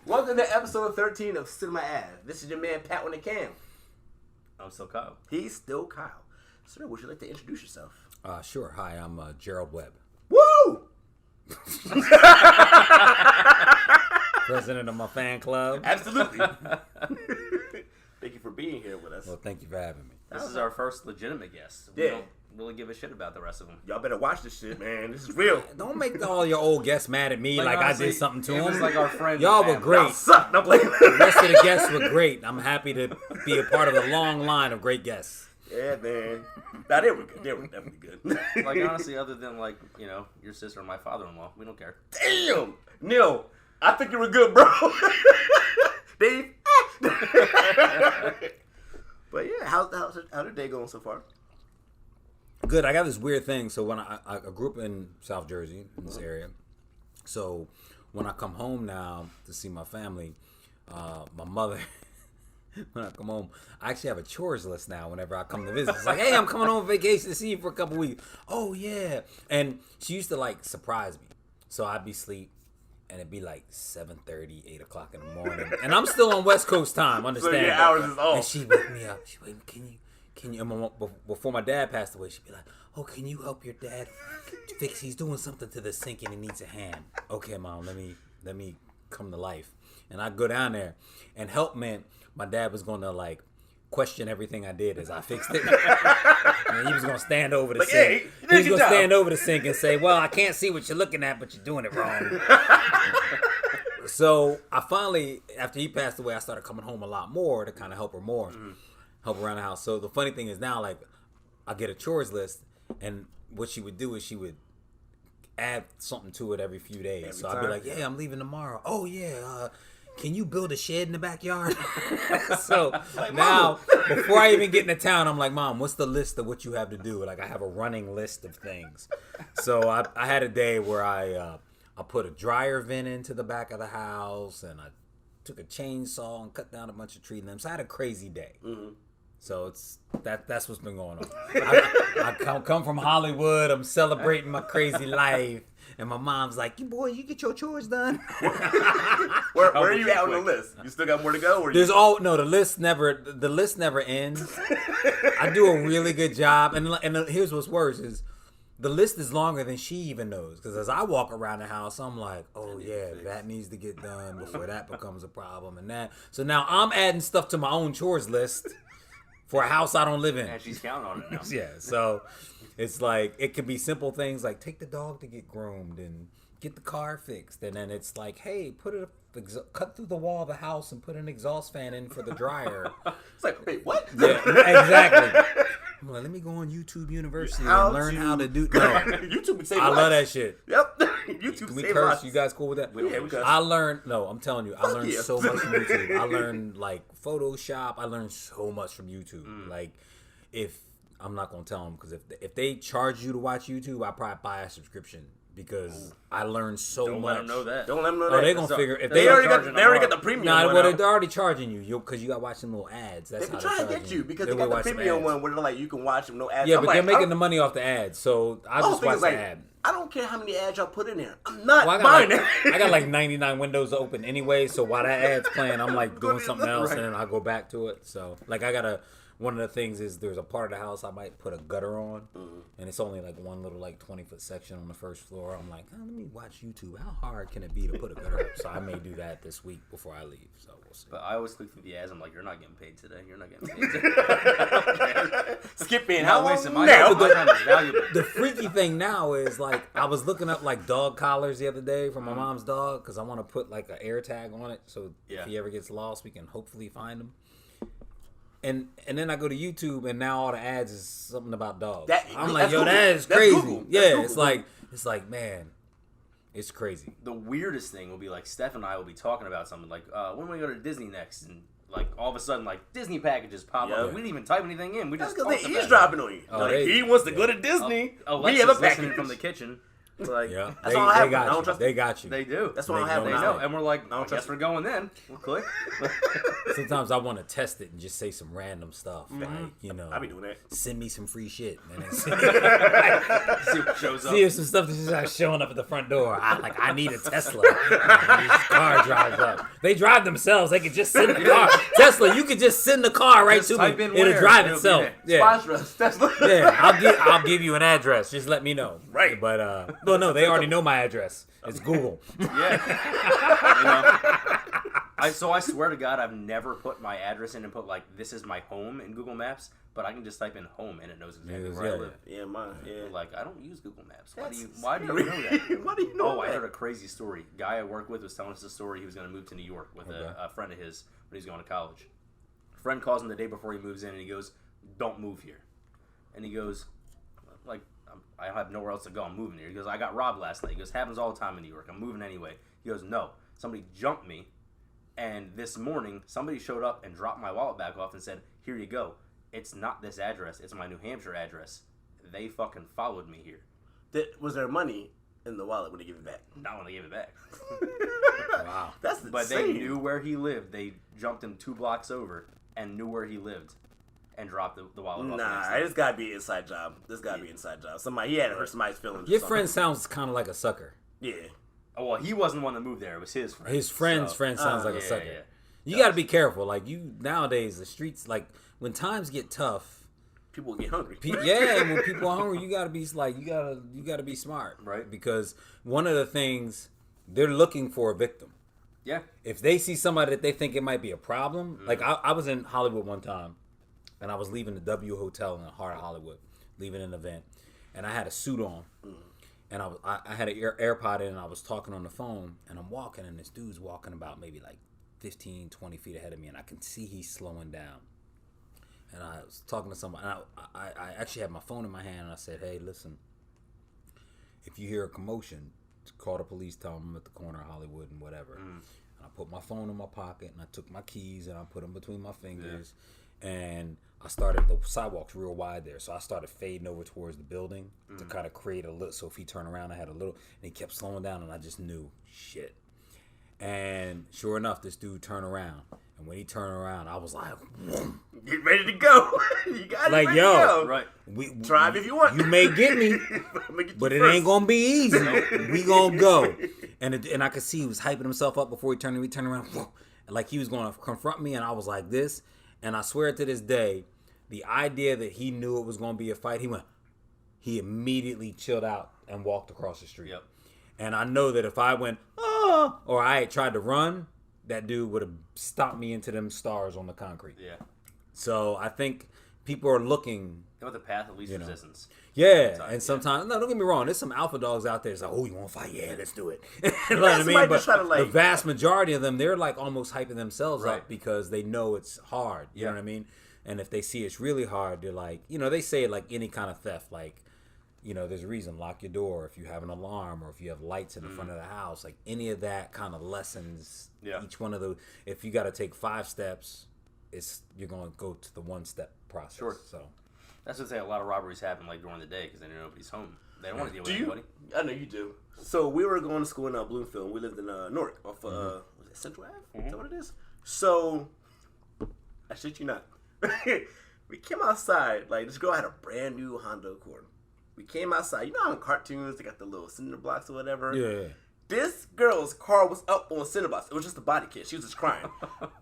Welcome to episode 13 of Sit on My Ass. This is your man Pat on the cam. I'm still Kyle. He's still Kyle. Sir, would you like to introduce yourself? Sure. Hi, I'm Gerald Webb. Woo! President of my fan club. Absolutely. Thank you for being here with us. Well, thank you for having me. This is our first legitimate guest. We don't really give a shit about the rest of them. Y'all better watch this shit, man. This is real. Don't make all your old guests mad at me like honestly, I did something to them. It was like our friends. Y'all were great. Y'all suck. No blame. The rest of the guests were great. I'm happy to be a part of the long line of great guests. Yeah, man. Nah, they were good. They were definitely good. Like, honestly, other than, like, you know, your sister and my father-in-law, we don't care. Damn! Neil, I think you were good, bro. Dave? But yeah, how's the day going so far? Good. I got this weird thing. So when I grew up in South Jersey, in this area. So when I come home now to see my family, my mother... When I come home, I actually have a chores list now whenever I come to visit. It's like, hey, I'm coming home on vacation to see you for a couple weeks. Oh, yeah. And she used to, like, surprise me. So I'd be asleep, and it'd be like 7:30, 8 o'clock in the morning. And I'm still on West Coast time, understand? So your hours is off. And she'd wake me up. She'd wake me, can you, and my mom, before my dad passed away, she'd be like, oh, can you help your dad fix, he's doing something to the sink and he needs a hand. Okay, Mom, let me come to life. And I'd go down there, and help meant my dad was going to, like, question everything I did as I fixed it. And he was going to stand over the sink. Hey, he was going to stand over the sink and say, well, I can't see what you're looking at, but you're doing it wrong. So I finally, after he passed away, I started coming home a lot more to kind of help her more, help around the house. So the funny thing is now, like, I get a chores list, and what she would do is she would add something to it every few days. So I'd be like, yeah, I'm leaving tomorrow. Oh, yeah, can you build a shed in the backyard? So like, now, before I even get into town, I'm like, Mom, what's the list of what you have to do? Like, I have a running list of things. So I had a day where I put a dryer vent into the back of the house, and I took a chainsaw and cut down a bunch of tree limbs. I had a crazy day. Mm-hmm. So that's what's been going on. I come from Hollywood. I'm celebrating my crazy life. And my mom's like, you get your chores done. Where are you at on the list? You still got more to go? Or the list never ends. I do a really good job. And here's what's worse is the list is longer than she even knows. Because as I walk around the house, I'm like, oh yeah, that needs to get done before that becomes a problem and that. So now I'm adding stuff to my own chores list for a house I don't live in. And she's counting on it now. Yeah, so it's like, it could be simple things like take the dog to get groomed and get the car fixed. And then it's like, hey, cut through the wall of the house and put an exhaust fan in for the dryer. It's like, wait, what? Yeah, exactly. I'm like, let me go on YouTube University and learn how to do. No, YouTube would save I love that shit. Yep, YouTube Can we save curse? lives. You guys cool with that? Yeah, we curse. I learned. No, I'm telling you, I learned yeah. so much from YouTube. I learned like Photoshop. I learned so much from YouTube. Like, if I'm not gonna tell them because if they charge you to watch YouTube, I probably buy a subscription. Because I learned so Don't much. let them know that. Don't let them know Oh, that. they're gonna figure if They already got the premium Nah, one. well, out. they're already charging you because you got watching little ads. That's They've how been they're trying to charging get you because They they got watch the some premium ads. one where they're like you can watch them no ads. Yeah, I'm but like, they're making the money off the ads, so I just watch the ad. I don't care how many ads y'all put in there. I'm not Well, buying it. I got like 99 windows open anyway, so while that ad's playing, I'm like doing something else, Right. and then I go back to it. So like one of the things is there's a part of the house I might put a gutter on, and it's only like one little like 20-foot section on the first floor. I'm like, let me watch YouTube. How hard can it be to put a gutter up? So I may do that this week before I leave. So we'll see. But I always click through the ads. I'm like, you're not getting paid today. You're not getting paid today. Skip in. How How wasting long my now? time is valuable. The freaky thing now is like I was looking up like dog collars the other day for my mom's dog because I want to put like an air tag on it so if he ever gets lost we can hopefully find him. And then I go to YouTube and now all the ads is something about dogs. I'm like, yo, Google. that is That's crazy. Google. Yeah, That's Google. it's like man, it's crazy. The weirdest thing will be like Steph and I will be talking about something like, when we go to Disney next, and like all of a sudden like Disney packages pop up. We didn't even type anything in. We That's just because talked they're about eavesdropping on you. Oh, like, he wants to go to Disney. Alexa's we have a listening package from the kitchen. Like, Yeah, that's all I have. they I don't got you. trust They got you. They do. That's what I have They now. know. And we're like, I don't I trust guess we're going in. We'll click. Sometimes I want to test it and just say some random stuff, like I be doing that. send me some free shit, and then See what shows up. see if some stuff that's just like showing up at the front door. I need a Tesla. This car drives up. They drive themselves. They could just send the car. Tesla, you could just send the car right Just to type me. in It'll where, drive it'll be itself. there. Yeah. Sponsor us. Tesla. Yeah, I'll give you an address. Just let me know. Right. But no, they already know my address. It's Google. Yeah. So I swear to God, I've never put my address in and put like, this is my home in Google Maps, but I can just type in home and it knows exactly where I live. Yeah, mine. Yeah. Like, I don't use Google Maps. Why do you scary. know that? Why do you know I that? heard a crazy story. Guy I work with was telling us a story. He was going to move to New York with a friend of his when he was going to college. Friend calls him the day before he moves in and he goes, don't move here. And he goes, like, I have nowhere else to go. I'm moving here. He goes, I got robbed last night. He goes, happens all the time in New York. I'm moving anyway. He goes, no. Somebody jumped me. And this morning, somebody showed up and dropped my wallet back off and said, here you go. It's not this address. It's my New Hampshire address. They fucking followed me here. Was there money in the wallet when they give it back? Not when they gave it back. Wow. That's insane. But they knew where he lived. They jumped him 2 blocks over and knew where he lived and dropped the wallet off. Nah, this gotta be an inside job. This gotta be an inside job. He had to hurt somebody's feelings. Your friend sounds kind of like a sucker. Yeah. Oh, well, he wasn't the one that moved there. It was his friend. His friend's So- friend sounds like a yeah, sucker. yeah. You got to be careful. Like nowadays, the streets, like when times get tough, People get hungry. and when people are hungry, you gotta be like you gotta be smart, Right. Because one of the things they're looking for a victim. Yeah. If they see somebody that they think it might be a problem, like I was in Hollywood one time, and I was leaving the W Hotel in the heart of Hollywood, leaving an event, and I had a suit on, and I had an AirPod in, and I was talking on the phone, and I'm walking, and this dude's walking about maybe like 15, 20 feet ahead of me, and I can see he's slowing down. And I was talking to somebody, and I actually had my phone in my hand, and I said, hey, listen, if you hear a commotion, call the police, tell them I'm at the corner of Hollywood and whatever. And I put my phone in my pocket, and I took my keys, and I put them between my fingers, and I started, the sidewalk's real wide there, so I started fading over towards the building to kind of create a little, so if he turned around, I had a little, and he kept slowing down, and I just knew, shit. And sure enough, this dude turned around. And when he turned around, I was like, Get ready to go. You got like, ready yo, to go. Right. Drive if you want. You may get me, but it ain't gonna be easy. We gonna go. And I could see he was hyping himself up before he turned around, like he was gonna confront me. And I was like this. And I swear to this day, the idea that he knew it was gonna be a fight, he immediately chilled out and walked across the street. Yep. And I know that if I went, or I had tried to run, that dude would have stomped me into them stars on the concrete. Yeah. So I think people are looking. They want the path of least You know. resistance. Yeah, Sometimes, and sometimes, no, don't get me wrong, there's some alpha dogs out there that's like, oh, you want to fight? Yeah, let's do it. You know what I mean? somebody But just try to, like- the vast majority of them, they're like almost hyping themselves Right. up because they know it's hard. You know Yeah. what I mean? And if they see it's really hard, they're like, they say it like any kind of theft, like, there's a reason, lock your door if you have an alarm or if you have lights in the front of the house. Like any of that kind of lessons, each one of those. If you got to take 5 steps, you're going to go to the 1-step process. Sure. So That's what I say. A lot of robberies happen like during the day because they know nobody's home. They don't want to deal with anybody. I know you do. So we were going to school in Bloomfield. We lived in Newark off was it Central Ave? Is that what it is? So I shit you not. We came outside. Like this girl had a brand new Honda Accord. We came outside. You know how in cartoons they got the little cinder blocks or whatever? yeah. This girl's car was up on cinder blocks. It was just a body kit. She was just crying.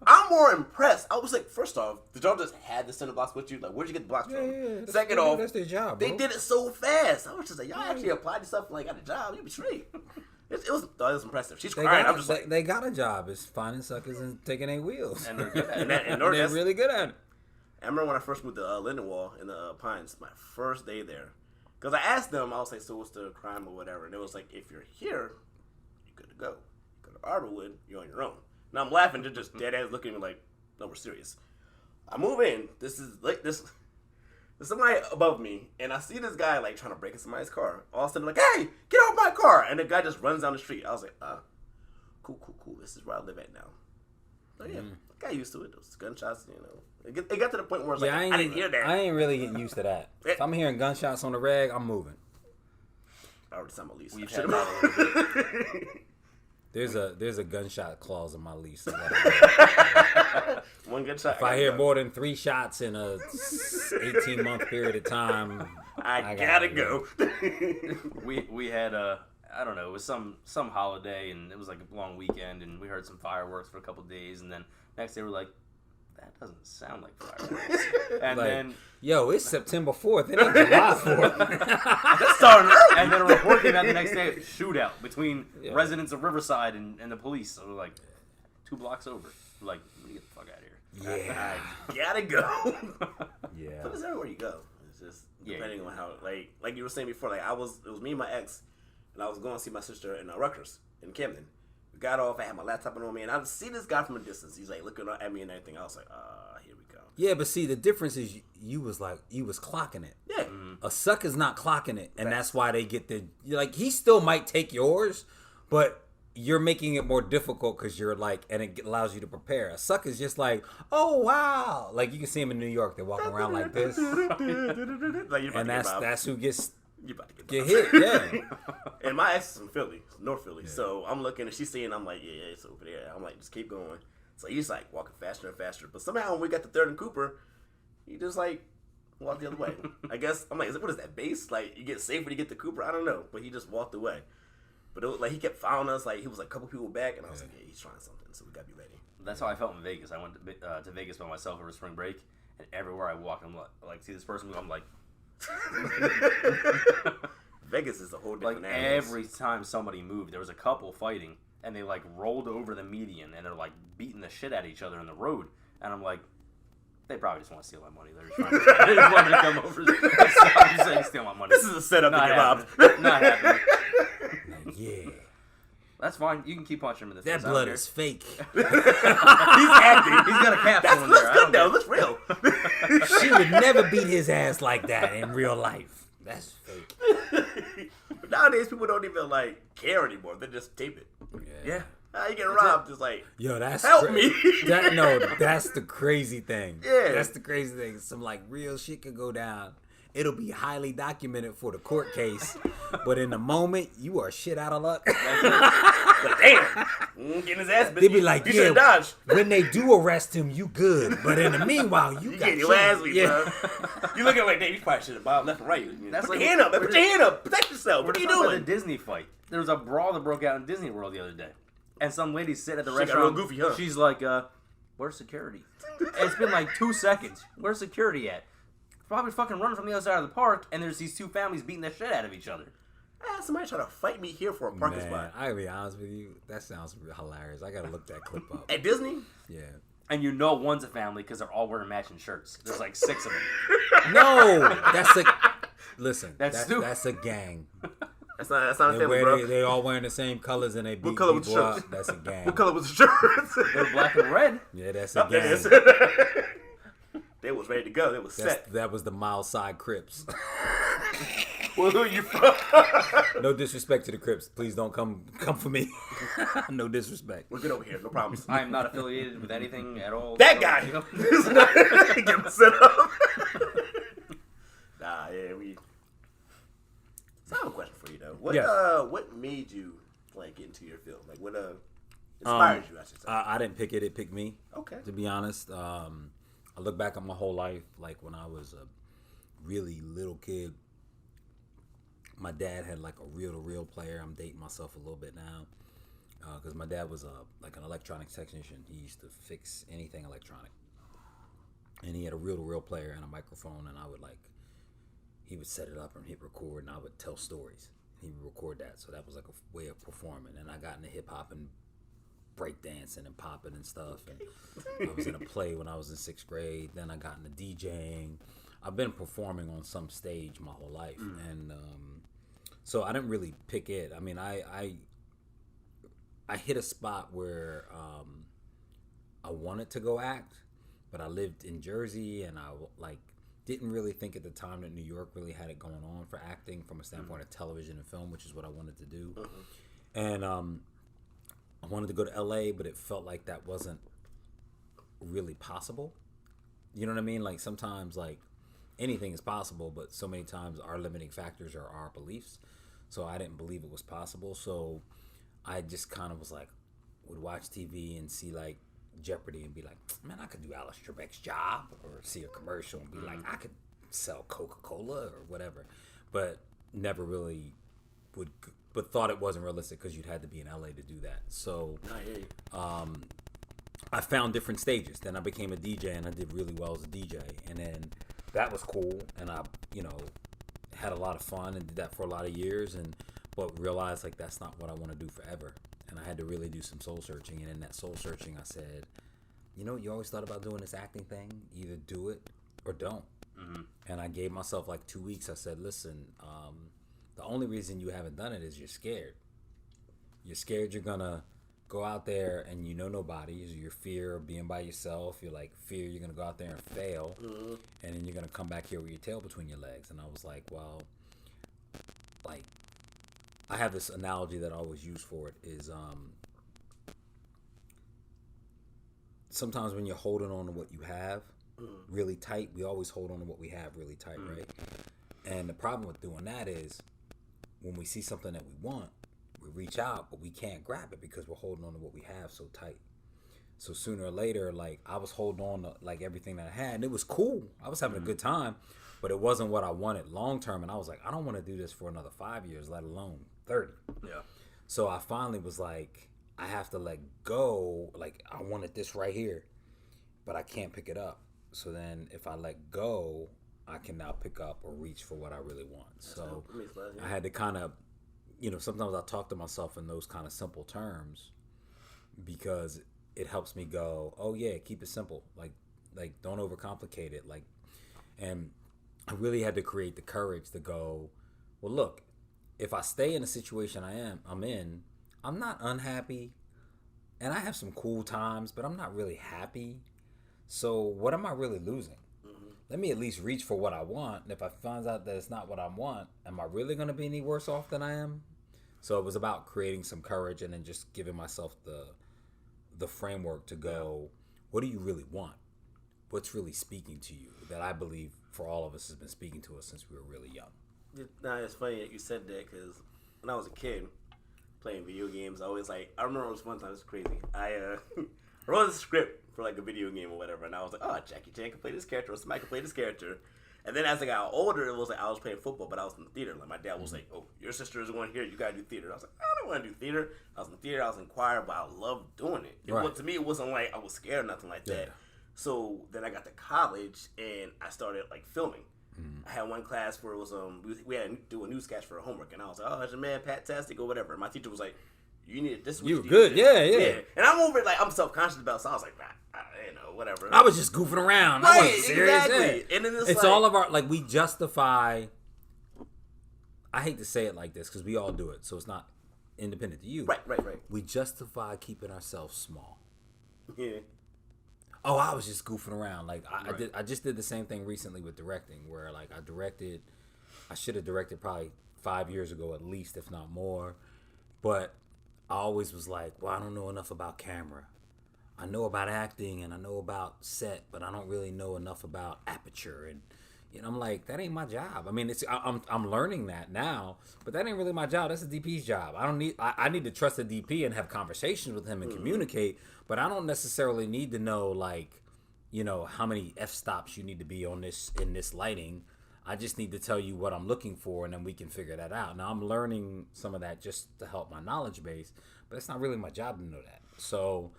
I'm more impressed. I was like, first off, did y'all just have the cinder blocks with you? Like, where'd you get the blocks from? Yeah, Second off, that's their job, they bro. did it so fast. I was just like, y'all actually applied yourself like got a job. You be straight. It was impressive. She's crying. I'm just like, they got a job. It's finding suckers and taking their wheels. And they're good at it. and They're really good at it. I remember when I first moved to Lindenwall in the Pines, my first day there. Because I asked them, I was like, so what's the crime or whatever? And it was like, if you're here, you're good to go. You go to Arborwood, you're on your own. Now I'm laughing, they're just dead ass looking at me like, no, we're serious. I move in, this is like, there's somebody above me, and I see this guy like trying to break into somebody's car. All of a sudden, like, hey, get off my car! And the guy just runs down the street. I was like, cool. This is where I live at now. So yeah, got used to it. Those gunshots, It got to the point where it's like, I didn't hear that. I ain't really getting used to that. If I'm hearing gunshots on the reg, I'm moving. I already signed my lease. We've had that. There's a gunshot clause in my lease. One gunshot. If I hear more than 3 shots in a 18-month period of time, I gotta go. we had I don't know, it was some holiday, and it was like a long weekend, and we heard some fireworks for a couple of days, and then next day we're like, that doesn't sound like fireworks. And like, then, yo, it's September 4th. It ain't July 4th. That's starting early. and then a report came out the next day, shootout between residents of Riverside and the police. So we're like 2 blocks over. We're like, let me get the fuck out of here. Yeah. I gotta go. Yeah. But it's everywhere you go. It's just depending on how, like you were saying before, like it was me and my ex, and I was going to see my sister in Rutgers in Camden. We got off. I had my laptop on me, and I see this guy from a distance. He's like looking at me and everything. I was like, here we go. Yeah, but see, the difference is you was clocking it. Yeah. A sucker's not clocking it, and that's why they get the like. He still might take yours, but you're making it more difficult because you're like, and it allows you to prepare. A sucker's just like, oh wow, like you can see him in New York. They're walking around like this, Like, and that's who gets you about to get hit. Yeah. And my ex is from Philly, North Philly. So I'm looking and she's seeing. I'm like, yeah, it's over there. I'm like, just keep going. So he's like walking faster and faster. But somehow when we got to 3rd and Cooper, he just like walked the other way. I guess I'm like, what is that base? Like you get safe when you get to Cooper? I don't know. But he just walked away. But it was like he kept following us. Like he was like a couple people back, and I was like, yeah, he's trying something. So we gotta be ready. That's how I felt in Vegas. I went to Vegas by myself over spring break, and everywhere I walked, I'm like see this person, I'm like. Vegas is a whole different like animal. every time somebody moved, there was a couple fighting, and they like rolled over the median, and they're like beating the shit out of each other in the road, and I'm like, they probably just want to steal my money. They're just trying to, they just want me to come over. I'm just saying, steal my money. This is a setup to get robbed. Not happening. Like, yeah. That's fine. You can keep punching him in the face. That blood is fake. He's acting. He's got a capsule That in looks there. good though. Looks real. She would never beat his ass like that in real life. That's fake. But nowadays, people don't even like care anymore. They just tape it. Yeah. How you get robbed? Just like, Yo, that's help me. That's the crazy thing. Yeah. That's the crazy thing. Some like real shit could go down. It'll be highly documented for the court case, but in the moment, you are shit out of luck. But damn, getting his ass. They be like, you yeah, should dodge. when they do arrest him, you good. But in the meanwhile, you got Getting your ass beat, yeah. bro. You looking like, damn, you probably should have bobbed left and right. That's Put like- your hand up, man. Put your hand up. Protect yourself. What are you Talking about doing? the Disney fight. There was a brawl that broke out in Disney World the other day, and some lady sitting at the She got restaurant. real goofy, huh? She's like, "Where's security?" It's been like 2 seconds. Where's security at? Probably fucking running from the other side of the park, and there's these 2 families beating the shit out of each other. Somebody trying to fight me here for a parking Man, spot. I gotta be honest with you, that sounds hilarious. I gotta look that clip up. At Disney? Yeah. And you know one's a family because they're all wearing matching shirts. There's like 6 of them. No, that's a listen. That's stupid. That's a gang. That's not a family, bro. They all wearing the same colors and they beat color was people the up. shirts? That's a gang. What color was the shirts? They're black and red. Yeah, that's a Up there gang. it is. They was ready to go. They was set. That was the Mild Side Crips. Well, who you from? No disrespect to the Crips. Please don't come for me. No disrespect. We're good over here. No problems. I am not affiliated with anything at all. That so, guy. you know. Get him set up. Nah, yeah, we. So I have a question for you though. What made you like get into your field? Like what inspired you? I should say. I didn't pick it. It picked me. Okay. To be honest, I look back on my whole life, like when I was a really little kid. My dad had like a reel-to-reel player. I'm dating myself a little bit now because my dad was like an electronics technician. He used to fix anything electronic, and he had a reel-to-reel player and a microphone. And he would set it up and hit record, and I would tell stories. He would record that, so that was like a way of performing. And I got into hip hop and breakdancing and popping and stuff. And I was in a play when I was in 6th grade. Then I got into DJing. I've been performing on some stage my whole life, and so I didn't really pick it. I mean, I hit a spot where I wanted to go act, but I lived in Jersey, and I didn't really think at the time that New York really had it going on for acting from a standpoint of television and film, which is what I wanted to do. And I wanted to go to LA, but it felt like that wasn't really possible. You know what I mean? Like sometimes like anything is possible, but so many times our limiting factors are our beliefs. So I didn't believe it was possible. So I just kind of was like, would watch TV and see like Jeopardy and be like, man, I could do Alice Trebek's job, or see a commercial and be like, I could sell Coca-Cola or whatever, but never really but thought it wasn't realistic because you'd had to be in LA to do that. So I found different stages. Then I became a DJ and I did really well as a DJ, and then that was cool, and I had a lot of fun and did that for a lot of years, but realized like that's not what I want to do forever. And I had to really do some soul searching. And in that soul searching, I said, you always thought about doing this acting thing. Either do it or don't. Mm-hmm. And I gave myself like 2 weeks. I said, listen, the only reason you haven't done it is you're scared. You're scared you're going to go out there and nobody. Your fear of being by yourself. You're like, fear you're going to go out there and fail. Mm-hmm. And then you're going to come back here with your tail between your legs. And I was like, well, like, I have this analogy that I always use for it is sometimes when you're holding on to what you have really tight, we always hold on to what we have really tight, right? And the problem with doing that is when we see something that we want, we reach out, but we can't grab it because we're holding on to what we have so tight. So sooner or later, like, I was holding on to like everything that I had, and it was cool. I was having a good time, but it wasn't what I wanted long term. And I was like, I don't want to do this for another 5 years, let alone 30. Yeah. So I finally was like, I have to let go. Like, I wanted this right here, but I can't pick it up. So then if I let go, I can now pick up or reach for what I really want. So I had to kind of, sometimes I talk to myself in those kind of simple terms because it helps me go, oh yeah, keep it simple. Like don't overcomplicate it. Like, and I really had to create the courage to go, well, look, if I stay in the situation I'm in, I'm not unhappy, and I have some cool times, but I'm not really happy. So what am I really losing? Mm-hmm. Let me at least reach for what I want. And if I find out that it's not what I want, am I really going to be any worse off than I am? So it was about creating some courage and then just giving myself the framework to go, what do you really want? What's really speaking to you that I believe for all of us has been speaking to us since we were really young? Nah, it's funny that you said that because when I was a kid playing video games, I remember it was one time, it was crazy. I wrote a script for like a video game or whatever, and I was like, oh, Jackie Chan can play this character, or somebody can play this character. And then as I got older, it was like I was playing football, but I was in the theater. Like my dad was like, oh, your sister is going here, you gotta do theater. I was like, I don't want to do theater. I was in theater, I was in choir, but I loved doing it. To me, it wasn't like I was scared or nothing like that. So then I got to college and I started like filming. I had one class where it was we had to do a newscast for a homework, and I was like, oh, that's your man Pat-tastic or whatever. And my teacher was like, you need this. You good, yeah. And I'm over it, like I'm self-conscious about it, so I was like, whatever. I was just goofing around. Right, I wasn't serious. exactly. Yeah. And then it's all of our, like, we justify. I hate to say it like this because we all do it, so it's not independent to you. Right. We justify keeping ourselves small. Yeah. Oh, I was just goofing around. Like I just did the same thing recently with directing, where like I should have directed probably 5 years ago at least, if not more. But I always was like, well, I don't know enough about camera. I know about acting and I know about set, but I don't really know enough about aperture. And I'm like, that ain't my job. I mean, I'm learning that now, but that ain't really my job. That's the DP's job. I need to trust the DP and have conversations with him and communicate, but I don't necessarily need to know like, how many f-stops you need to be on in this lighting. I just need to tell you what I'm looking for, and then we can figure that out. Now I'm learning some of that just to help my knowledge base, but it's not really my job to know that. So,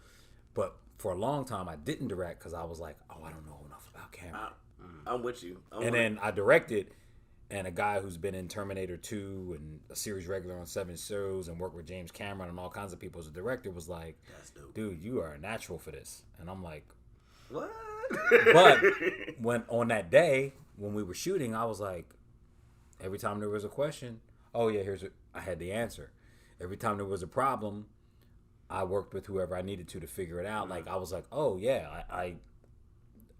but for a long time I didn't direct because I was like, oh, I don't know enough about camera. I'm with you. Then I directed, and a guy who's been in Terminator 2 and a series regular on 7 shows and worked with James Cameron and all kinds of people as a director was like, dude, you are a natural for this. And I'm like, what? But when on that day when we were shooting, I was like, every time there was a question, oh yeah, I had the answer. Every time there was a problem, I worked with whoever I needed to figure it out. Like I was like, oh yeah, I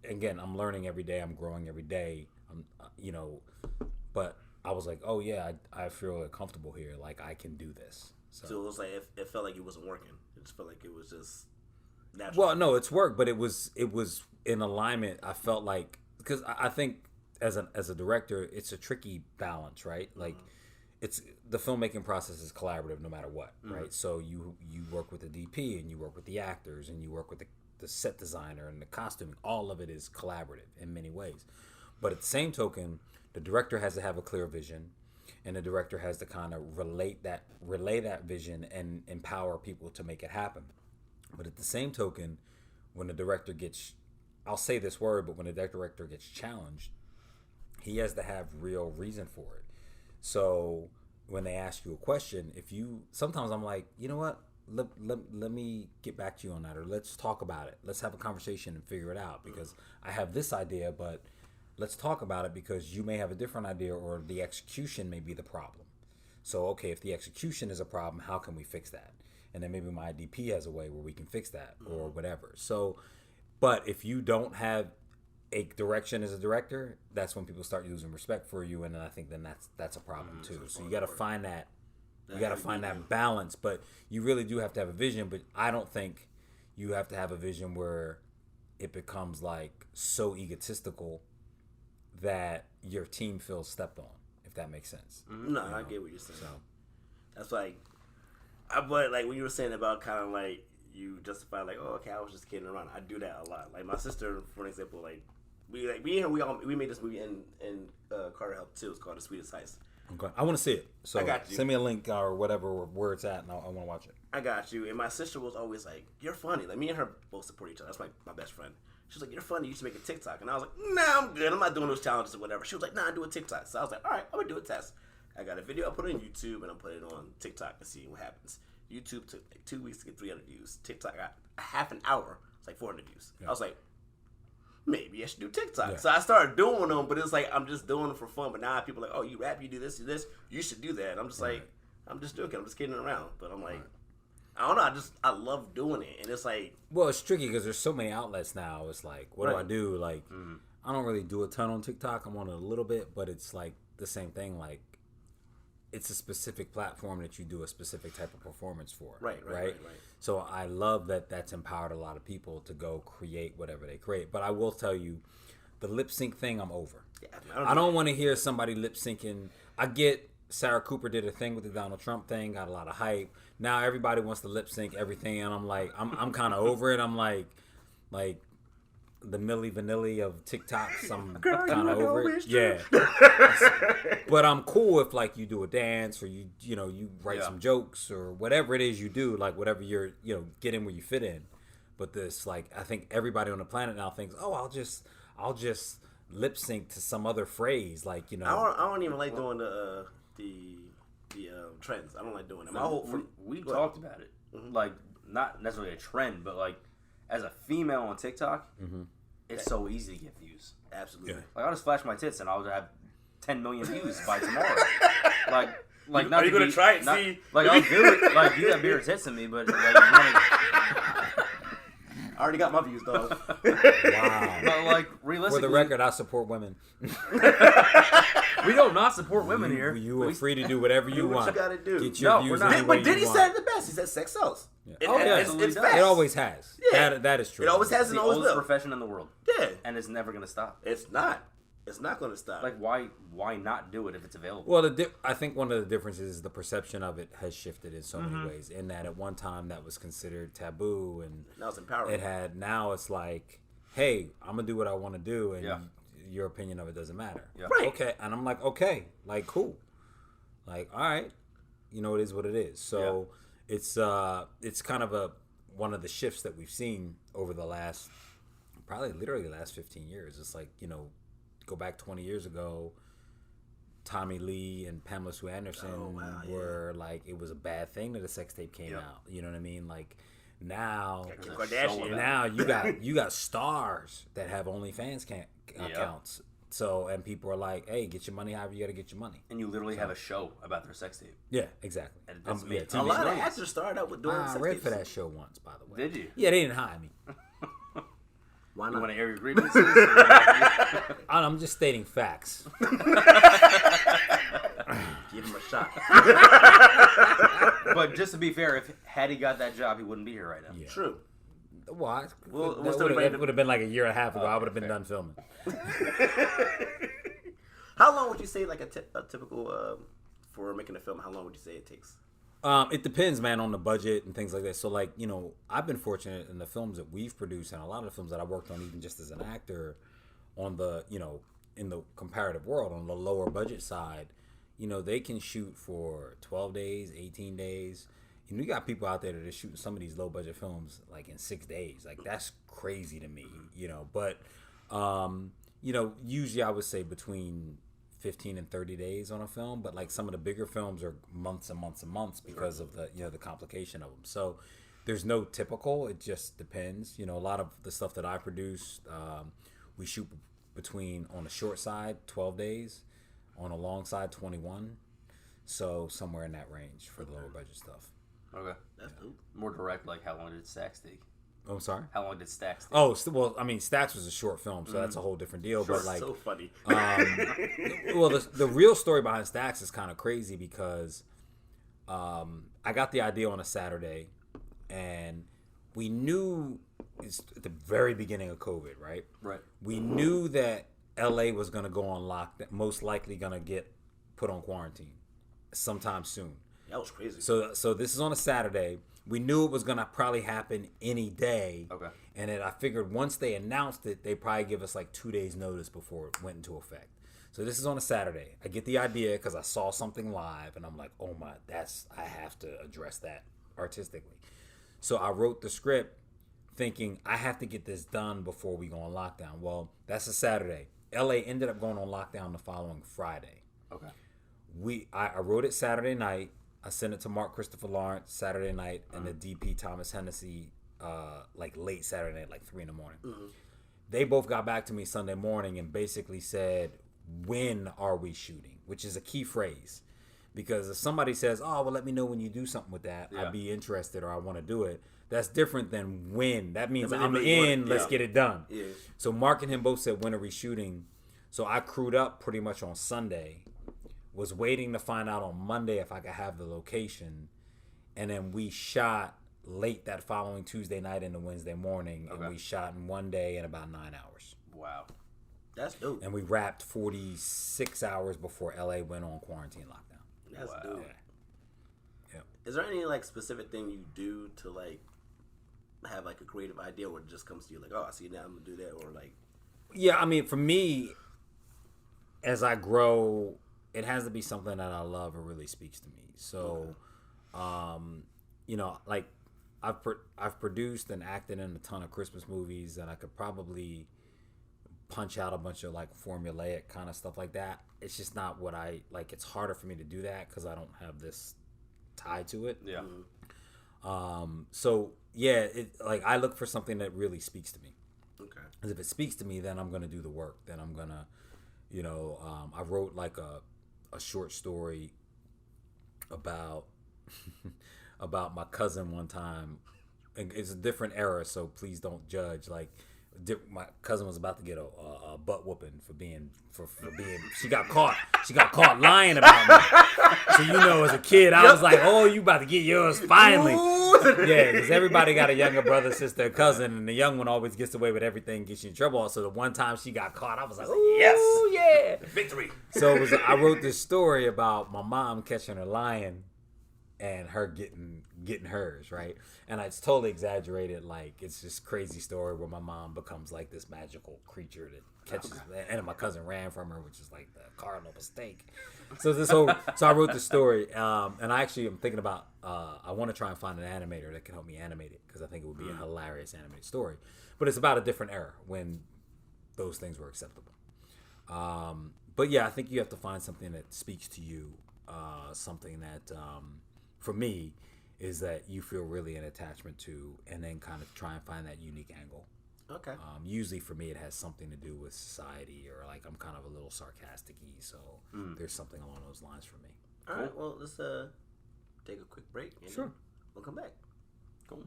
again, I'm learning every day. I'm growing every day. But I was like, oh yeah, I feel comfortable here. Like I can do this. So it was like it felt like it wasn't working. It just felt like it was just natural. Well, no, it's work, but it was in alignment. I felt like because I think as a director, it's a tricky balance, right? Like it's the filmmaking process is collaborative no matter what, right? So you work with the DP and you work with the actors and you work with the set designer and the costuming. All of it is collaborative in many ways. But at the same token, the director has to have a clear vision, and the director has to kind of relay that vision and empower people to make it happen. But at the same token, when the director gets, I'll say this word, but when the director gets challenged, he has to have real reason for it. So when they ask you a question, sometimes I'm like, you know what? Let me get back to you on that, or let's talk about it. Let's have a conversation and figure it out, because I have this idea, but let's talk about it because you may have a different idea, or the execution may be the problem. So, okay, if the execution is a problem, how can we fix that? And then maybe my DP has a way where we can fix that, or whatever. So, but if you don't have a direction as a director, that's when people start losing respect for you, and then I think that's a problem too. So you got to find that. You got to find that balance, but you really do have to have a vision. But I don't think you have to have a vision where it becomes like so egotistical that your team feels stepped on, if that makes sense. No, I get what you're saying. So that's like, but like when you were saying about kind of like you justify like, oh, okay, I was just kidding around. I do that a lot. Like my sister, for example, like we made this movie and Carter helped too. It's called The Sweetest Heist. Okay, I want to see it. So I got you. Send me a link or whatever where it's at, and I want to watch it. I got you. And my sister was always like, "You're funny." Like me and her both support each other. That's my best friend. She was like, "You're funny. You should make a TikTok." And I was like, "Nah, I'm good. I'm not doing those challenges or whatever." She was like, "Nah, do a TikTok." So I was like, "All right, I'm gonna do a test." I got a video. I put it on YouTube and I put it on TikTok and see what happens. YouTube took like 2 weeks to get 300 views. TikTok got a half an hour. It's like 400 views. Yeah. I was like, maybe I should do TikTok. Yeah. So I started doing them, but it's like I'm just doing them for fun. But now people are like, oh, you rap, you do this, you should do that. And I'm just like, I'm just joking. I'm just kidding around. But I'm like, I don't know. I love doing it. And it's like, well, it's tricky because there's so many outlets now. It's like, what do I do? Like, I don't really do a ton on TikTok. I'm on it a little bit, but it's like the same thing. Like, it's a specific platform that you do a specific type of performance for. Right. So I love that that's empowered a lot of people to go create whatever they create. But I will tell you, the lip sync thing, I'm over. Yeah, I don't want to hear somebody lip syncing. I get Sarah Cooper did a thing with the Donald Trump thing, got a lot of hype. Now everybody wants to lip sync everything, and I'm like, I'm kind of over it. I'm like the Milli Vanilli of TikToks. I'm kind of over it. Yeah. But I'm cool if like you do a dance or you write some jokes or whatever it is you do, like whatever you're get in where you fit in. But this, like, I think everybody on the planet now thinks, oh, I'll just lip sync to some other phrase, like I don't even like doing the trends. I don't like doing them. We talked about it, like not necessarily a trend, but like as a female on TikTok, it's so easy to get views. Absolutely. Yeah. Like I'll just flash my tits and I'll have 10 million views by tomorrow. like not. Are you gonna try it? See, like I'll do it. Like you got bigger tits than me, but like, I already got my views, dog. Wow. But like realistically, for the record, I support women. We don't not support women here. You are free to do whatever you want. What you gotta do. Get your views any way But Diddy said it the best. He said sex sells. Yeah. It's facts. It always has. Yeah. That is true. It always has and always will. It's the oldest profession in the world. Yeah. And it's never gonna stop. It's not. It's not gonna stop. Like why not do it if it's available? Well, I think one of the differences is the perception of it has shifted in so many ways. In that at one time that was considered taboo, and now it's empowering. Now it's like, hey, I'm gonna do what I want to do, and your opinion of it doesn't matter. Yeah. Right. Okay. And I'm like, okay, like cool, like all right, it is what it is. So it's kind of one of the shifts that we've seen over the last literally the last 15 years. It's like, go back 20 years ago, Tommy Lee and Pamela Sue Anderson were like, it was a bad thing that a sex tape came out. You know what I mean? Like now you got stars that have OnlyFans accounts. So, and people are like, hey, get your money however you got to get your money. And you literally have a show about their sex tape. Yeah, exactly. And a lot of actors started out with doing sex tapes. I read for that show once, by the way. Did you? Yeah, they didn't hire me. Why not? You want to air your grievances? I'm just stating facts. Give him a shot. But just to be fair, had he got that job, he wouldn't be here right now. Yeah. True. Well, that would have been like a year and a half ago. I would have been done filming. How long would you say like a typical for making a film, how long would you say it takes? It depends, man, on the budget and things like that. So, like, I've been fortunate in the films that we've produced and a lot of the films that I worked on, even just as an actor, on the, in the comparative world, on the lower budget side, they can shoot for 12 days, 18 days. You got people out there that are shooting some of these low budget films like in 6 days. Like, that's crazy to me, But, usually I would say between 15 and 30 days on a film, but like some of the bigger films are months and months and months because of the the complication of them. So there's no typical, it just depends. A lot of the stuff that I produce, we shoot between, on the short side, 12 days, on a long side, 21. So somewhere in that range for the lower budget stuff. Okay, that's dope. More direct, like how long did Stacks take? Oh, I'm sorry? How long did Stacks take? Oh, well, I mean, Stacks was a short film, so that's a whole different deal. Sure, but like, so funny. Well, the real story behind Stacks is kind of crazy because I got the idea on a Saturday, and we knew it's at the very beginning of COVID, right? Right. We knew that LA was going to go on lockdown, most likely going to get put on quarantine sometime soon. That was crazy. So this is on a Saturday. We knew it was going to probably happen any day. Okay. And then I figured once they announced it, they'd probably give us like 2 days notice before it went into effect. So this is on a Saturday. I get the idea because I saw something live and I'm like, oh my, I have to address that artistically. So I wrote the script thinking I have to get this done before we go on lockdown. Well, that's a Saturday. LA ended up going on lockdown the following Friday. Okay. I wrote it Saturday night. I sent it to Mark Christopher Lawrence Saturday night and the DP Thomas Hennessy like late Saturday night, like 3 in the morning. Mm-hmm. They both got back to me Sunday morning and basically said, when are we shooting? Which is a key phrase. Because if somebody says, oh, well, let me know when you do something with that, I'd be interested or I want to do it. That's different than when. That means I'm in, let's get it done. Yeah. So Mark and him both said, when are we shooting? So I crewed up pretty much on Sunday. Was waiting to find out on Monday if I could have the location. And then we shot late that following Tuesday night into Wednesday morning. Okay. And we shot in 1 day in about 9 hours. Wow. That's dope. And we wrapped 46 hours before LA went on quarantine lockdown. That's dope. Yeah. Is there any like specific thing you do to like have like a creative idea where it just comes to you like, oh, I see now, I'm going to do that? Or like... Yeah, I mean, for me, as I grow... It has to be something that I love or really speaks to me. So, like I've produced and acted in a ton of Christmas movies, and I could probably punch out a bunch of like formulaic kind of stuff like that. It's just not what I like. It's harder for me to do that because I don't have this tie to it. Yeah. So yeah, like I look for something that really speaks to me. Okay. Because if it speaks to me, then I'm gonna do the work. Then I'm gonna, I wrote like a short story about about my cousin one time. And it's a different era, so please don't judge. Like, my cousin was about to get a butt whooping for being she got caught lying about me. So as a kid I was like, oh, you about to get yours finally. Yeah, because everybody got a younger brother, sister, cousin, and the young one always gets away with everything, gets you in trouble. So the one time she got caught, I was like, oh yes, yeah, victory. So I wrote this story about my mom catching her lying and her getting hers, right? And it's totally exaggerated. Like, it's this crazy story where my mom becomes like this magical creature that catches, and my cousin ran from her, which is like the cardinal mistake. So I wrote this story, and I actually am thinking about, I want to try and find an animator that can help me animate it, because I think it would be a hilarious animated story. But it's about a different era when those things were acceptable. But yeah, I think you have to find something that speaks to you, something that, for me, is that you feel really an attachment to, and then kind of try and find that unique angle. Okay. Usually for me, it has something to do with society, or like I'm kind of a little sarcastic-y, so there's something along those lines for me. All right, well, let's take a quick break. And sure. We'll come back. Cool.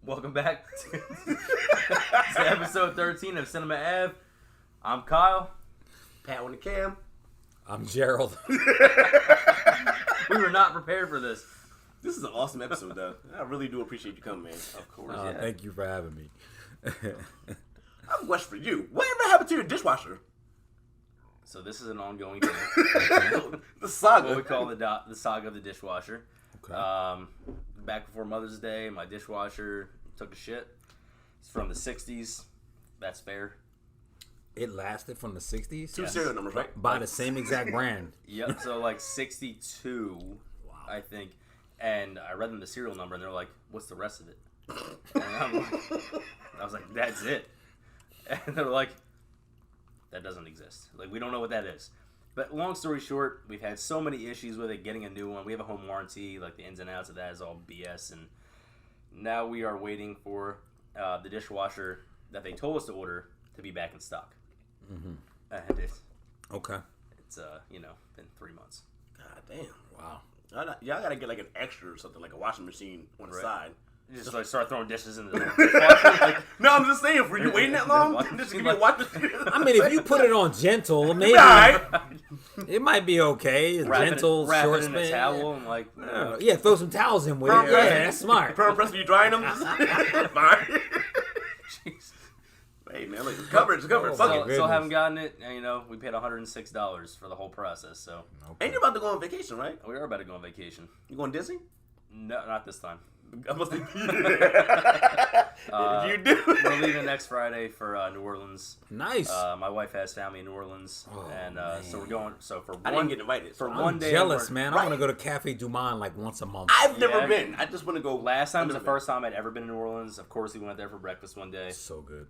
Welcome back to episode 13 of Cinema Ave. I'm Kyle. Pat on the cam. I'm Gerald. We were not prepared for this. This is an awesome episode, though. I really do appreciate you coming, man. Of course. Thank you for having me. I have a question for you. Whatever happened to your dishwasher? So this is an ongoing thing. The saga. What we call the saga of the dishwasher. Okay. Back before Mother's Day, my dishwasher took a shit. It's from the 60s. That's fair. It lasted from the 60s? Two serial numbers, right? By the same exact brand. Yep, so like 62, I think. And I read them the serial number, and they're like, what's the rest of it? And I was like, that's it. And they're like, that doesn't exist. Like, we don't know what that is. But long story short, we've had so many issues with it, getting a new one. We have a home warranty. Like, the ins and outs of that is all BS. And now we are waiting for the dishwasher that they told us to order to be back in stock. Mm-hmm. And it's been 3 months. God damn. Wow. Y'all gotta get like an extra or something, like a washing machine on the side. You just like start throwing dishes in the dishwasher. Like, no, I'm just saying, for you waiting that long, just give me a washing machine. I mean, if you put it on gentle, maybe it might be okay. Wrap Gentle, wrap short it in a span. towel and like, Yeah, throw some towels in with it. Yeah, that's smart. Pearl press, you drying them? Fine. jeez. Hey man, look, it's covered. It's covered. Oh, Fuck my it. goodness. Still haven't gotten it. And, we paid $106 for the whole process. So And you're about to go on vacation, right? we are about to go on vacation. You going Disney? No, not this time. I must be. You do. We're leaving next Friday for New Orleans. Nice. My wife has family in New Orleans, and so we're going. So for I didn't get invited. for So I'm one day, jealous, man. I Right. want to go to Cafe Du Monde like once a month. I've never Yeah. been. I just want to go. Last time was the I've never first time I'd ever been in New Orleans. Of course, we went there for breakfast one day. So good.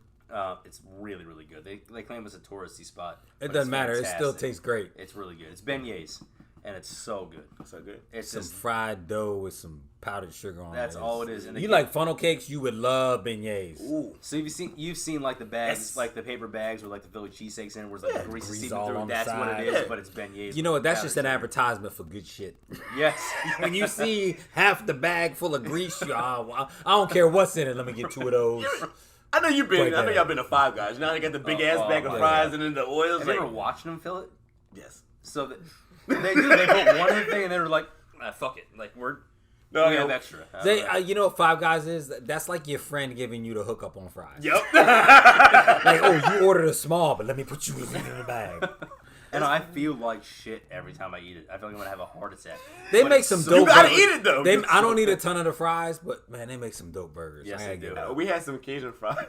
It's really, really good. They claim it's a touristy spot. It but doesn't it's matter. It still fantastic. tastes great. It's really good. It's beignets, and it's so good. been. So good. It's Some just fried dough with some powdered sugar on it. that's all it is. And You like funnel cakes? You would love beignets. Ooh. So you've seen like the bags, Yes. like the paper bags with like the Philly cheesesteaks in, it, where it's like the grease is Grease seeping all through. on the That's what side. it is, Yeah. but it's beignets. You know what? with That's just an powdered advertisement for good shit. sugar. Yes. When you see half the bag full of grease, I don't care what's in it. Let me get 2 of those. I know you've been. Like I know that. y'all been to Five Guys. You know how they got the big ass bag of my fries God. and then the oils. Have you Like, ever watched them fill it? yes. So they do. They put one in the thing, and they're like, fuck it. Like we have extra. You know what Five Guys is? That's like your friend giving you the hookup on fries. Yep. Like, oh, you ordered a small, but let me put you in the bag. And I feel like shit every time I eat it. I feel like I'm gonna have a heart attack. They But make it's some so dope. You gotta burgers. eat it though. I don't eat a ton of the fries, but man, they make some dope burgers. Yes, I they gotta do. give it up. We had some Cajun fries.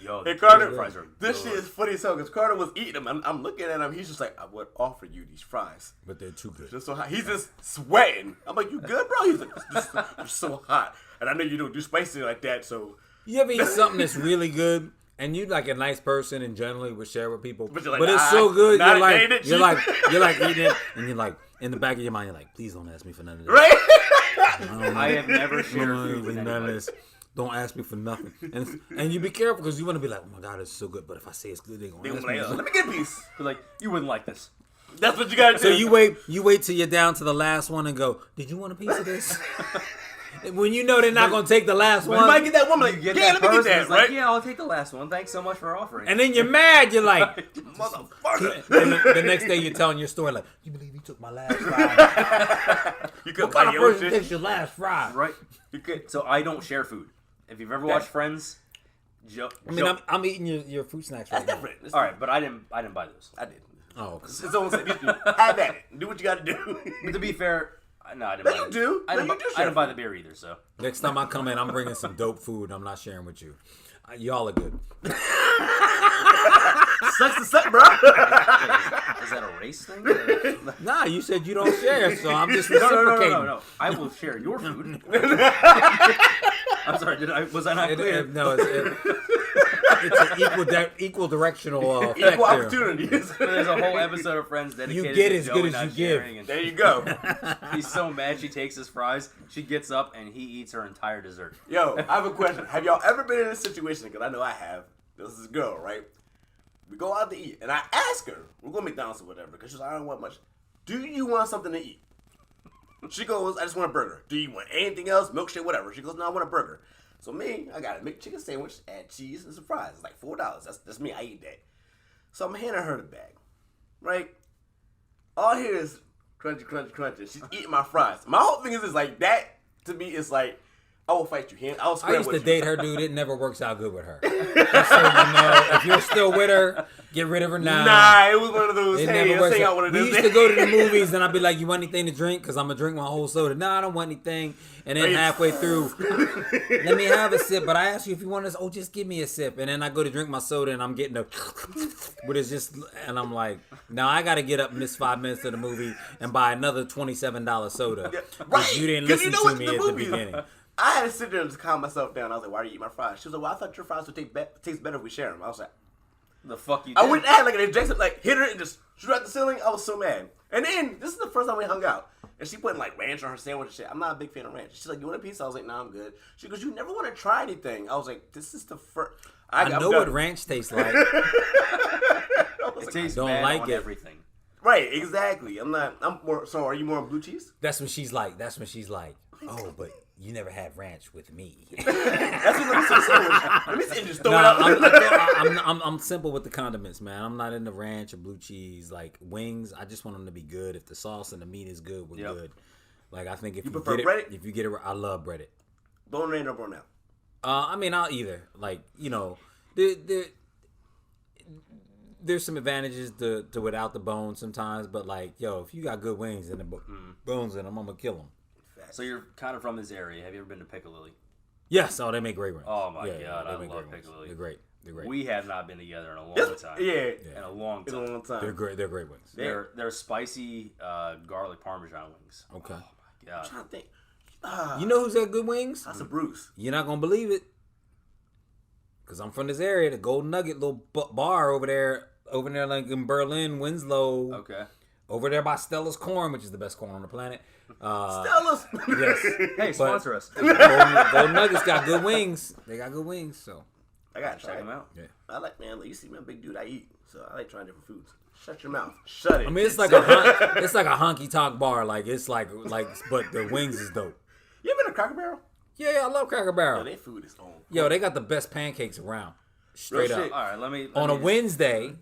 Yo, And Carter, Cajun fries are this good. shit is funny as hell because Carter was eating them. I'm looking at him. He's just like, I would offer you these fries. But they're too good. Just so hot. He's just sweating. I'm like, you good, bro? He's like, I'm so hot. And I know you don't do spicy like that, so. You ever eat something that's really good and you like a nice person and generally would share with people, But you're like, it's nah, so good, not you're today, like, did you? you're like eating it, and you're like in the back of your mind, you're like, please don't ask me for none of this. Right? I have never shared food with None of anybody. this. Don't ask me for nothing. And you be careful because you want to be like, oh my God, it's so good. But if I say it's good, they're They going to were ask like, me. let me get a piece. They're like, you wouldn't like this. That's what you gotta do. So you wait till you're down to the last one and go, did you want a piece of this? When you know they're not going to take the last You one. might get that woman like, You get yeah, that let me get person that, who's right? like, yeah, I'll take the last one. Thanks so much for offering. And then you're mad. You're like, Motherfucker. then the next day you're telling your story like, you believe you took my last fry? You could What kind buy of your person shit. takes your last fry? right? You could. So I don't share food. If you've ever watched Friends, I mean, I'm eating your fruit snacks right That's now. different. That's all right, but I didn't buy those. I did. Oh, okay. It's almost like, have at it. Do what you gotta do. But to be fair, no, I didn't. No, buy you do. I No, didn't, you buy, do I share didn't buy food. the beer either. So Next time I come in, I'm bringing some dope food. I'm not sharing with you. Y'all are good. Sucks to suck, bro. is that a race thing? Nah, you said you don't share, so I'm just No, reciprocating. no. I will share your food. I'm sorry. Was I not clear? It's an equal directional effect Equal there. opportunities. There's a whole episode of Friends dedicated get to as Joey good as not you give. sharing, and There you go. he's so mad she takes his fries. She gets up and he eats her entire dessert. Yo, I have a question. Have y'all ever been in a situation, because I know I have, this is a girl, right? We go out to eat, and I ask her, we're going to McDonald's or whatever, because she's like, I don't want much. Do you want something to eat? She goes, I just want a burger. Do you want anything else? Milkshake, whatever. She goes, no, I want a burger. So me, I got a McChicken sandwich, add cheese and some fries. It's like $4. That's me. I eat that. So I'm handing her the bag, right? All I hear is crunchy, crunchy, crunchy. She's eating my fries. My whole thing is like that, to me, is like, I will fight you. I'll I square used with to you. date her, dude. It never works out good with her. Just so you know, if you're still with her, get rid of her now. Nah, it was one of those. It Hey, never let's works hang out out. one of We those used to go to the movies, and I'd be like, "You want anything to drink?" Because I'm gonna drink my whole soda. No, I don't want anything. And then halfway through, let me have a sip. But I ask you if you want this. Oh, just give me a sip. And then I go to drink my soda, and I'm getting a, but it's just, and I'm like, now I got to get up and miss 5 minutes of the movie and buy another $27 soda. Right. You didn't 'Cause listen you know to what, me the at the movies- beginning. I had to sit there and just calm myself down. I was like, "Why do you eat my fries?" She was like, "Well, I thought your fries would taste better if we share them." I was like, The fuck you? I went and had like an injection, like hit her and just shoot out the ceiling. I was so mad. And then this is the first time we hung out, and she put like ranch on her sandwich and shit. I'm not a big fan of ranch. She's like, "You want a piece?" I was like, "No, I'm good." She goes, "You never want to try anything." I was like, "This is the first." I know what ranch tastes like. It tastes don't bad like on it. everything. Right, exactly. I'm more. So, are you more on blue cheese? That's when she's like, oh, but you never had ranch with me. That's what let me say sandwich. Let me say just throw Nah, it out. I'm simple with the condiments, man. I'm not into ranch or blue cheese. Like wings, I just want them to be good. If the sauce and the meat is good, we're good. Like I think if you prefer get breaded? if you get it, I love breaded. Bone in or bone out? I mean, I'll either. Like there's some advantages to without the bone sometimes, but like, yo, if you got good wings and the bones in them, I'm gonna kill them. So you're kind of from this area. Have you ever been to Piccalilli? Yes, they make great wings. Oh my god, they I make love great wings. Piccalilli. They're great. They're great. We have not been together in a long time. Yeah, In a long in a time. long time. They're great. They're great wings. They're spicy garlic parmesan wings. Okay. God. I'm trying to think. You know who's got good wings? That's a Bruce. You're not gonna believe it, cause I'm from this area. The Golden Nugget little bar over there, like in Berlin, Winslow. Okay. Over there by Stella's Corn, which is the best corn on the planet. Stella's. Yes. Hey, sponsor us. Golden Nuggets got good wings. They got good wings, so I gotta try Check them it. out. yeah. I like, man. You see me, I'm a big dude. I eat, so I like trying different foods. Shut your mouth. Shut it. I mean, it's like a honky tonk bar. Like it's like, but the wings is dope. You ever been to Cracker Barrel? Yeah, I love Cracker Barrel. Yo, their food is on. Yo, they got the best pancakes around. Straight Real up. shit. All right, let me On a Wednesday,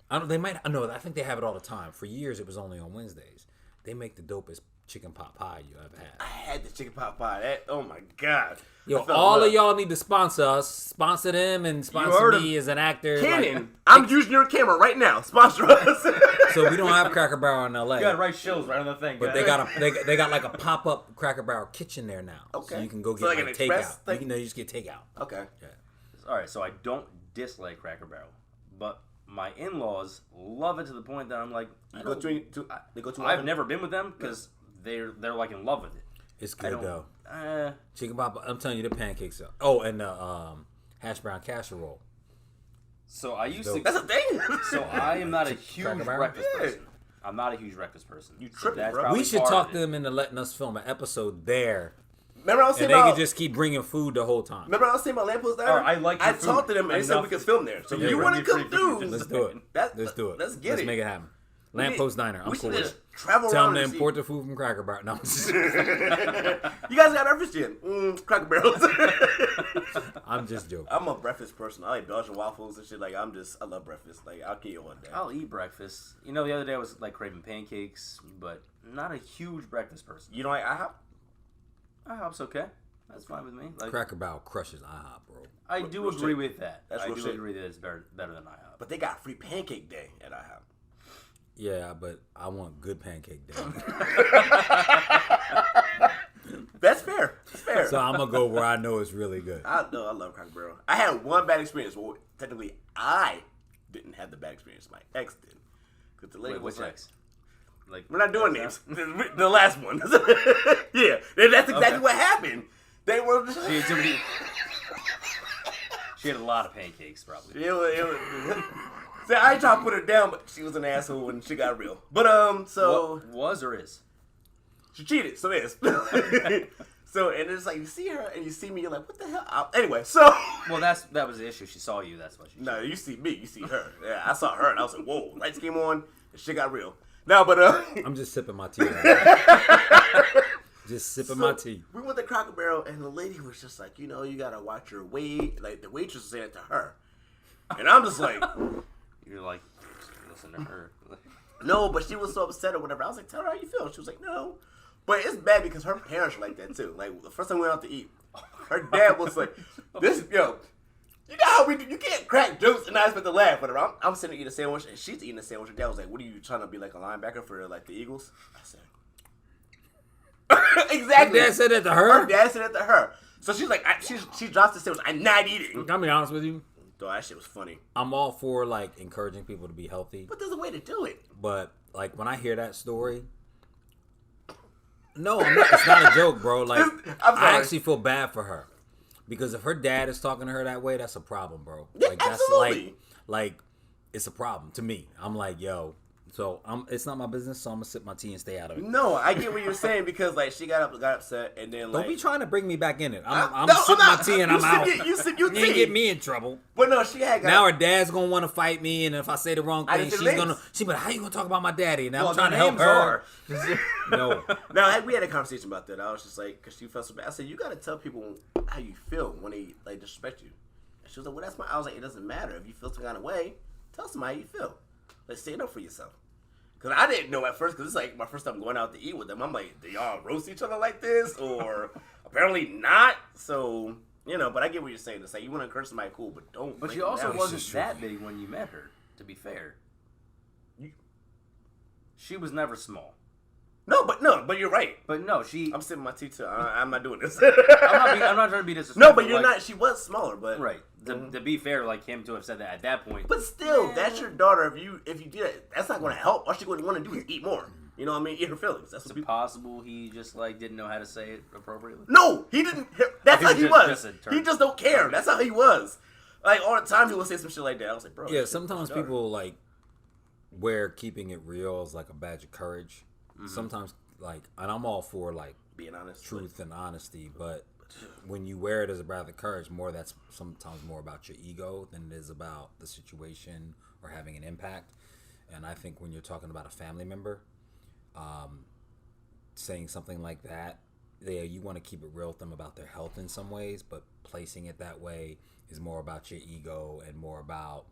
I think they have it all the time. For years, it was only on Wednesdays. They make the dopest chicken pot pie you ever I had. had the chicken pot pie. That, oh my god. Yo, I felt all love. of y'all need to sponsor us. Sponsor them and sponsor heard me as an actor. Canon. Like, I'm using your camera right now. Sponsor us. so we don't have Cracker Barrel in LA. You gotta write shows right on the thing. But they got they got like a pop up Cracker Barrel kitchen there now. Okay. So you can go get So like like an express takeout. thing? You just get takeout. Okay. Yeah. All right, so I don't dislike Cracker Barrel, but my in-laws love it to the point that I'm like, They go to. I've never been with them because they're like in love with it. It's I good don't. though. Chicken pop. I'm telling you, the pancakes are. Oh, and the hash brown casserole. So I used to. That's a thing. So I am not a huge Cracker Barrel? breakfast Yeah. person. I'm not a huge breakfast person. You tripping, That's bro. probably We should part talk of to it. them into letting us film an episode there, Remember I was saying and they about. could just keep bringing food the whole time. Remember I was saying about Lamppost Diner? I like your I food talked to them and they said enough we could film there. So if Yeah, you bro. want to come through, Let's do it. Let's do it. Let's get Let's it. make it happen. Lamppost Diner. I'm we cool should with just it. travel Tell around them to and import the food from Cracker Barrel. No, You guys got breakfast yet? Cracker Barrels. I'm just joking. I'm a breakfast person. I like Belgian waffles and shit. Like I love breakfast. Like I'll kill you one day. I'll eat breakfast. You know, the other day I was like craving pancakes, but not a huge breakfast person. You know, like IHOP. IHOP's okay. That's fine with me. Like, Cracker Barrel crushes IHOP, bro. I do real agree shit. with that. That's I real do shit. agree that it's better than IHOP. But they got free pancake day at IHOP. Yeah, but I want good pancake day. That's fair. That's fair. So I'm gonna go where I know it's really good. I love Cracker Barrel. I had one bad experience. Well, technically, I didn't have the bad experience. My ex did. Because the lady Wait, was which like, ex? Like, we're not doing names. The last one. Yeah, that's exactly what happened. They were. She had too many. She had a lot of pancakes, probably. It was, so I ain't trying to put her down, but she was an asshole when she got real. But so What was or is? she cheated. So yes. So and it's like you see her and you see me, you're like, what the hell? Anyway, so Well, that was the issue. She saw you. That's what she. no, you see me, you see her. Yeah, I saw her and I was like, whoa, lights came on and shit got real. No, but I'm just sipping my tea. Right now. Just sipping my tea. We went to Cracker Barrel and the lady was just like, you know, you gotta watch your weight. Like the waitress was saying it to her, and I'm just like. You're like, listen to her. No, but she was so upset or whatever. I was like, tell her how you feel. She was like, no. But it's bad because her parents are like that too. Like the first time we went out to eat, Her dad was like, "This yo, you know how you can't crack jokes and not expect to laugh." But I'm sitting there eating a sandwich, and she's eating a sandwich. Her dad was like, "What are you trying to be like a linebacker for like the Eagles?" I said, "Exactly." Her dad said that to her. Her dad said that to her. So she's like, she drops the sandwich. I'm not eating. I'll be honest with you. Though that shit was funny. I'm all for like encouraging people to be healthy, But there's a way to do it. but like when I hear that story, no, I'm not, it's not a joke, bro. Like I'm sorry. I actually feel bad for her because if her dad is talking to her that way, that's a problem, bro. Yeah, Like that's absolutely. like it's a problem to me. I'm like, yo. So it's not my business, so I'm gonna sip my tea and stay out of it. No, I get what you're saying because like she got upset, and then like Don't be trying to bring me back in it. I'm No, sipping I'm my tea and you I'm sip out. You sip your You ain't tea. get me in trouble. But no, she had got Now her dad's gonna want to fight me, and if I say the wrong I thing, didn't she's say gonna. names. She be like, "How you gonna talk about my daddy?" And now Well, I'm trying to their help names her. No, No, we had a conversation about that. I was just like, because she felt so bad. I said, you got to tell people how you feel when they like disrespect you. And she was like, well, that's my. I was like, it doesn't matter if you feel some kind of way. Tell somebody how you feel. Like, stand up for yourself. Because I didn't know at first, because it's like my first time going out to eat with them. I'm like, do y'all roast each other like this? Or apparently not. So, you know, but I get what you're saying. It's like, you want to encourage somebody, cool, but don't. But break she them also down. wasn't that big when you met her, to be fair. She was never small. No, but you're right. But no, she... I'm sipping my tea too. I'm not doing this. I'm not trying to be disrespectful. No, but you're like, not. She was smaller, but Right. To be fair, like him to have said that at that point. But still, that's your daughter. If you do that, that's not going to help. All she going to want to do is eat more. You know what I mean? Eat her feelings. That's Is what it people. possible he just like didn't know how to say it appropriately? No, he didn't. That's He how was he just- was. just a term. He just don't care. That's how he was. Like all the time, he would say some shit like that. I was like, bro. yeah. that's Sometimes your daughter. people like wear keeping it real as like a badge of courage. Sometimes like, and I'm all for like being honest, truth and honesty, but when you wear it as a badge of courage, that's sometimes more about your ego than it is about the situation or having an impact. And I think when you're talking about a family member, saying something like that, you want to keep it real with them about their health in some ways, but placing it that way is more about your ego and more about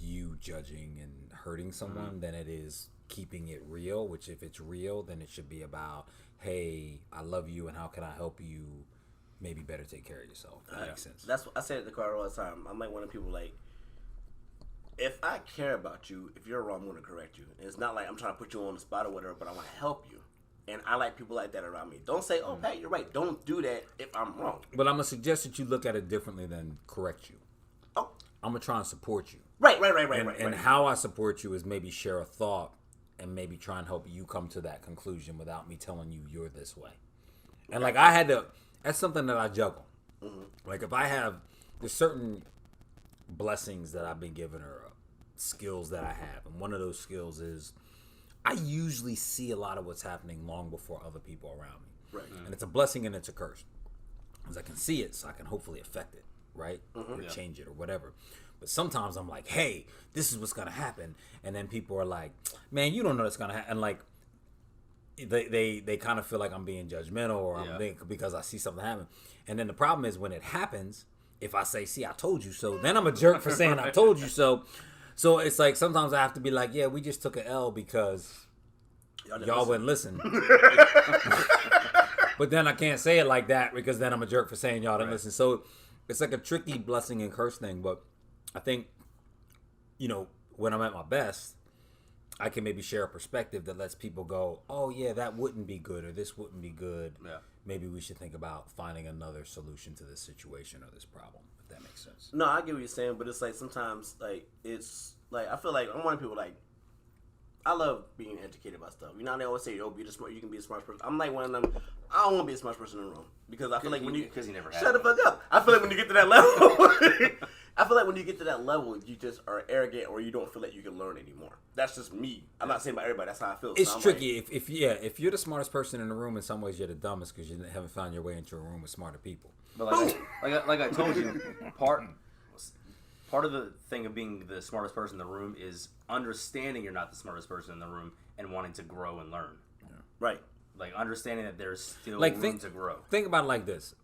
you judging and hurting someone than it is keeping it real, which if it's real, then it should be about, hey, I love you and how can I help you maybe better take care of yourself. That makes sense. That's what I say at the car all the time. I'm like one of the people like, if I care about you, if you're wrong, I'm going to correct you. And it's not like I'm trying to put you on the spot or whatever, but I want to help you. And I like people like that around me. Don't say, oh, Pat, you're right. Don't do that if I'm wrong. But I'm going to suggest that you look at it differently than correct you. Oh, I'm going to try and support you. right. And how I support you is maybe share a thought and maybe try and help you come to that conclusion without me telling you you're this way. And like I had to, that's something that I juggle. Like if there's certain blessings that I've been given or skills that I have. And one of those skills is I usually see a lot of what's happening long before other people around me. Right. And it's a blessing and it's a curse. Because I can see it, so I can hopefully affect it, right? Or change it or whatever. But sometimes I'm like, hey, this is what's going to happen. And then people are like, man, you don't know what's going to happen. And like, they kind of feel like I'm being judgmental or because I see something happen. And then the problem is when it happens, if I say, see, I told you so, then I'm a jerk for saying I told you so. So it's like sometimes I have to be like, yeah, we just took an L because y'all wouldn't listen. But then I can't say it like that because then I'm a jerk for saying y'all didn't listen. So it's like a tricky blessing and curse thing. But I think, when I'm at my best, I can maybe share a perspective that lets people go, oh, yeah, that wouldn't be good or this wouldn't be good. Yeah. Maybe we should think about finding another solution to this situation or this problem, if that makes sense. No, I get what you're saying, but it's like sometimes, like, it's like I feel like I'm one of the people like I love being educated about stuff. You know, they always say, "Oh, you can be a smart person." I'm like one of them. I don't want to be a smart person in the room because I feel like because you never had shut the fuck up. I feel like when you get to that level, you just are arrogant or you don't feel like you can learn anymore. That's just me. I'm not saying about everybody. That's how I feel. It's so tricky. Like, if you're the smartest person in the room, in some ways you're the dumbest because you haven't found your way into a room with smarter people. But like I told you, part of the thing of being the smartest person in the room is understanding you're not the smartest person in the room and wanting to grow and learn. Yeah. Right. Like understanding that there's still room to grow. Think about it like this.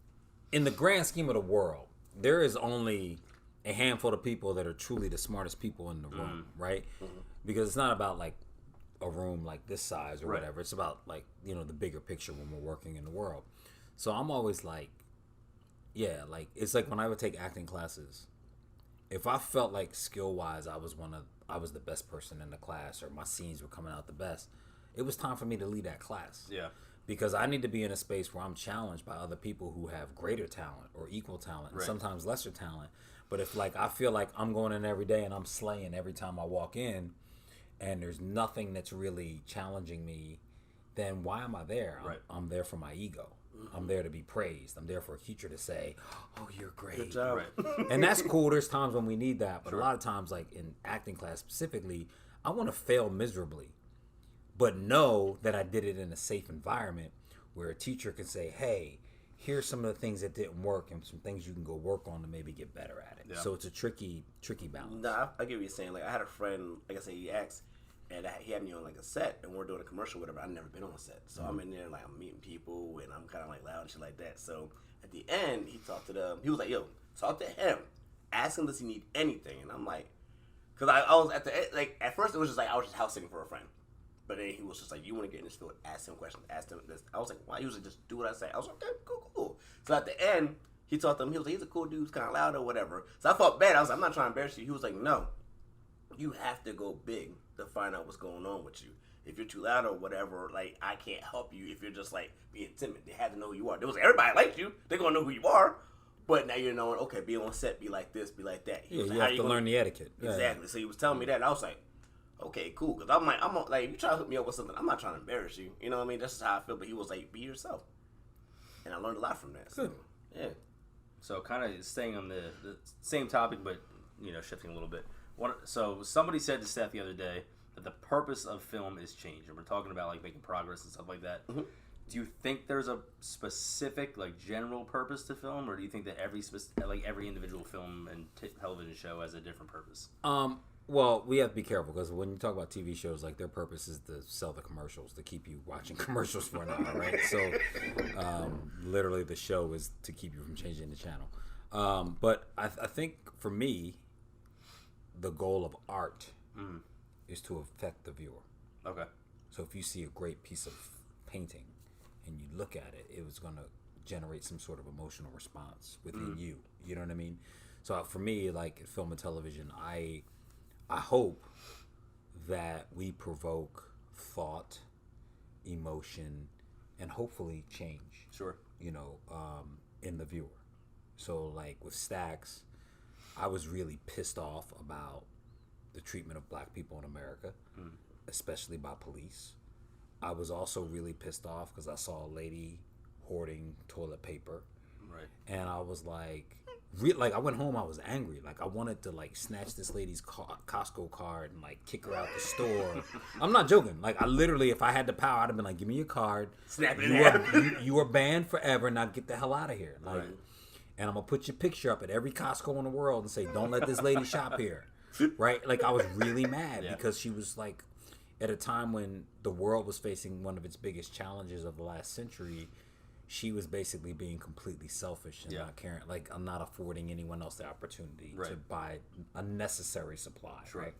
In the grand scheme of the world, there is only a handful of people that are truly the smartest people in the room, right? Mm-hmm. Because it's not about like a room like this size or whatever. It's about like, the bigger picture when we're working in the world. So I'm always like, yeah, like it's like when I would take acting classes. If I felt like skill wise, I was the best person in the class, or my scenes were coming out the best, it was time for me to lead that class. Yeah. Because I need to be in a space where I'm challenged by other people who have greater talent or equal talent, and sometimes lesser talent. But if like I feel like I'm going in every day and I'm slaying every time I walk in, and there's nothing that's really challenging me, then why am I there? I'm there for my ego. I'm there to be praised. I'm there for a teacher to say, "Oh, you're great." Good job. Right. And that's cool. There's times when we need that, but a lot of times, like in acting class specifically, I want to fail miserably, but know that I did it in a safe environment where a teacher can say, "Hey, here's some of the things that didn't work and some things you can go work on to maybe get better at it." Yeah. So it's a tricky balance. Nah, I get what you're saying. Like I had a friend, like I said, he asked, and he had me on like a set, and we're doing a commercial, whatever. I've never been on a set, so I'm in there like I'm meeting people, and I'm kind of like loud and shit like that. So at the end, he talked to them. He was like, "Yo, talk to him. Ask him, does he need anything?" And I'm like, because I was at the end, like at first it was just like I was just house sitting for a friend. But then he was just like, "You want to get in this field? Ask him questions. Ask him this." I was like, "Why? Usually just do what I say." I was like, "Okay, cool." So at the end, he talked to him. He was like, "He's a cool dude. He's kind of loud or whatever." So I felt bad. I was like, "I'm not trying to embarrass you." He was like, "No, you have to go big to find out what's going on with you. If you're too loud or whatever, like I can't help you. If you're just like being timid, they had to know who you are. There was everybody liked you. They're gonna know who you are." But now you're knowing, okay, be on set, be like this, be like that. He was like, you have to learn the etiquette. Exactly. Yeah. So he was telling me that, and I was like, okay, cool. Because I'm like, if you try to hook me up with something, I'm not trying to embarrass you. You know what I mean? That's just how I feel. But he was like, be yourself. And I learned a lot from that. So, yeah. So kind of staying on the same topic, but, shifting a little bit. So somebody said to Seth the other day that the purpose of film is change. And we're talking about, like, making progress and stuff like that. Mm-hmm. Do you think there's a specific, like, general purpose to film? Or do you think that every individual film and television show has a different purpose? Well, we have to be careful because when you talk about TV shows, like their purpose is to sell the commercials, to keep you watching commercials for an hour, right? So, literally, the show is to keep you from changing the channel. But I think for me, the goal of art is to affect the viewer. Okay. So if you see a great piece of painting and you look at it, it was going to generate some sort of emotional response within you. You know what I mean? So for me, like film and television, I hope that we provoke thought, emotion, and hopefully change. Sure. In the viewer. So, like with Stacks, I was really pissed off about the treatment of black people in America, especially by police. I was also really pissed off because I saw a lady hoarding toilet paper. Right. And I was like... I went home, I was angry. Like, I wanted to, like, snatch this lady's Costco card and, like, kick her out the store. I'm not joking. Like, I literally, if I had the power, I'd have been like, give me your card. Snap it you are banned forever. Now get the hell out of here. Like, and I'm going to put your picture up at every Costco in the world and say, don't let this lady shop here. Right? Like, I was really mad because she was, like, at a time when the world was facing one of its biggest challenges of the last century, she was basically being completely selfish and not caring. Like, I'm not affording anyone else the opportunity to buy a necessary supply. Sure. Right.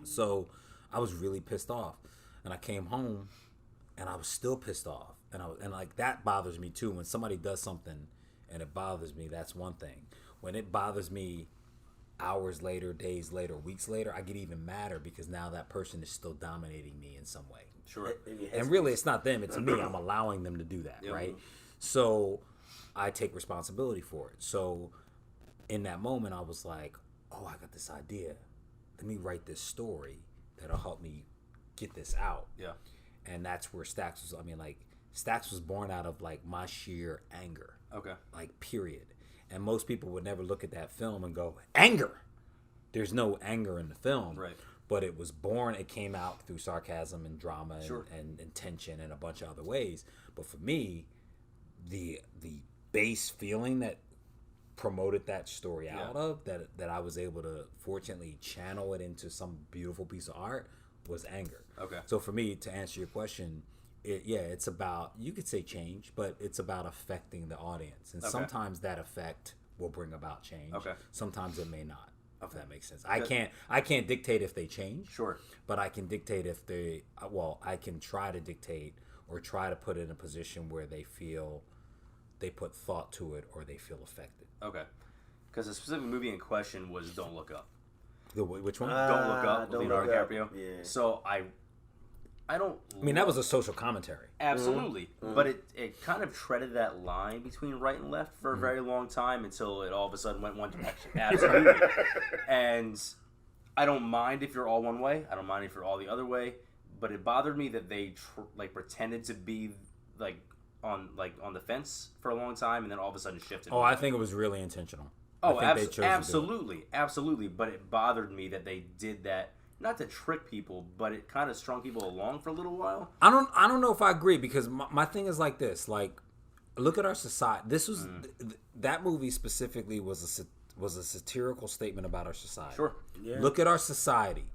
So I was really pissed off, and I came home, and I was still pissed off, and like that bothers me too. When somebody does something, and it bothers me, that's one thing. When it bothers me, hours later, days later, weeks later, I get even madder because now that person is still dominating me in some way. Sure. And really, it's not them, it's me. I'm allowing them to do that, right? So I take responsibility for it. So in that moment, I was like, oh, I got this idea. Let me write this story that'll help me get this out. Yeah. And that's where Stacks was born out of, like, my sheer anger. Okay. Like, period. And most people would never look at that film and go, anger! There's no anger in the film. Right. But it was born, it came out through sarcasm and drama and tension and a bunch of other ways. But for me, the base feeling that promoted that story out of, that I was able to fortunately channel it into some beautiful piece of art, was anger. Okay. So for me, to answer your question, it's about, you could say change, but it's about affecting the audience. And sometimes that effect will bring about change. Okay. Sometimes it may not. If that makes sense. I can't dictate if they change. Sure. But I can dictate I can try to dictate or try to put it in a position where they feel they put thought to it or they feel affected. Okay. Because the specific movie in question was Don't Look Up. Which one? Don't Look Up with Leonardo DiCaprio. Yeah. So I don't... I mean, that was a social commentary. Absolutely. Mm-hmm. But it kind of treaded that line between right and left for a very long time until it all of a sudden went one direction. Absolutely. And I don't mind if you're all one way. I don't mind if you're all the other way. But it bothered me that they pretended to be on the fence for a long time and then all of a sudden shifted. Oh, I think it was really intentional. Oh, absolutely. But it bothered me that they did that. Not to trick people, but it kind of strung people along for a little while. I don't know if I agree because my thing is like this. Like, look at our society. This was that movie specifically was a satirical statement about our society. Sure. Yeah. Look at our society.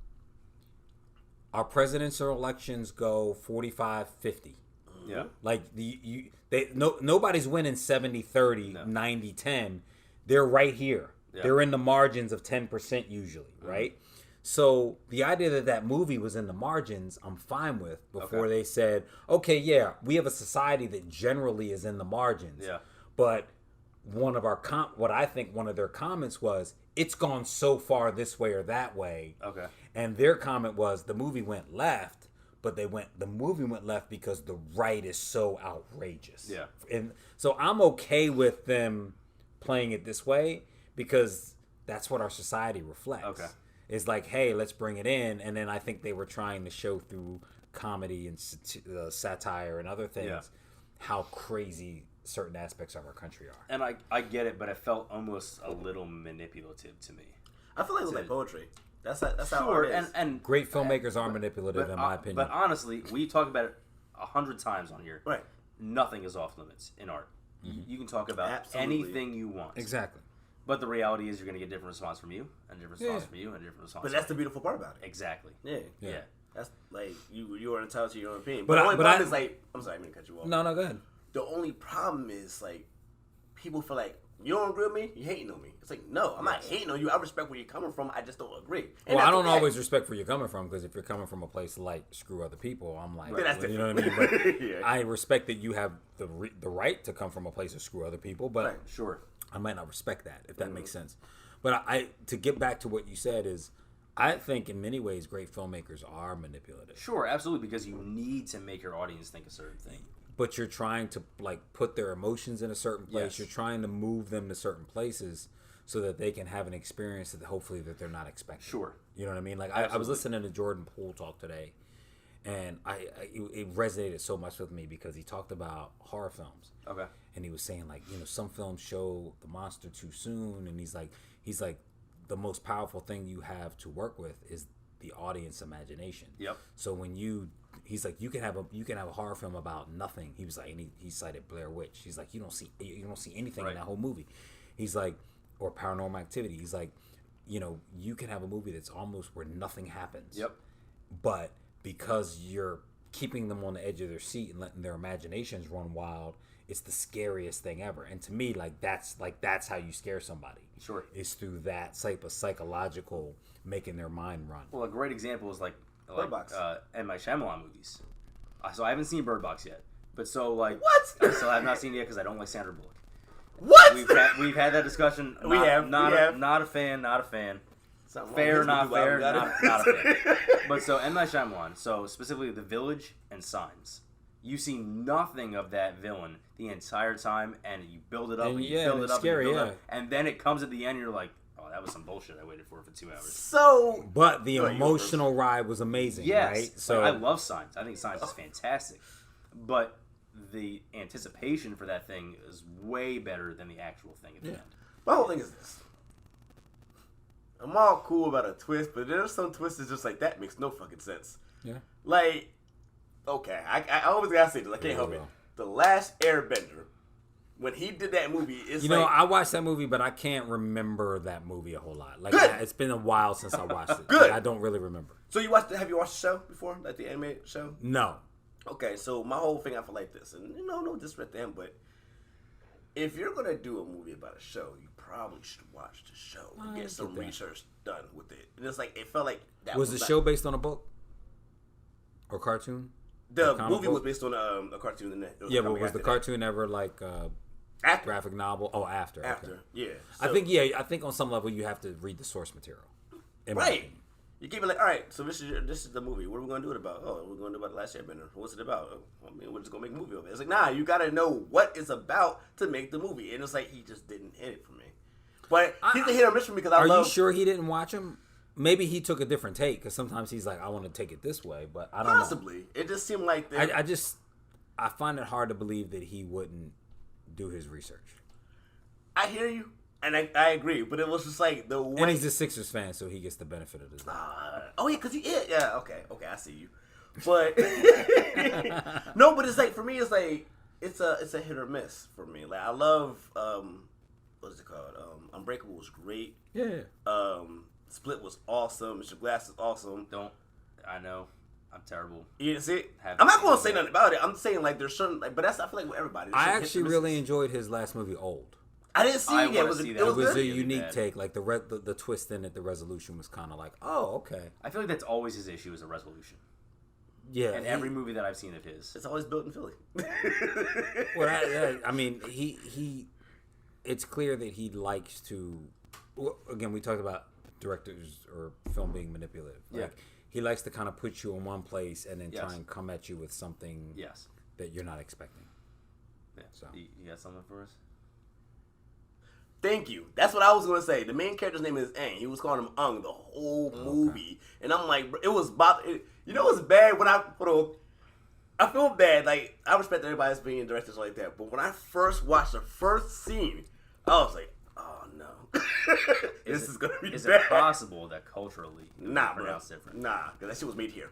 Our presidential elections go 45-50. Yeah. Like nobody's winning 70-30, 90-10. They're right here. Yeah. They're in the margins of 10% usually, right? So the idea that movie was in the margins, I'm fine with. Before they said, okay, yeah, we have a society that generally is in the margins. Yeah. But one of their comments was, it's gone so far this way or that way. Okay. And their comment was the movie went left, but the movie went left because the right is so outrageous. Yeah. And so I'm okay with them playing it this way because that's what our society reflects. Okay. It's like, hey, let's bring it in. And then I think they were trying to show through comedy and satire and other things how crazy certain aspects of our country are. And I get it, but it felt almost a little manipulative to me. I feel like it was like poetry. That's how sure, art is. and great filmmakers are manipulative, in my opinion. But honestly, we talk about it 100 times on here. Right. Nothing is off limits in art. You can talk about anything you want. Exactly. But the reality is you're going to get a different response from you, and a different response from you, and a different response But that's the beautiful part about it. Exactly. Yeah. That's like, you are entitled to your own opinion. But the only problem is like, I'm sorry, I'm going to cut you off. No, go ahead. The only problem is like, people feel like, you don't agree with me, you hating on me. It's like, no, I'm not hating on you. I respect where you're coming from. I just don't agree. And well, I don't always respect where you're coming from because if you're coming from a place like screw other people, I'm like, you know what I mean? But I respect that you have the right to come from a place of screw other people, but sure, I might not respect that if that makes sense. But I to get back to what you said is, I think in many ways great filmmakers are manipulative. Sure, absolutely, because you need to make your audience think a certain thing. But you're trying to like put their emotions in a certain place. Yes. You're trying to move them to certain places so that they can have an experience that hopefully that they're not expecting. Sure. You know what I mean? Like I was listening to Jordan Poole talk today, and it resonated so much with me because he talked about horror films. Okay. And he was saying like, some films show the monster too soon, and he's like the most powerful thing you have to work with is the audience imagination. Yep. So when he's like, you can have a horror film about nothing. He was like, and he cited Blair Witch. He's like, you don't see anything in that whole movie. He's like, or Paranormal Activity. He's like, you can have a movie that's almost where nothing happens. Yep. But because you're keeping them on the edge of their seat and letting their imaginations run wild, it's the scariest thing ever. And to me, that's how you scare somebody. Sure. It's through that type of psychological making their mind run. Well, a great example is like Bird Box. M. Night Shyamalan movies. So I haven't seen Bird Box yet, but so like what? I still have not seen it yet because I don't like Sandra Bullock. What? We've had that discussion. We have. Not a fan. Fair, not fair. Not a fan. But so M. Night Shyamalan. So specifically, The Village and Signs. You see nothing of that villain the entire time, and you build it up, and you build it up, scary, and you build it up, and then it comes at the end, and you're like, oh, that was some bullshit I waited for 2 hours. So, but the emotional ride was amazing, right? So I love Signs. I think Signs is fantastic, but the anticipation for that thing is way better than the actual thing at the end. My whole thing is this. I'm all cool about a twist, but there's some twists that's just like, that makes no fucking sense. Yeah. Like, okay, I always gotta say this. I can't help it. The Last Airbender, when he did that movie, it's I watched that movie, but I can't remember that movie a whole lot. Like, it's been a while since I watched it. Good. Like, I don't really remember. So have you watched the show before, like the animated show? No. Okay, so my whole thing, I feel like this, and no disrespect to him, but if you're gonna do a movie about a show, you probably should watch the show and get some research done with it. And it's like, it felt like that was the show based on a book or cartoon? The movie was based on a cartoon. But was the cartoon ever like graphic novel. Oh, after. After, Okay. yeah. I So- think on some level you have to read the source material. in my Right. opinion. You keep it like, all right, so this is the movie. What are we going to do it about? Oh, we're going to do about the Last Airbender. What's it about? Oh, I mean, we're just going to make a movie of it. It's like, nah, you got to know what it's about to make the movie. And it's like, he just didn't hit it for me. But he's a hit or miss for me because I love... Are you sure he didn't watch him? Maybe he took a different take because sometimes he's like, I want to take it this way, but I don't know. Possibly. It just seemed like... I find it hard to believe that he wouldn't do his research. I hear you. And I agree, but it was just like the way... And he's a Sixers fan, so he gets the benefit of this. oh, yeah, because he is. Yeah, okay, I see you. But... no, but it's like, for me, it's like, it's a hit or miss for me. Like, I love, what's it called? Unbreakable was great. Yeah. Split was awesome. Mr. Glass is awesome. I know. I'm terrible. You see it? Haven't I'm not seen going to it say yet. nothing about it. I'm saying, like, there's certain... Like, but that's, I feel like, with everybody. There's I certain actually hits and really misses. enjoyed his last movie, Old. I didn't see it yet. wanna Was see it that. was It was good? a Really unique bad. take. Like the twist in it, the resolution was kind of like, oh, okay. I feel like that's always his issue is a resolution. Yeah. In every movie that I've seen of his. It's always built in Philly. Well, I mean, he. It's clear that he likes to. Well, again, we talked about directors or film being manipulative. Yeah. Like, he likes to kind of put you in one place and then Yes. try and come at you with something Yes. that you're not expecting. Yeah. So. You got something for us? Thank you. That's what I was gonna say. The main character's name is Aang. He was calling him Ung the whole movie, and I'm like, it was you know, it's bad when I feel bad. Like, I respect everybody's being directors like that, but when I first watched the first scene, I was like, oh no, this is gonna be Is bad. it possible that culturally it would Nah, be bro. pronounced different? Nah, because that shit was made here.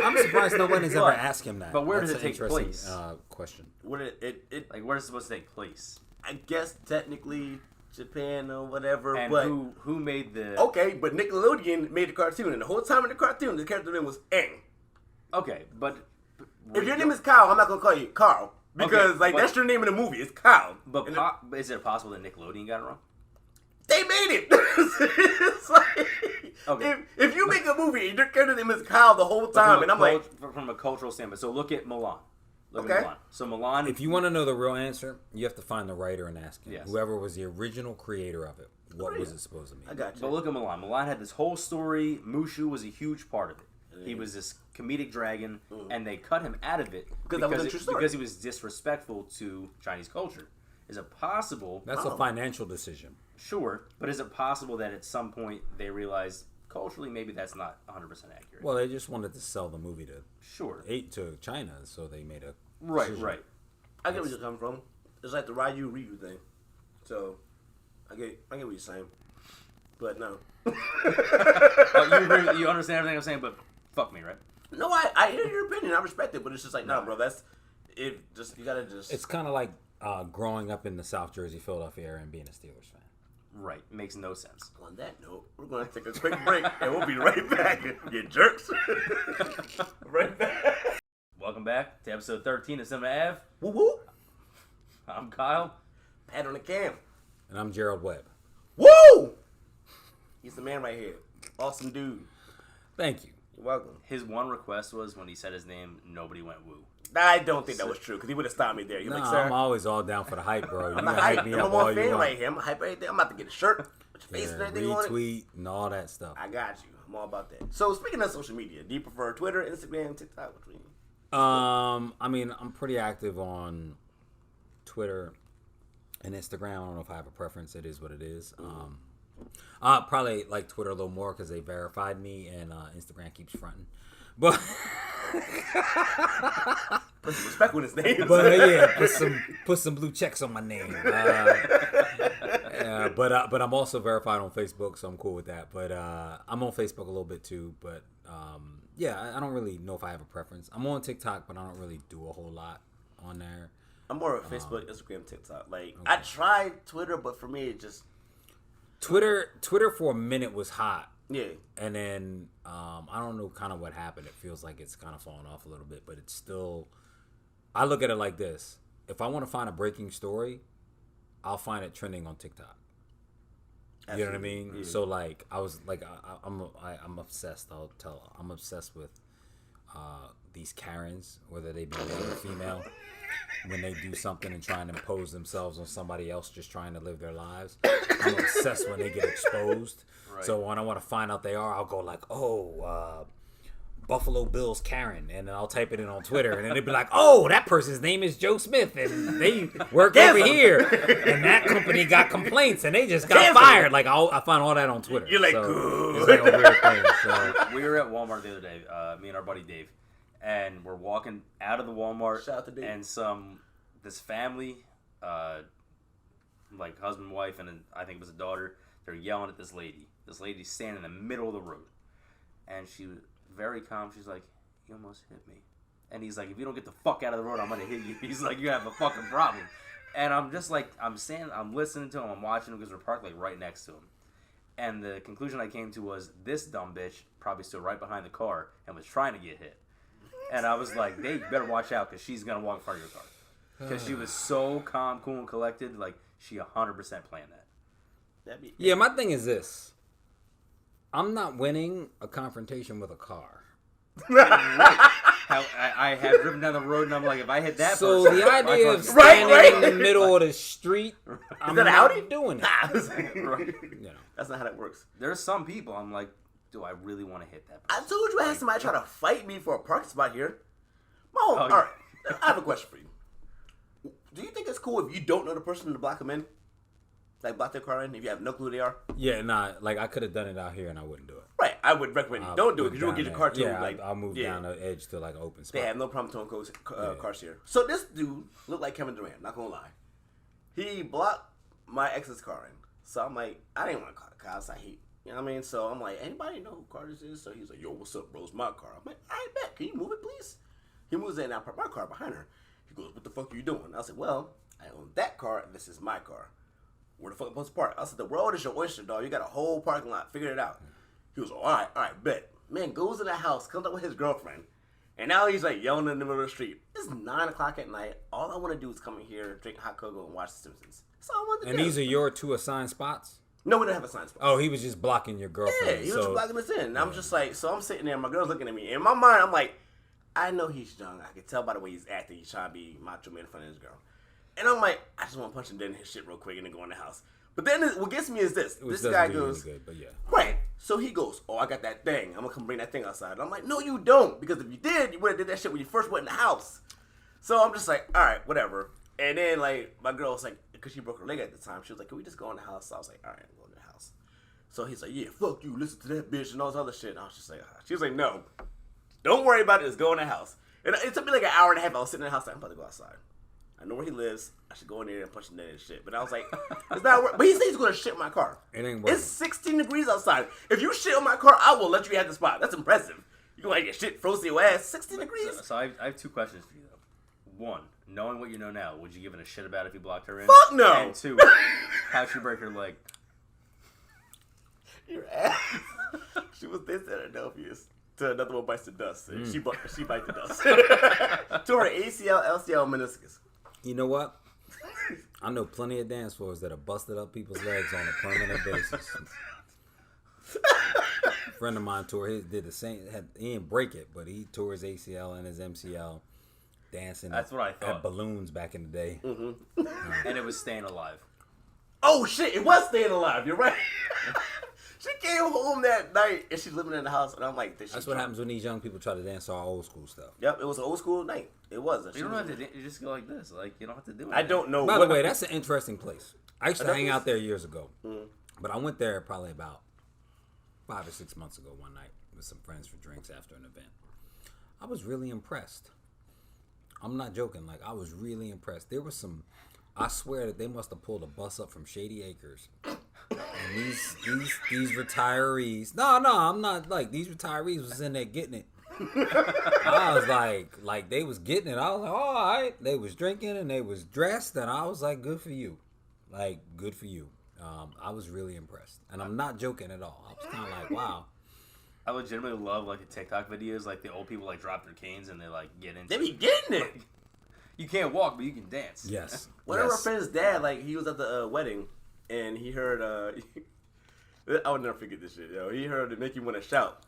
I'm surprised no one has ever But- asked him that. but where does That's it an take interesting, place? Question. What it Like, where's it supposed to take place? I guess technically Japan or whatever, And but who made the... okay, but Nickelodeon made the cartoon, and the whole time in the cartoon, the character name was Aang. Okay, but... If your name is Kyle, I'm not gonna call you Carl because Okay, like but- that's your name in the movie. It's Kyle. But And is it possible that Nickelodeon got it wrong? they made it. It's like, Okay. if you make a movie and your character name is Kyle the whole time, and I'm like, From a cultural standpoint. So look at Milan. Look Okay. at Milan. So Milan... If you want to know the real answer, you have to find the writer and ask him. Yes. Whoever was the original creator of it, what was it supposed to mean? I got you. But look at Milan. Milan had this whole story. Mushu was a huge part of it. He was this comedic dragon, and they cut him out of it Because that was a true story. because he was disrespectful to Chinese culture. Is it possible? That's a financial decision. Sure, but is it possible that at some point they realized culturally maybe that's not 100% accurate? Well, they just wanted to sell the movie Sure. to China, so they made a Right, decision. right. I get where you're coming from. It's like the Ryu thing. So I get what you're saying, but no. You understand everything I'm saying, but fuck me, right? No, I hear your opinion. I respect it, but it's just like, no, bro. That's it. Just you gotta just. It's kind of like growing up in the South Jersey, Philadelphia area and being a Steelers fan. Right. Makes no sense. On that note, we're going to take a quick break, and we'll be right back. You jerks. Right back. Welcome back to episode 13 of Cinema Ave. Woo woo. I'm Kyle. Pat on the cam. And I'm Gerald Webb. Woo! He's the man right here. Awesome dude. Thank you. You're welcome. His one request was when he said his name, nobody went woo. I don't think that was true because he would have stopped me there. You're like, Nah, sir, I'm always all down for the hype, bro. You I'm can not hype hype. me I'm up a all one you fan want. right here. I'm hype everything. I'm about to get a shirt with your face and Yeah, everything on it. retweet and all that stuff. I got you. I'm all about that. So speaking of social media, do you prefer Twitter, Instagram, TikTok? Which one? I mean, I'm pretty active on Twitter and Instagram. I don't know if I have a preference. It is what it is. I probably like Twitter a little more because they verified me, and Instagram keeps fronting. But Put some respect with his name. yeah, put some blue checks on my name. But I'm also verified on Facebook, so I'm cool with that. But I'm on Facebook a little bit too. But yeah, I don't really know if I have a preference. I'm on TikTok, but I don't really do a whole lot on there. I'm more of a Facebook, Instagram, TikTok. Like I tried Twitter, but for me it just Twitter for a minute was hot. yeah. And then I don't know kind of what happened. It feels like it's kind of fallen off a little bit, but it's still. I look at it like this: if I want to find a breaking story, I'll find it trending on TikTok. You know what I mean? Yeah. So like, I was like, I'm obsessed. I'm obsessed with these Karens, whether they be male or female, when they do something and try and impose themselves on somebody else just trying to live their lives. I'm obsessed when they get exposed. Right. So when I want to find out they are, I'll go like, Buffalo Bills Karen, and then I'll type it in on Twitter, and then it'd be like, oh, that person's name is Joe Smith, and they work over here, and that company got complaints, and they just got fired. Like, I find all that on Twitter. You're like, so, it's like a weird thing. So. We were at Walmart the other day, me and our buddy Dave, and we're walking out of the Walmart, shout out to Dave. And this family, like husband, wife, and I think it was a daughter, they're yelling at this lady. This lady's standing in the middle of the road, and she was very calm. She's like, you almost hit me. And he's like, if you don't get the fuck out of the road, I'm gonna hit you. He's like, you have a fucking problem. And I'm just like, I'm listening to him, I'm watching him because we're parked like right next to him. And the conclusion I came to was, this dumb bitch probably stood right behind the car and was trying to get hit. And I was like, Dave, you better watch out because she's gonna walk in front of your car. Because she was so calm, cool, and collected, like she 100% planned that. Yeah, my thing is this. I'm not winning a confrontation with a car. Right. I have driven down the road and I'm like, if I hit that so person... So the idea of standing in the middle of the street, I'm not doing it. Right. You know. That's not how that works. There's some people, I'm like, do I really want to hit that person? I told you I had somebody try to fight me for a parking spot here. All right, I have a question for you. Do you think it's cool if you don't know the person to block them in? Like, block their car in if you have no clue who they are? Yeah, like, I could have done it out here and I wouldn't do it. Right, I would recommend you don't do it because you will get your car towed. Yeah, I'll move down the edge to, like, an open spot. They have no problem towing cars here. So this dude looked like Kevin Durant, not gonna lie. He blocked my ex's car in. So I'm like, I didn't want to call the cops. I hate, you know what I mean? So I'm like, anybody know who car this is? So he's like, yo, what's up, bro? It's my car. I'm like, I bet. Can you move it, please? He moves in and I park my car behind her. He goes, what the fuck are you doing? I said, well, I own that car and this is my car. Where the fuck am I supposed to park? I said, the world is your oyster, dog. You got a whole parking lot. Figure it out. He was all right, bet. Man goes in the house, comes up with his girlfriend, and now he's like yelling in the middle of the street. It's 9 o'clock at night. All I want to do is come in here, drink hot cocoa, and watch The Simpsons. That's all I want to do. And these are your 2 assigned spots? No, we don't have assigned spots. Oh, he was just blocking your girlfriend. Yeah, he was just blocking us in. And I'm just like, so I'm sitting there, my girl's looking at me. In my mind, I'm like, I know he's young. I can tell by the way he's acting. He's trying to be macho man in front of his girl. And I'm like, I just want to punch him dead in his shit real quick and then go in the house. But then what gets me is this. This guy goes, good, but yeah. Right. So he goes, oh, I got that thing. I'm going to come bring that thing outside. I'm like, no, you don't. Because if you did, you would have did that shit when you first went in the house. So I'm just like, all right, whatever. And then, like, my girl was like, because she broke her leg at the time, she was like, can we just go in the house? So I was like, all right, I'm going to the house. So he's like, yeah, fuck you. Listen to that bitch and all this other shit. And I was just like, she was like, no. Don't worry about it. Just go in the house. And it took me like an hour and a half. I was sitting in the house like, I'm about to go outside. I know where he lives. I should go in there and punch him dead and shit. But I was like, it's not work. But he said he's going to shit my car. It ain't working. It's 16 degrees outside. If you shit on my car, I will let you have the spot. That's impressive. You going to get shit frozen to your ass. 16 degrees? So I have 2 questions for you, though. 1, knowing what you know now, would you give it a shit about if you blocked her in? Fuck no. And 2, how'd she break her leg? Your ass. She was this at Adelphia's. To another one bites the dust. She bites the dust. To her ACL, LCL, meniscus. You know what? I know plenty of dance floors that have busted up people's legs on a permanent basis. A friend of mine did the same. He didn't break it, but he tore his ACL and his MCL dancing. That's what I thought. At balloons back in the day. Mm-hmm. And it was staying alive. Oh shit! It was staying alive. You're right. She came home that night and she's living in the house, and I'm like, that's what happens when these young people try to dance all old school stuff. Yep, it was an old school night. It was. You don't have to. You just go like this. Like you don't have to do it. I don't know. By the way, that's an interesting place. I used to hang out there years ago, but I went there probably about 5 or 6 months ago one night with some friends for drinks after an event. I was really impressed. I'm not joking. Like I was really impressed. There was some. I swear that they must have pulled a bus up from Shady Acres. And these retirees. No, I'm not like these retirees was in there getting it. I was like they was getting it. I was like, oh, all right. They was drinking and they was dressed, and I was like, good for you. Like, good for you. I was really impressed. And I'm not joking at all. I was kind of like, wow. I legitimately love like the TikTok videos, like the old people like drop their canes and they like get into They be getting it. You can't walk, but you can dance. Yes. One of our friend's dad, like, he was at the wedding, and he heard, I would never forget this shit, yo. He heard it make you want to shout.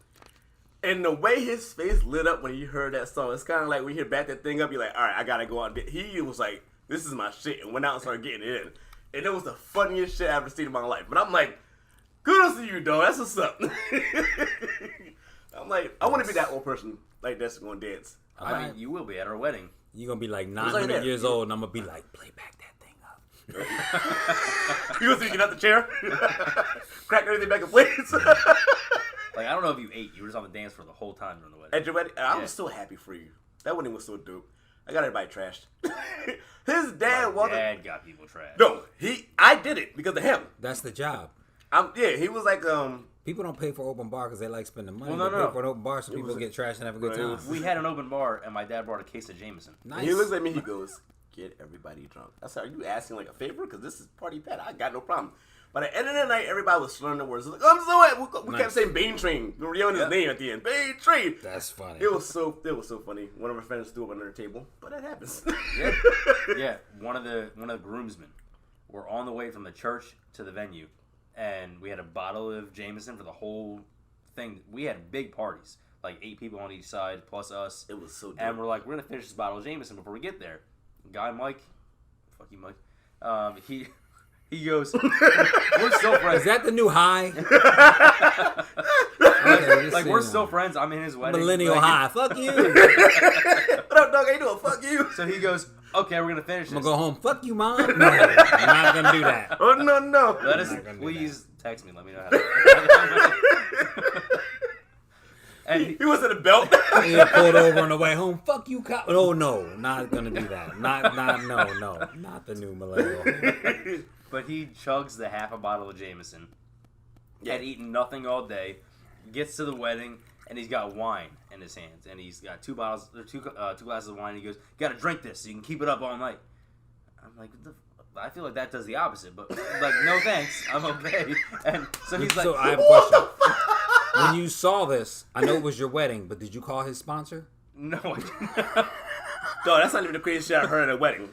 And the way his face lit up when he heard that song, it's kind of like when you hear Back That Thing Up, you're like, all right, I gotta go out. He was like, this is my shit, and went out and started getting it in. And it was the funniest shit I've ever seen in my life. But I'm like, kudos to you, dog. That's what's up. I'm like, I want to be that old person like that's going to dance. I mean, you will be at our wedding. You're going to be like 900 years old, and I'm going to be like, play Back That Thing Up. You going to get out the chair? Crack everything back in place? Like, I don't know if you ate. You were just on the dance floor the whole time during the wedding. At your wedding? I was so happy for you. That wedding was so dope. I got everybody trashed. His dad My dad got people trashed. No, I did it because of him. That's the job. He was like, People don't pay for open bar because they like spending money. Well, They pay for an open bar so people get trashed and have a good time. We had an open bar, and my dad brought a case of Jameson. Nice. He looks at me, he goes, get everybody drunk. I said, are you asking like a favor? Because this is Party Pat. I got no problem. By the end of the night, everybody was slurring the words. Like, I'm so happy. We kept saying Bane Train. We were yelling his name at the end. Bane Train. That's funny. It was so funny. One of our friends threw up under the table, but that happens. Yeah. One of the groomsmen were on the way from the church to the venue, and we had a bottle of Jameson for the whole thing. We had big parties, like 8 people on each side plus us. It was so dope. And we're like, we're gonna finish this bottle of Jameson before we get there. Guy Mike, fuck you, Mike. He goes, we're still friends. Is that the new high? Like we're still friends. I'm in his wedding. Millennial high. Fuck you. What up, dog? How you doing? Fuck you. So he goes, okay, we're gonna finish this. I'm gonna go home. Fuck you, mom. No, I'm not gonna do that. Oh no. Let us please text me. Let me know how to. And he was in a belt. He pulled over on the way home. Fuck you, cop. Oh no, not gonna do that. Not the new millennial. But he chugs the half a bottle of Jameson. Had eaten nothing all day. Gets to the wedding and he's got wine in his hands and he's got two glasses of wine. And he goes, "Got to drink this so you can keep it up all night." I'm like, I feel like that does the opposite, but like, no thanks, I'm okay. And so he's like, so I have a question. When you saw this, I know it was your wedding, but did you call his sponsor? No, I didn't. Dog, that's not even the craziest shit I heard at a wedding.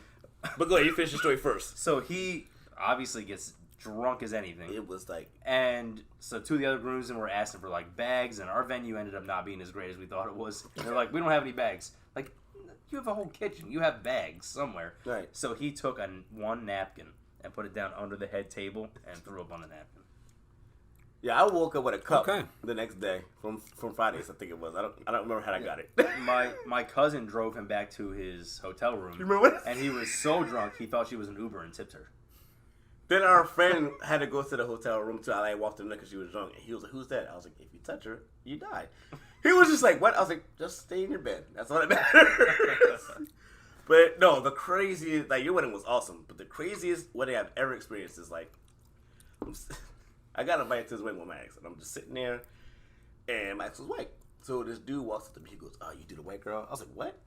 But go ahead, you finish your story first. So he obviously gets drunk as anything. It was like, and so 2 of the other groomsmen were asking for like bags, and our venue ended up not being as great as we thought it was. They're like, we don't have any bags. Like, you have a whole kitchen. You have bags somewhere. Right. So he took one napkin and put it down under the head table and threw up on the napkin. yeah, I woke up with a cup Okay. the next day from Fridays, I think it was. I don't remember how I got it. My cousin drove him back to his hotel room. You remember what? And he was so drunk he thought she was an Uber and tipped her. Then our friend had to go to the hotel room too. I walked in there because she was drunk. And he was like, "Who's that?" I was like, "If you touch her, you die." He was just like, "What?" I was like, "Just stay in your bed. That's all that matters." But no, the craziest, like, your wedding was awesome. But the craziest wedding I've ever experienced is like, I got invited to this wedding with my ex, and I'm just sitting there, and my ex was white. So this dude walks up to me. He goes, "Oh, you do the white girl?" I was like, "What?"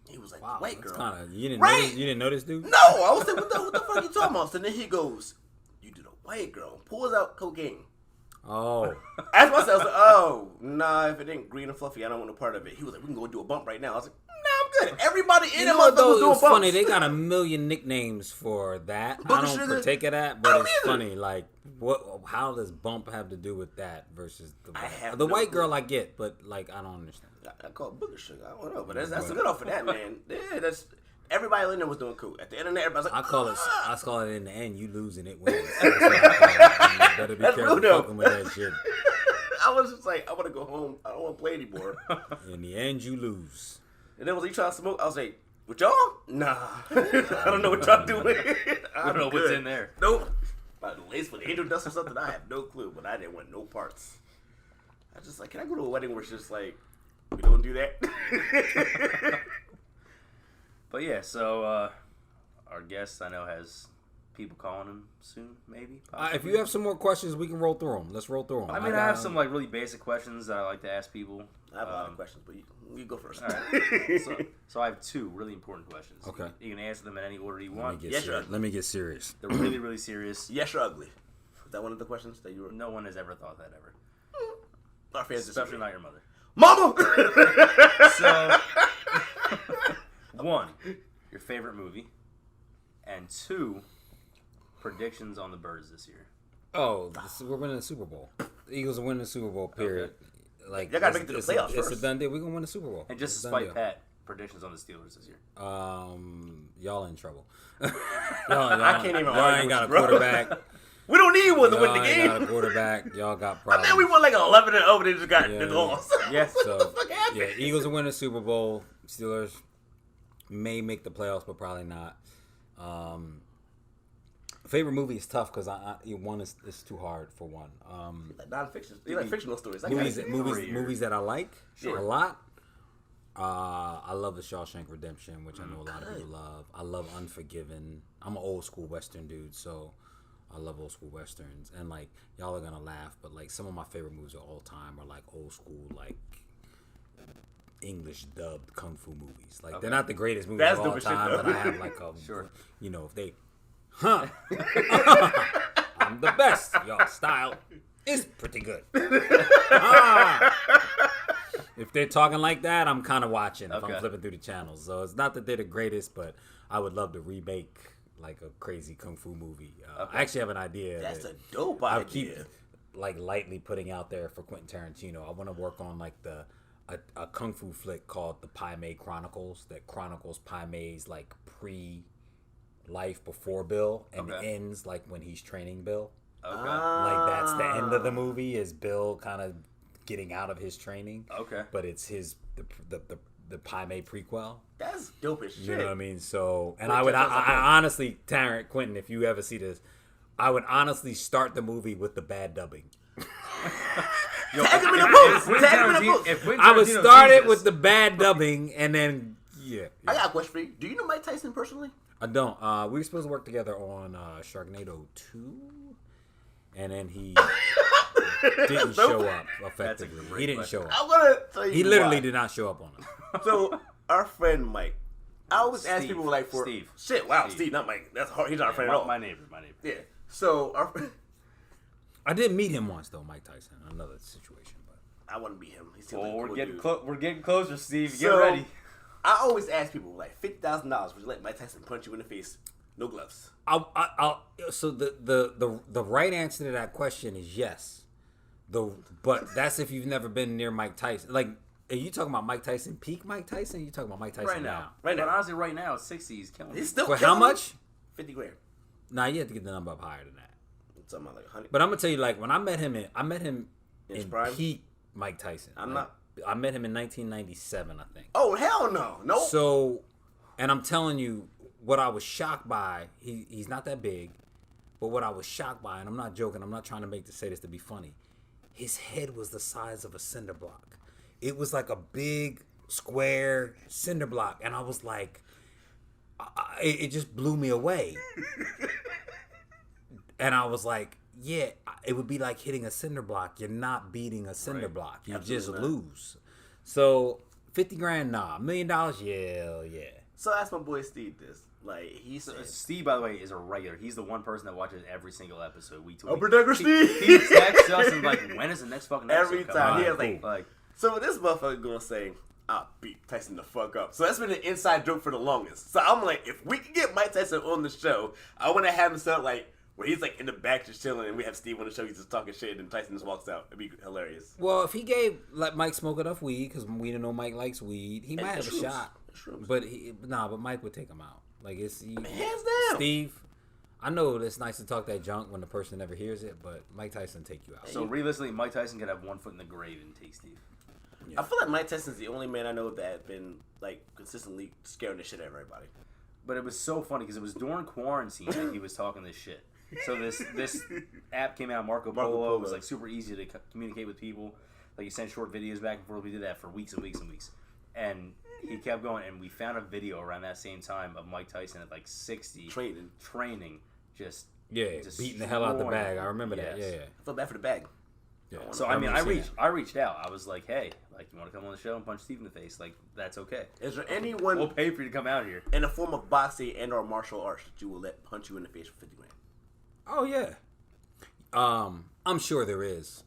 He was like, Wow, "White girl." You didn't Right? notice, you didn't know this dude? No, I was like, what the fuck are you talking about? So then he goes, "You do the white girl." Pulls out cocaine. Oh. Asked myself, I was like, "Oh, nah, if it ain't green and fluffy, I don't want no part of it." He was like, "We can go do a bump right now." I was like, "Nah, I'm good." Everybody in You the know what, motherfucker though? was doing It's bumps. funny. They got a million nicknames for that. Booger I don't sugar? partake of that, I but don't it's either. funny. Like, how does bump have to do with that versus the I white? have The no white clue. girl I get, but like I don't understand. I call it booger sugar. I don't know, but that's a good off for that, man. Yeah, that's everybody in there was doing cool. At the end of the night, everybody was like, I call it in the end, you lose and it wins. That's what I call it. You better be That's careful real though. fucking with that shit. I was just like, I want to go home. I don't want to play anymore. In the end, you lose. And then was he trying to smoke? I was like, with y'all? Nah. I don't know what y'all doing. I don't know what's in there. Nope. About the lace with angel dust or something, I have no clue, but I didn't want no parts. I was just like, can I go to a wedding where it's just like, we don't do that? But yeah, so our guest I know has people calling him soon, maybe. If you have some more questions, we can roll through them. Let's roll through them. I mean, I have some like really basic questions that I like to ask people. I have a lot of questions, but you go first. All right. So I have 2 really important questions. Okay. You can answer them in any order you want. Let me get serious. They're really, really serious. Yes, you're ugly. Is that one of the questions that you were? No one has ever thought that ever. Our fans Especially disagree. not your mother. Mama! So, 1, your favorite movie, and 2, predictions on the Birds this year. Oh, we're winning the Super Bowl. The Eagles are winning the Super Bowl, period. like y'all gotta make it to the playoffs It's first. a done deal. We're gonna win the Super Bowl. And just It's a to done spite deal. Pat, predictions on the Steelers this year. Y'all in trouble. I can't even Y'all argue ain't with got you, a bro. quarterback. We don't need one to win the Y'all ain't game. got a quarterback. Y'all got I problems. think we won like 11-0. They just got the loss. Yes. What So, the fuck happened? yeah, Eagles will win the Super Bowl. Steelers may make the playoffs, but probably not. Favorite movie is tough because one is too hard for one. Like non-fiction. You like fictional stories. I Movies got it. movies that I like Sure. a lot. I love The Shawshank Redemption, which I know a lot of people love. I love Unforgiven. I'm an old school Western dude, so I love old school Westerns. And like y'all are gonna laugh, but like some of my favorite movies of all time are like old school, like English dubbed kung fu movies. Like they're not the greatest movies That's of all dope as shit, time, though. but I have like a Sure. you know, if they I'm the best. Y'all style is pretty good. If they're talking like that, I'm kind of watching if I'm flipping through the channels. So it's not that they're the greatest, but I would love to remake like a crazy kung fu movie. I actually have an idea. That's that a dope I idea. keep like lightly putting out there for Quentin Tarantino. I want to work on like a kung fu flick called the Pai Mei Chronicles that chronicles Pai Mei's like pre-life before Bill and ends like when he's training Bill. Okay. Like that's the end of the movie is Bill kind of getting out of his training. Okay. But it's the Pai Mei prequel. That's dope as shit. You know what I mean? So, and Wait, I honestly, Quentin, if you ever see this, I would honestly start the movie with the bad dubbing. Tag him in the booth. Tag him in the booth. I would start it with the bad dubbing, and then I got a question for you. Do you know Mike Tyson personally? I don't. We were supposed to work together on Sharknado 2, and then he didn't show up effectively. He didn't show up. I'm gonna tell you. He literally why. did not show up on it. So our friend Mike, I always ask Steve. people like for Steve. shit. Wow, Steve, not Mike. That's hard. He's not a friend at all. My neighbor. Yeah. So our I did meet him once though, Mike Tyson, in another situation. But I want to be him. He seems like a we're cool getting dude. we're getting closer, Steve. Get So, ready. I always ask people like $50,000. Would you let Mike Tyson punch you in the face? No gloves. So the right answer to that question is yes. But that's if you've never been near Mike Tyson. Like, are you talking about Mike Tyson peak Mike Tyson? Or you talking about Mike Tyson Right now. Right now. But honestly, right now, 60 is killing me. He's still For killing how much? me. $50,000. Nah, you have to get the number up higher than that. Something like 100. But I'm gonna tell you, like when I met him In his in prime? peak Mike Tyson. I met him in 1997, I think. Oh hell no, no. So, and I'm telling you, what I was shocked by, he's not that big, but what I was shocked by, and I'm not joking, I'm not trying to say this to be funny, his head was the size of a cinder block. It was like a big square cinder block, and I was like, it just blew me away. And I was like, yeah, it would be like hitting a cinder block. You're not beating a cinder block. You just lose. So $50,000, nah. $1 million, yeah. So I asked my boy Steve this. Like he said, Steve, by the way, is a regular. He's the one person that watches every single episode week to week. Upper Decker Steve. He texts us and like, when is the next fucking episode Every coming time. out? He has like, so this motherfucker gonna say, I'll beat Tyson the fuck up. So that's been an inside joke for the longest. So I'm like, if we can get Mike Tyson on the show, I want to have him set up like where he's like in the back just chilling, and we have Steve on the show. He's just talking shit, and Tyson just walks out. It'd be hilarious. Well, if he gave let Mike smoke enough weed, because we don't know Mike likes weed, he might have a shot. But but Mike would take him out. Like hands down. Steve, I know it's nice to talk that junk when the person never hears it, but Mike Tyson take you out. so realistically, Mike Tyson could have one foot in the grave and take Steve. I feel like Mike Tyson's the only man I know that has been like consistently scaring the shit out of everybody. But it was so funny because it was during quarantine that he was talking this shit. So this app came out, Marco Polo. It was like super easy to communicate with people. Like you send short videos back and forth. We did that for weeks and weeks and weeks. And he kept going, and we found a video around that same time of Mike Tyson at like 60 training, just beating the hell out the bag. I remember that. Yeah. I feel bad for the bag. Yeah. So I mean, I reached out. I was like, hey, like you want to come on the show and punch Steve in the face? Like that's okay. Is there anyone We'll pay for you to come out here in the form of boxing and/or martial arts that you will let punch you in the face for $50,000? Oh yeah. I'm sure there is.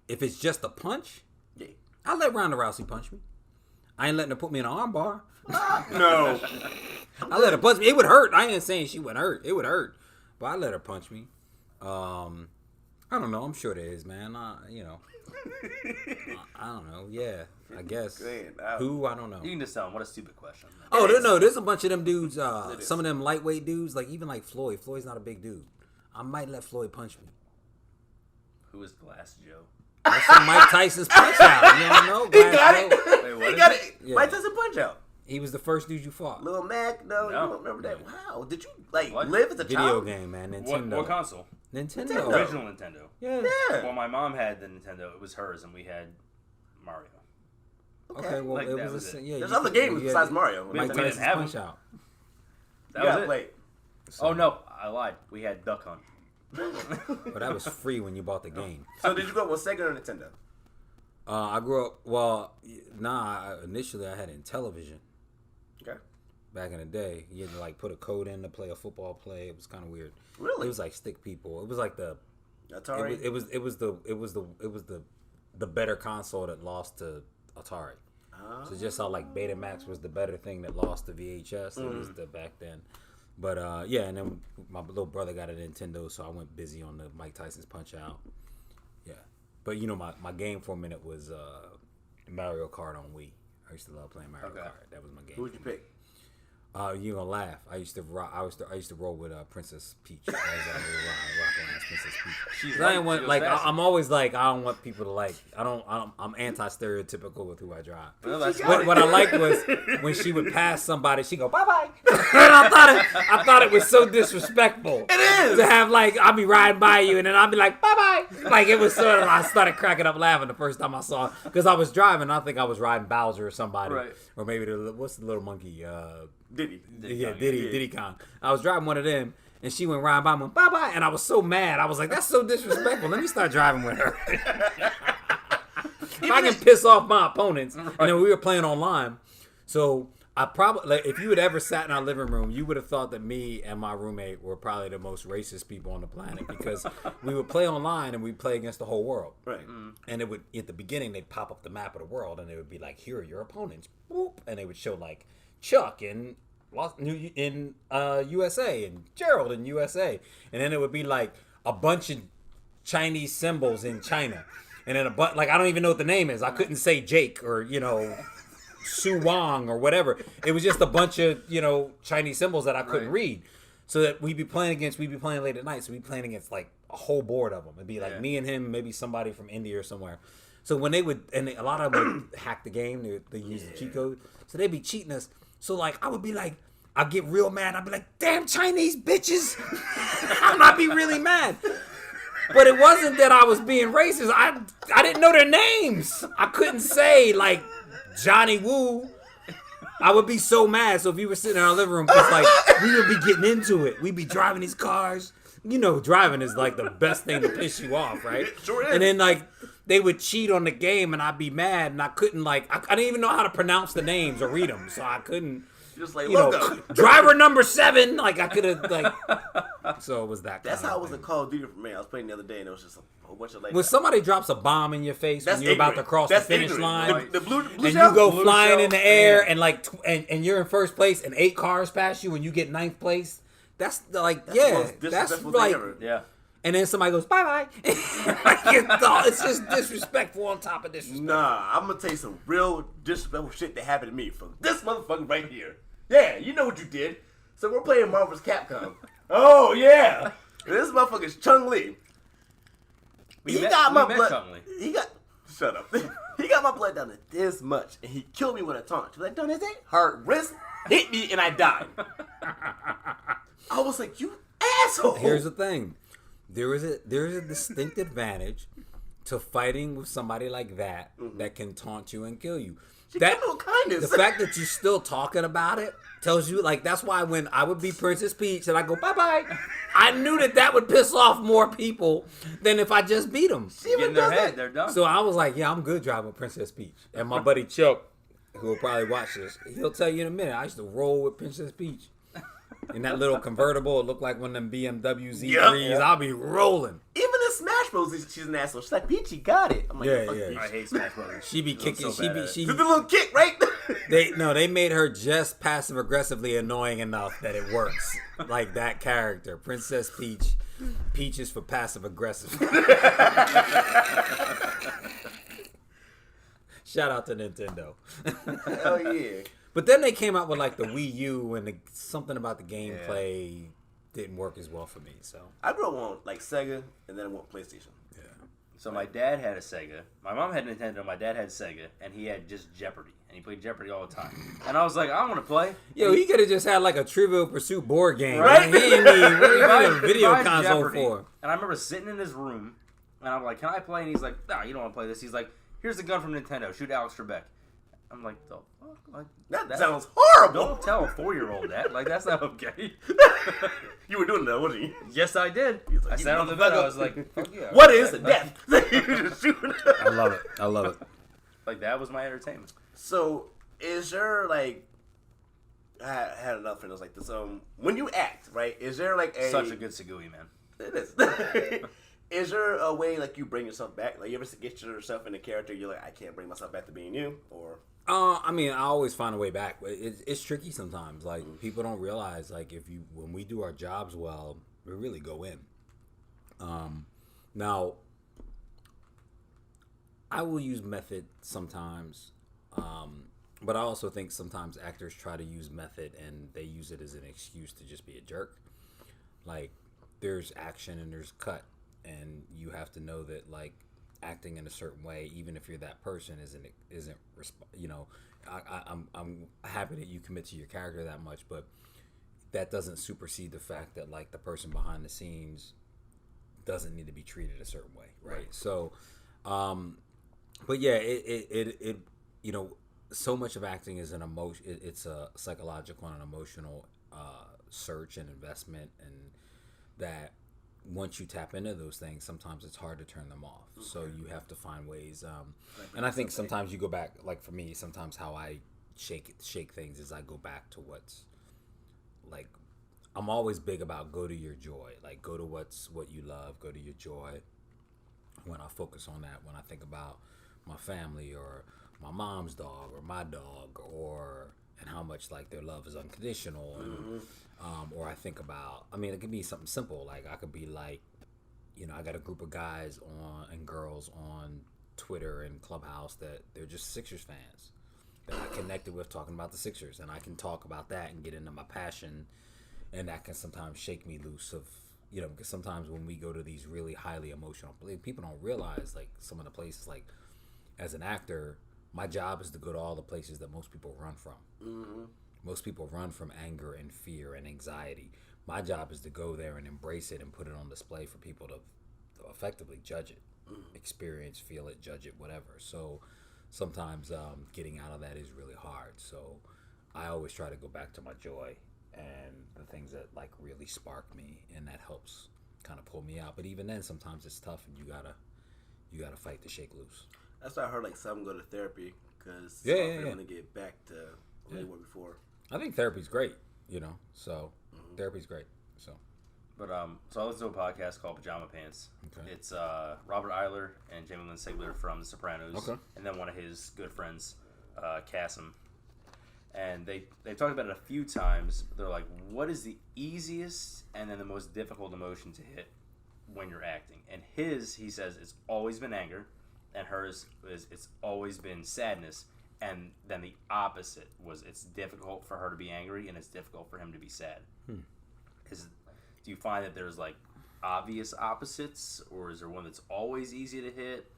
If it's just a punch, Yeah. I'll let Ronda Rousey punch me. I ain't letting her put me in an arm bar. No. I let her punch me. It would hurt. I ain't saying she wouldn't hurt. It would hurt. But I let her punch me. I don't know. I'm sure there is, man. I don't know. Yeah, I guess. Man, Who? I don't know. You can just tell them. What a stupid question. Oh, no, there's a bunch of them dudes. Some of them lightweight dudes, like even like Floyd. Floyd's not a big dude. I might let Floyd punch me. Who is Glass Joe? That's from Mike Tyson's Punch Out. You don't know? He got it. Wait, what He is got it? it. Yeah. Mike Tyson Punch Out. He was the first dude you fought. Lil Mac, no, you don't remember that? Wow, did you live as a Video child? game, man. Nintendo. What console? Nintendo. Original Nintendo. Yeah. Yeah. Well, my mom had the Nintendo. It was hers, and we had Mario. Okay, well, Like, it that was was a, it. yeah. There's you other could- games you besides had Mario. We Mike didn't Tyson's have Punch them. Out. That You was gotta it. play. Oh no, I lied. We had Duck Hunt. But that was free when you bought the game. So did you go with Sega or Nintendo? I grew up. Well, initially I had it in television. Okay. Back in the day, you had to like put a code in to play a football play. It was kind of weird. Really? It was like stick people. It was like the. Atari. It was the better console that lost to Atari. So just how like Betamax was the better thing that lost to VHS. It was the back then. But yeah, and then my little brother got a Nintendo, so I went busy on the Mike Tyson's Punch Out. Yeah, but you know my game for a minute was Mario Kart on Wii. I used to love playing Mario Kart. That was my game. Who would you pick? You gonna laugh? I used to roll with Princess Peach. I was rocking ass Princess Peach. I didn't want I'm always like I don't want people to like I'm anti-stereotypical with who I drive. Well, that's What I liked was when she would pass somebody, she go bye bye. And I thought it was so disrespectful. It is to have like I'll be riding by you and then I'll be like bye bye. Like it was sort of I started cracking up laughing the first time I saw it because I was driving. I think I was riding Bowser or somebody, Right. or maybe what's the little monkey? Diddy. Diddy Kong. I was driving one of them, and she went riding by me, bye bye, and I was so mad. I was like, that's so disrespectful. Let me start driving with her. If I can piss off my opponents, and then we were playing online, so I probably if you had ever sat in our living room, you would have thought that me and my roommate were probably the most racist people on the planet because we would play online and we'd play against the whole world. Right. And it would at the beginning they'd pop up the map of the world and it would be like, here are your opponents, boop, and they would show like Chuck in USA and Gerald in USA, and then it would be like a bunch of Chinese symbols in China, and then like I don't even know what the name is. I couldn't say Jake or Su Wang or whatever. It was just a bunch of Chinese symbols that I couldn't read. So that we'd be playing late at night. So we'd be playing against like a whole board of them. It'd be like me and him, maybe somebody from India or somewhere. So when they would, and a lot of them would hack the game. They use the cheat code. So they'd be cheating us. So like I would be like, I'd get real mad. I'd be like, damn Chinese bitches. I'd be really mad. But it wasn't that I was being racist. I didn't know their names. I couldn't say like Johnny Woo. I would be so mad. So if you were sitting in our living room, it's like we would be getting into it. We'd be driving these cars. Driving is like the best thing to piss you off, right? It sure is. And then like they would cheat on the game, and I'd be mad, and I couldn't I didn't even know how to pronounce the names or read them, so I couldn't. Just like logo. Driver number 7. Like I could have So it was that. That's kind how of it was in thing. Call of Duty for me. I was playing the other day, and it was just a whole bunch of like. When somebody drops a bomb in your face when you're about to cross the finish line, Right. The blue and shell? you go Blue flying shell. in the air, and like and you're in first place, and 8 cars pass you, and you get 9th place. That's like the yeah, most that's disrespectful thing like. ever. Yeah. And then somebody goes bye bye. It's just disrespectful on top of disrespect. Nah, I'm gonna tell you some real disrespectful shit that happened to me from this motherfucker right here. Yeah, you know what you did. So we're playing Marvel's Capcom. Oh yeah, this motherfucker's Chung Li. He got my blood. Shut up. He got my blood down to this much, and he killed me with a taunt. He was like, "Done his hard wrist hit me, and I died." I was like, "You asshole!" Here's the thing: there is a distinct advantage to fighting with somebody like that that can taunt you and kill you. That no kindness. The fact that you're still talking about it tells you, like, that's why when I would be Princess Peach and I go bye bye, I knew that would piss off more people than if I just beat them. Get in their head, they're done. So I was like, yeah, I'm good driving Princess Peach. And my buddy Chuck, who will probably watch this, he'll tell you in a minute. I used to roll with Princess Peach. In that little convertible, it looked like one of them BMW Z3s. Yep. I'll be rolling. Even in Smash Bros, she's an asshole. She's like, "Peachy got it." I'm like, Yeah, "Fuck yeah. Peach." I hate Smash Brothers. She be kicking. So bad. Did the little kick, right? They made her just passive aggressively annoying enough that it works. Like that character, Princess Peach. Peaches for passive aggressive. Shout out to Nintendo. Hell yeah. But then they came out with like the Wii U and something about the gameplay didn't work as well for me. So I grew up on like Sega and then I went PlayStation. yeah. So my dad had a Sega. My mom had Nintendo. My dad had Sega, and he had just Jeopardy, and he played Jeopardy all the time. And I was like, I want to play. Yo, he could have just had like a Trivial Pursuit board game. Right? He ain't need what do you need a video Buys console Jeopardy. for. And I remember sitting in his room, and I'm like, can I play? And he's like, no, you don't want to play this. He's like, here's the gun from Nintendo. Shoot Alex Trebek. I'm like, the fuck? Like, That sounds horrible. Don't tell a 4-year-old that. Like, that's not okay. You were doing that, wasn't you? Yes, I did. like, I you sat on the bed. I was like, fuck yeah. What is death? You just shooting. I love it. I love it. Like, that was my entertainment. So, is there like, I had enough friends like this. When you act, right? Is there like Such a good Segui, man. It is. Is there a way like you bring yourself back? Like you ever get yourself in a character, you're like, I can't bring myself back to being you, or? I mean, I always find a way back. It's tricky sometimes. Like people don't realize, like when we do our jobs well, we really go in. Now, I will use method sometimes, but I also think sometimes actors try to use method and they use it as an excuse to just be a jerk. Like there's action and there's cut, and you have to know that like acting in a certain way, even if you're that person, isn't you know. I'm happy that you commit to your character that much, but that doesn't supersede the fact that like the person behind the scenes doesn't need to be treated a certain way, right? So, but yeah, it you know, so much of acting is an emotion. It's a psychological and an emotional search and investment, and that once you tap into those things, sometimes it's hard to turn them off. Okay. So you have to find ways. And I think sometimes you go back, like for me, sometimes how I shake things is I go back to what's like. I'm always big about go to your joy, like go to what you love, go to your joy. When I focus on that, when I think about my family or my mom's dog or my dog, and how much like their love is unconditional, and, or I think about, I mean, it could be something simple, like I could be like, you know, I got a group of guys and girls on Twitter and Clubhouse that they're just Sixers fans that I connected with talking about the Sixers, and I can talk about that and get into my passion, and that can sometimes shake me loose of, you know, because sometimes when we go to these really highly emotional places, people don't realize like some of the places, like as an actor, my job is to go to all the places that most people run from. Mm-hmm. Most people run from anger and fear and anxiety. My job is to go there and embrace it and put it on display for people to effectively judge it, experience, feel it, judge it, whatever. So sometimes getting out of that is really hard. So I always try to go back to my joy and the things that like really spark me, and that helps kind of pull me out. But even then, sometimes it's tough, and you gotta fight to shake loose. That's why I heard like some go to therapy because they want to get back to where they were before. I think therapy's great, you know. So therapy's great. So, but so I listen to a podcast called Pajama Pants. Okay. It's Robert Eiler and Jamie Lynn Sigler from The Sopranos. Okay. And then one of his good friends, Cassim. And they talked about it a few times. They're like, what is the easiest and then the most difficult emotion to hit when you're acting? And he says, it's always been anger. And hers is it's always been sadness. And then the opposite was it's difficult for her to be angry and it's difficult for him to be sad. Do you find that there's like obvious opposites, or is there one that's always easy to hit?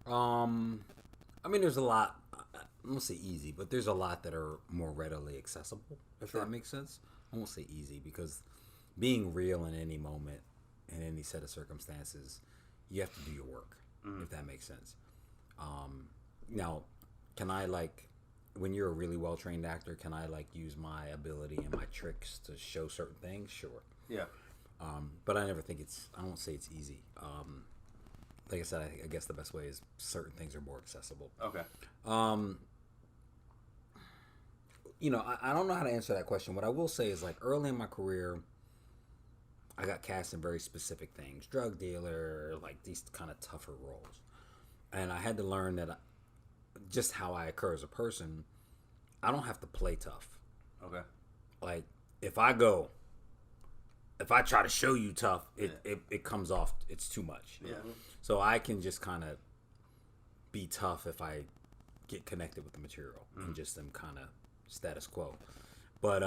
I mean, there's a lot. I won't say easy, but there's a lot that are more readily accessible, if that makes sense. I won't say easy, because being real in any moment, in any set of circumstances, you have to do your work, if that makes sense. Now, can I, like, when you're a really well-trained actor, can I, like, use my ability and my tricks to show certain things? Sure. Yeah. But I never think I won't say it's easy. Like I said, I guess the best way is certain things are more accessible. Okay. You know, I don't know how to answer that question. What I will say is, like, early in my career, I got cast in very specific things. Drug dealer, like, these kind of tougher roles. And I had to learn that just how I occur as a person, I don't have to play tough. Okay. Like, if I go, if I try to show you tough, it comes off. It's too much. Yeah. So I can just kind of be tough if I get connected with the material and just am kind of status quo. But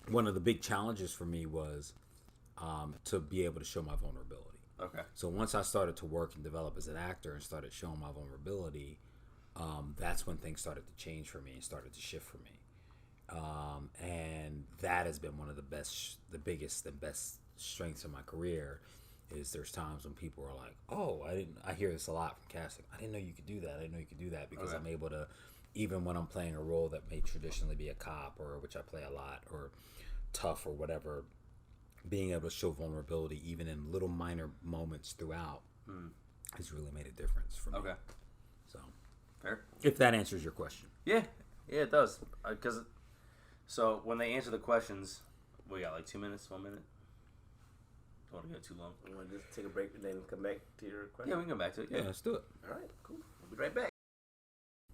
one of the big challenges for me was to be able to show my vulnerability. Okay. So once I started to work and develop as an actor and started showing my vulnerability, that's when things started to change for me and started to shift for me. And that has been one of the biggest and best strengths of my career. Is there's times when people are like, "Oh, I hear this a lot from casting. I didn't know you could do that. I didn't know you could do that," because I'm able to, even when I'm playing a role that may traditionally be a cop, or which I play a lot, or tough or whatever, being able to show vulnerability even in little minor moments throughout has really made a difference for me. Okay. So, fair. If that answers your question. Yeah, it does. So when they answer the questions, we got like 2 minutes, 1 minute. Don't want to go too long. You want to just take a break and then come back to your question? Yeah, we can come back to it. Yeah, let's do it. All right, cool. We'll be right back.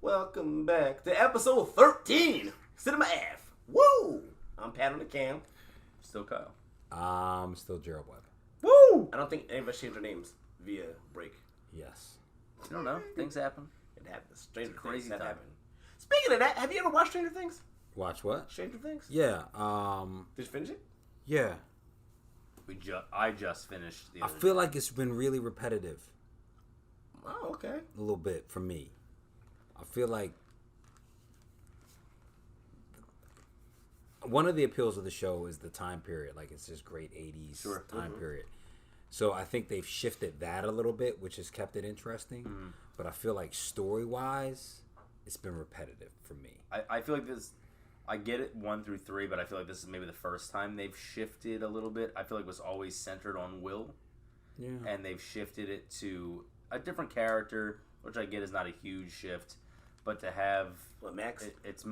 Welcome back to episode 13, Cinema F. Woo! I'm Pat on the cam. Still Kyle. I'm still Gerald Webb. Woo! I don't think any of us changed our names via break. Yes. I don't know. Things happen. It happens. Stranger It's a crazy Things that time. happen. Speaking of that, have you ever watched Stranger Things? Watch what? Stranger Things? Yeah. Did you finish it? Yeah. I just finished the I other feel like it's been really repetitive. Oh, okay. A little bit for me. I feel like one of the appeals of the show is the time period. Like, it's this great 80s time period. So I think they've shifted that a little bit, which has kept it interesting. But I feel like story-wise, it's been repetitive for me. I feel like this. I get it 1 through 3, but I feel like this is maybe the first time they've shifted a little bit. I feel like it was always centered on Will. Yeah. And they've shifted it to a different character, which I get is not a huge shift, but to have Max? It's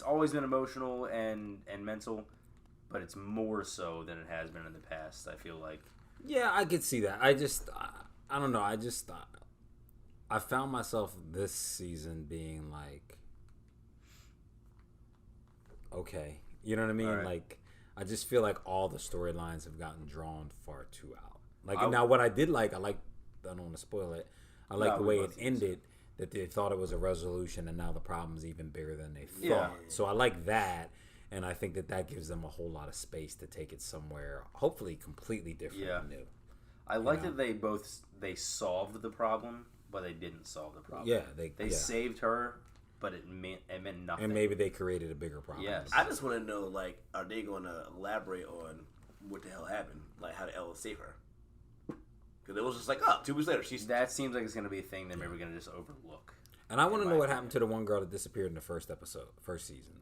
always been emotional and mental, but it's more so than it has been in the past. I feel like. Yeah, I could see that. I don't know. I found myself this season being like, okay, you know what I mean? Right. Like, I just feel like all the storylines have gotten drawn far too out. Like, now what I did like, I don't want to spoil it. I like the way it ended, that they thought it was a resolution, and now the problem's even bigger than they thought. Yeah. So I like that, and I think that gives them a whole lot of space to take it somewhere, hopefully completely different and new. I like that they solved the problem, but they didn't solve the problem. Yeah, they saved her, but it meant nothing. And maybe they created a bigger problem. Yes. I just want to know, like, are they going to elaborate on what the hell happened? Like, how did Ella save her? Because it was just like, 2 weeks later, That seems like it's going to be a thing they're maybe going to just overlook. And I want to know what happened to the one girl that disappeared in the first season.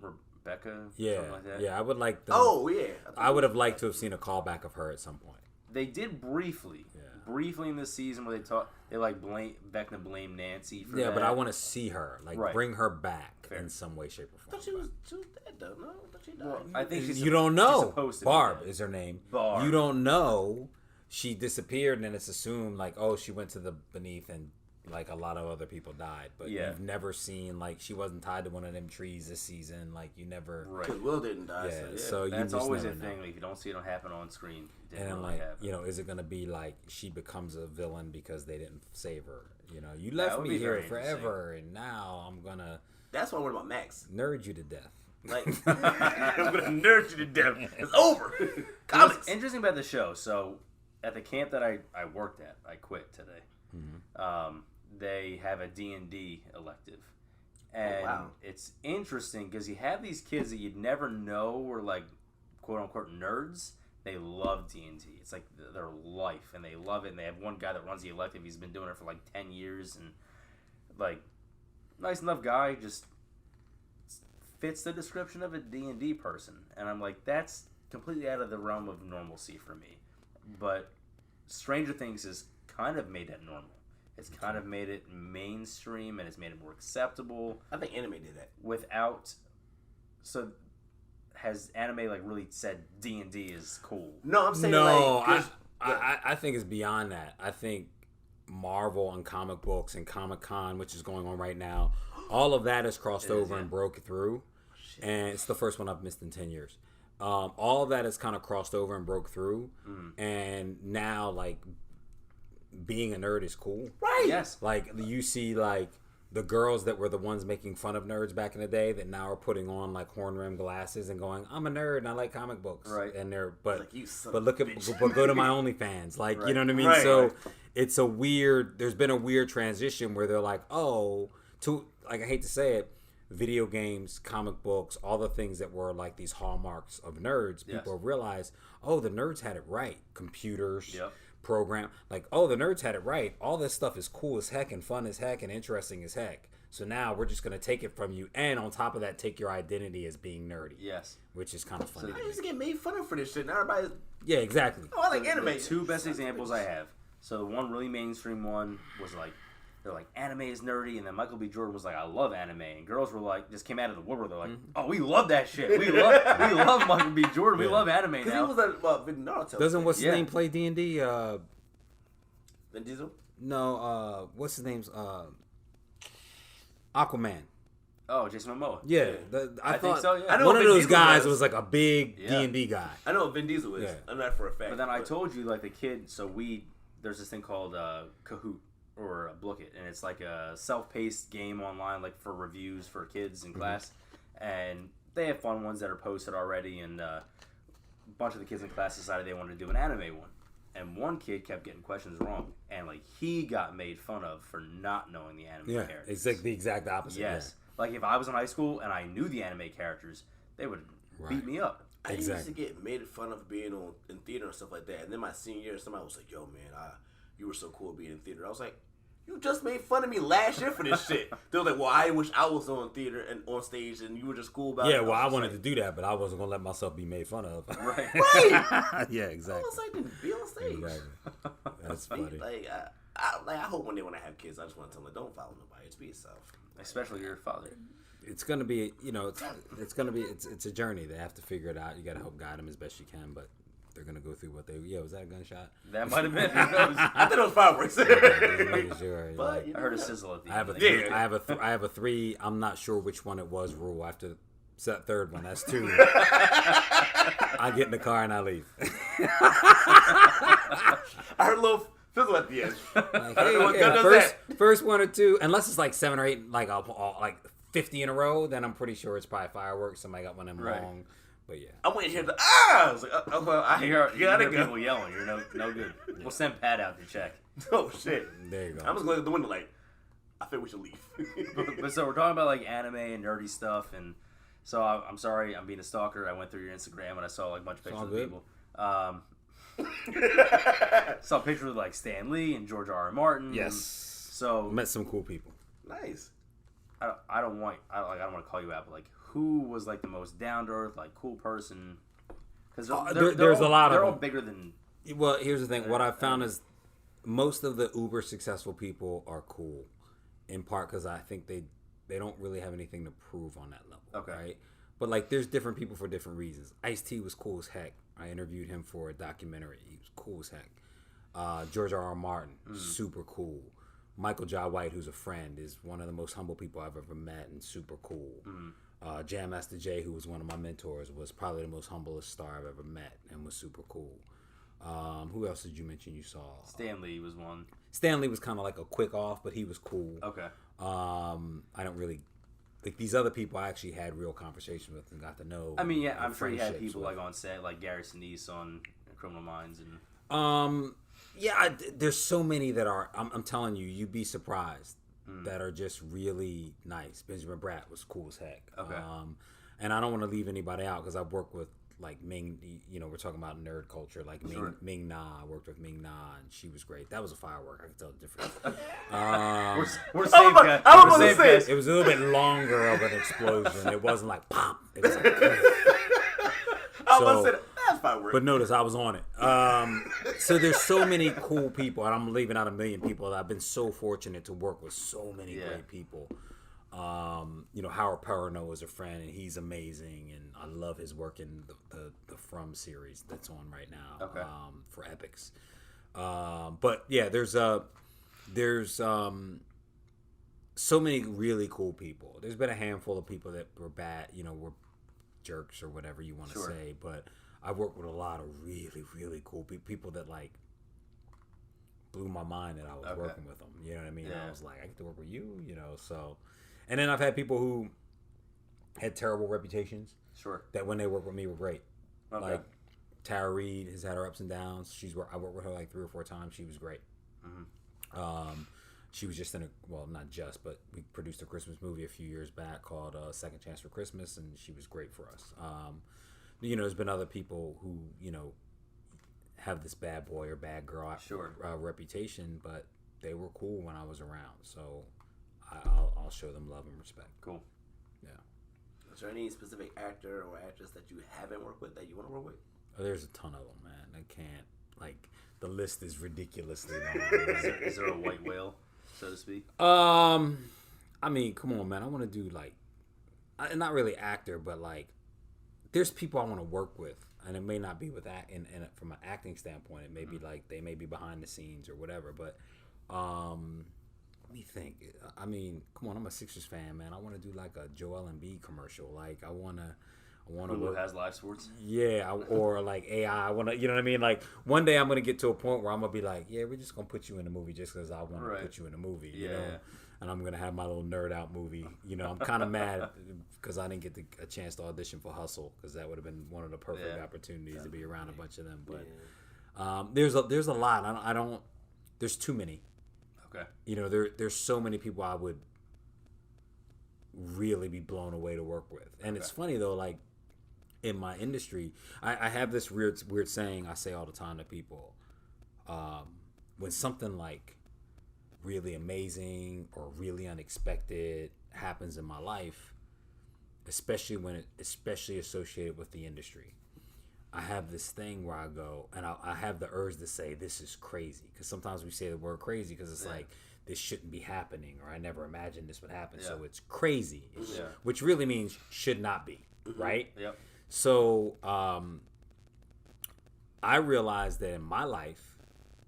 Rebecca? Yeah, Something like that? yeah. I would like. I would have liked to have seen a callback of her at some point. They did briefly in this season where they blame Vecna blamed Nancy for that. Yeah, but I want to see her, bring her back in some way, shape, or form. I thought she was dead, though. No, I thought she died. Well, I think You don't know. She's supposed to Barb be dead. is her name. Barb. You don't know. She disappeared, and then it's assumed like, oh, she went to the beneath, and like a lot of other people died. But you've never seen like she wasn't tied to one of them trees this season. Like you never. Right. Because Will didn't die. Yeah. So So you That's just always a never know. thing. Like, if you don't see it happen on screen, it didn't And I'm really like, happen. is it gonna be like she becomes a villain because they didn't save her? You That left would me be here very forever, and now I'm gonna that's why I'm worried about Max. nerd you to death. Like, I'm going to nerd you to death. It's over. What's Comics. interesting about the show, so at the camp that I worked at, I quit today. They have a D&D elective. And it's interesting because you have these kids that you'd never know were like quote-unquote nerds. They love D&D. It's like their life, and they love it. And they have one guy that runs the elective. He's been doing it for like 10 years, and like nice enough guy, just fits the description of a D&D person. And I'm like, that's completely out of the realm of normalcy for me. But Stranger Things has kind of made that normal. It's kind of made it mainstream, and it's made it more acceptable. I think anime did that. So has anime like really said D&D is cool? No, I'm saying I think it's beyond that. I think Marvel and comic books and Comic-Con, which is going on right now, all of that has crossed over and broke through. And it's the first one I've missed in 10 years. all of that has kind of crossed over and broke through, and now like being a nerd is cool. Right. Yes. Like you see like the girls that were the ones making fun of nerds back in the day that now are putting on like horn rimmed glasses and going, I'm a nerd and I like comic books. Right. And they're Like, you son but look of at a bitch. but go to my OnlyFans. Like you know what I mean? Right. So it's a weird there's been a weird transition where they're like, oh, to like I hate to say it, video games, comic books, all the things that were like these hallmarks of nerds, people have realized, oh, the nerds had it right. Computers, program, like, oh, the nerds had it right. All this stuff is cool as heck and fun as heck and interesting as heck. So now we're just going to take it from you. And on top of that, take your identity as being nerdy. Yes. Which is kind of funny. I used to get made fun of for this shit. Now everybody's, Yeah, exactly. oh, I like anime. The two best examples I have. So the one really mainstream one was like, they're like, anime is nerdy, and then Michael B. Jordan was like, I love anime, and girls were like, just came out of the woodwork. They're like, oh, we love that shit. We love Michael B. Jordan. We love anime Because now. he was at Naruto. Doesn't what's his Yeah. name play D&D? Vin Diesel? No, what's his name's Aquaman. Oh, Jason Momoa. Yeah, I think so. Yeah. I know one of Vin those Diesel guys was. was like a big Yeah. D&D guy. I know what Vin Diesel is. Yeah. I know that for a fact. But then I told you, like, the kid, so there's this thing called Kahoot or Blook It, and it's like a self-paced game online, like, for reviews for kids in class, and they have fun ones that are posted already, and a bunch of the kids in class decided they wanted to do an anime one, and one kid kept getting questions wrong, and, like, he got made fun of for not knowing the anime Yeah, characters. it's like the exact opposite. Yes. Like, if I was in high school and I knew the anime characters, they would beat me up. I used Exactly. to get made fun of being in theater and stuff like that. And then my senior year, somebody was like, yo, man, you were so cool being in theater. I was like, you just made fun of me last year for this shit. They were like, well, I wish I was on theater and on stage and you were just cool about it. Yeah, well, I was wanted like, to do that, but I wasn't gonna let myself be made fun of. Right. Right. Yeah, I exactly. was like, then be on stage. Exactly. That's Be- funny. Like, I hope one day when I have kids, I just want to tell them, don't follow nobody. Just be yourself. Especially your father. It's gonna be, it's gonna be, it's a journey. They have to figure it out. You gotta help guide them as best you can, but they're gonna go through what they. Yeah, was that a gunshot? That might have been. Who knows? I thought it was fireworks. Sure. But, you I heard a know. sizzle at the I have end. a of the three, game. I have a three. I'm not sure which one it was. Rule after that third one. That's two. I get in the car and I leave. I heard a little fizzle at the end. Like, I don't know what hey, gun yeah, does first one or two, unless it's like 7 or 8, like like 50 in a row, then I'm pretty sure it's probably fireworks. Somebody got one of them Right. long, but yeah. I went to hear the I was like, oh, well, I You hear hear go. people yelling. You're no good. We'll send Pat out to check. Oh shit! There you go. I'm just going at the window like, I think we should leave. But so we're talking about like anime and nerdy stuff, and so I'm sorry, I'm being a stalker. I went through your Instagram and I saw like a bunch of pictures all of good. people. Saw pictures of like Stan Lee and George R.R. Martin. Yes. So Met some cool people. Nice. I don't want to call you out, but like who was like the most down to earth, like cool person? Because there's a lot of they're all them. bigger than. Well, here's the thing. What I've found is most of the uber successful people are cool, in part because I think they don't really have anything to prove on that level. Okay. Right? But like, there's different people for different reasons. Ice-T was cool as heck. I interviewed him for a documentary. He was cool as heck. George R.R. Martin, super cool. Michael Jai White, who's a friend, is one of the most humble people I've ever met and super cool. Jam Master Jay, who was one of my mentors, was probably the most humblest star I've ever met and was super cool. Who else did you mention you saw? Stan Lee was one. Stanley was kind of like a quick off, but he was cool. Okay. I don't really like these other people. I actually had real conversations with and got to know. I mean, yeah, and I'm sure you had friendships people with. like on set, like Gary Sinise on Criminal Minds, and Yeah, there's so many that are. I'm telling you, you'd be surprised that are just really nice. Benjamin Bratt was cool as heck. Okay. And I don't want to leave anybody out because I've worked with like Ming. We're talking about nerd culture. Like Ming Na. I worked with Ming Na, and she was great. That was a firework. I can tell the difference. we're safe, guys. I was We're about to safe, say, guys. It was a little bit longer of an explosion. It wasn't like pop. It was like. I was about to say, that's fireworks. But notice I was on it. So there's so many cool people, and I'm leaving out a million people. I've been so fortunate to work with so many great people. Howard Perrineau is a friend, and he's amazing, and I love his work in the From series that's on right now. Okay. For Epics. But yeah, there's so many really cool people. There's been a handful of people that were bad, were jerks or whatever you want to Sure. say, but I worked with a lot of really, really cool people that like blew my mind that I was working with them. You know what I mean? Yeah. I was like, I get to work with you, you know. So, and then I've had people who had terrible reputations. Sure. That when they worked with me were great. Okay. Like Tara Reid has had her ups and downs. I worked with her like 3 or 4 times. She was great. Mm-hmm. She was just not just, but we produced a Christmas movie a few years back called Second Chance for Christmas, and she was great for us. You know, there's been other people who, you know, have this bad boy or bad girl reputation, but they were cool when I was around. So I'll show them love and respect. Cool. Yeah. Is there any specific actor or actress that you haven't worked with that you want to work with? Oh, there's a ton of them, man. I can't, like, the list is ridiculously long. Is there a white whale, so to speak? I mean, come on, man. I want to do, like, not really actor, but, like, there's people I want to work with, and it may not be with that, and from an acting standpoint, it may be like they may be behind the scenes or whatever. But let me think. I mean, come on, I'm a Sixers fan, man. I want to do like a Joel Embiid commercial. Like, I want to Hulu work. has live sports. Yeah, or like AI. I want to, you know what I mean? Like, one day I'm gonna get to a point where I'm gonna be like, yeah, we're just gonna put you in a movie just because I want to put you in a movie. You know? And I'm going to have my little nerd out movie. You know, I'm kind of mad because I didn't get a chance to audition for Hustle, because that would have been one of the perfect opportunities to be around a bunch of them. But there's a lot. I don't there's too many. Okay. You know, there's so many people I would really be blown away to work with. And it's funny, though, like, in my industry, I have this weird saying I say all the time to people. When something like really amazing or really unexpected happens in my life, especially associated with the industry, I have this thing where I go and I have the urge to say this is crazy, because sometimes we say the word crazy because it's like this shouldn't be happening, or I never imagined this would happen, so it's crazy, which really means should not be, right? Yep. So I realized that in my life,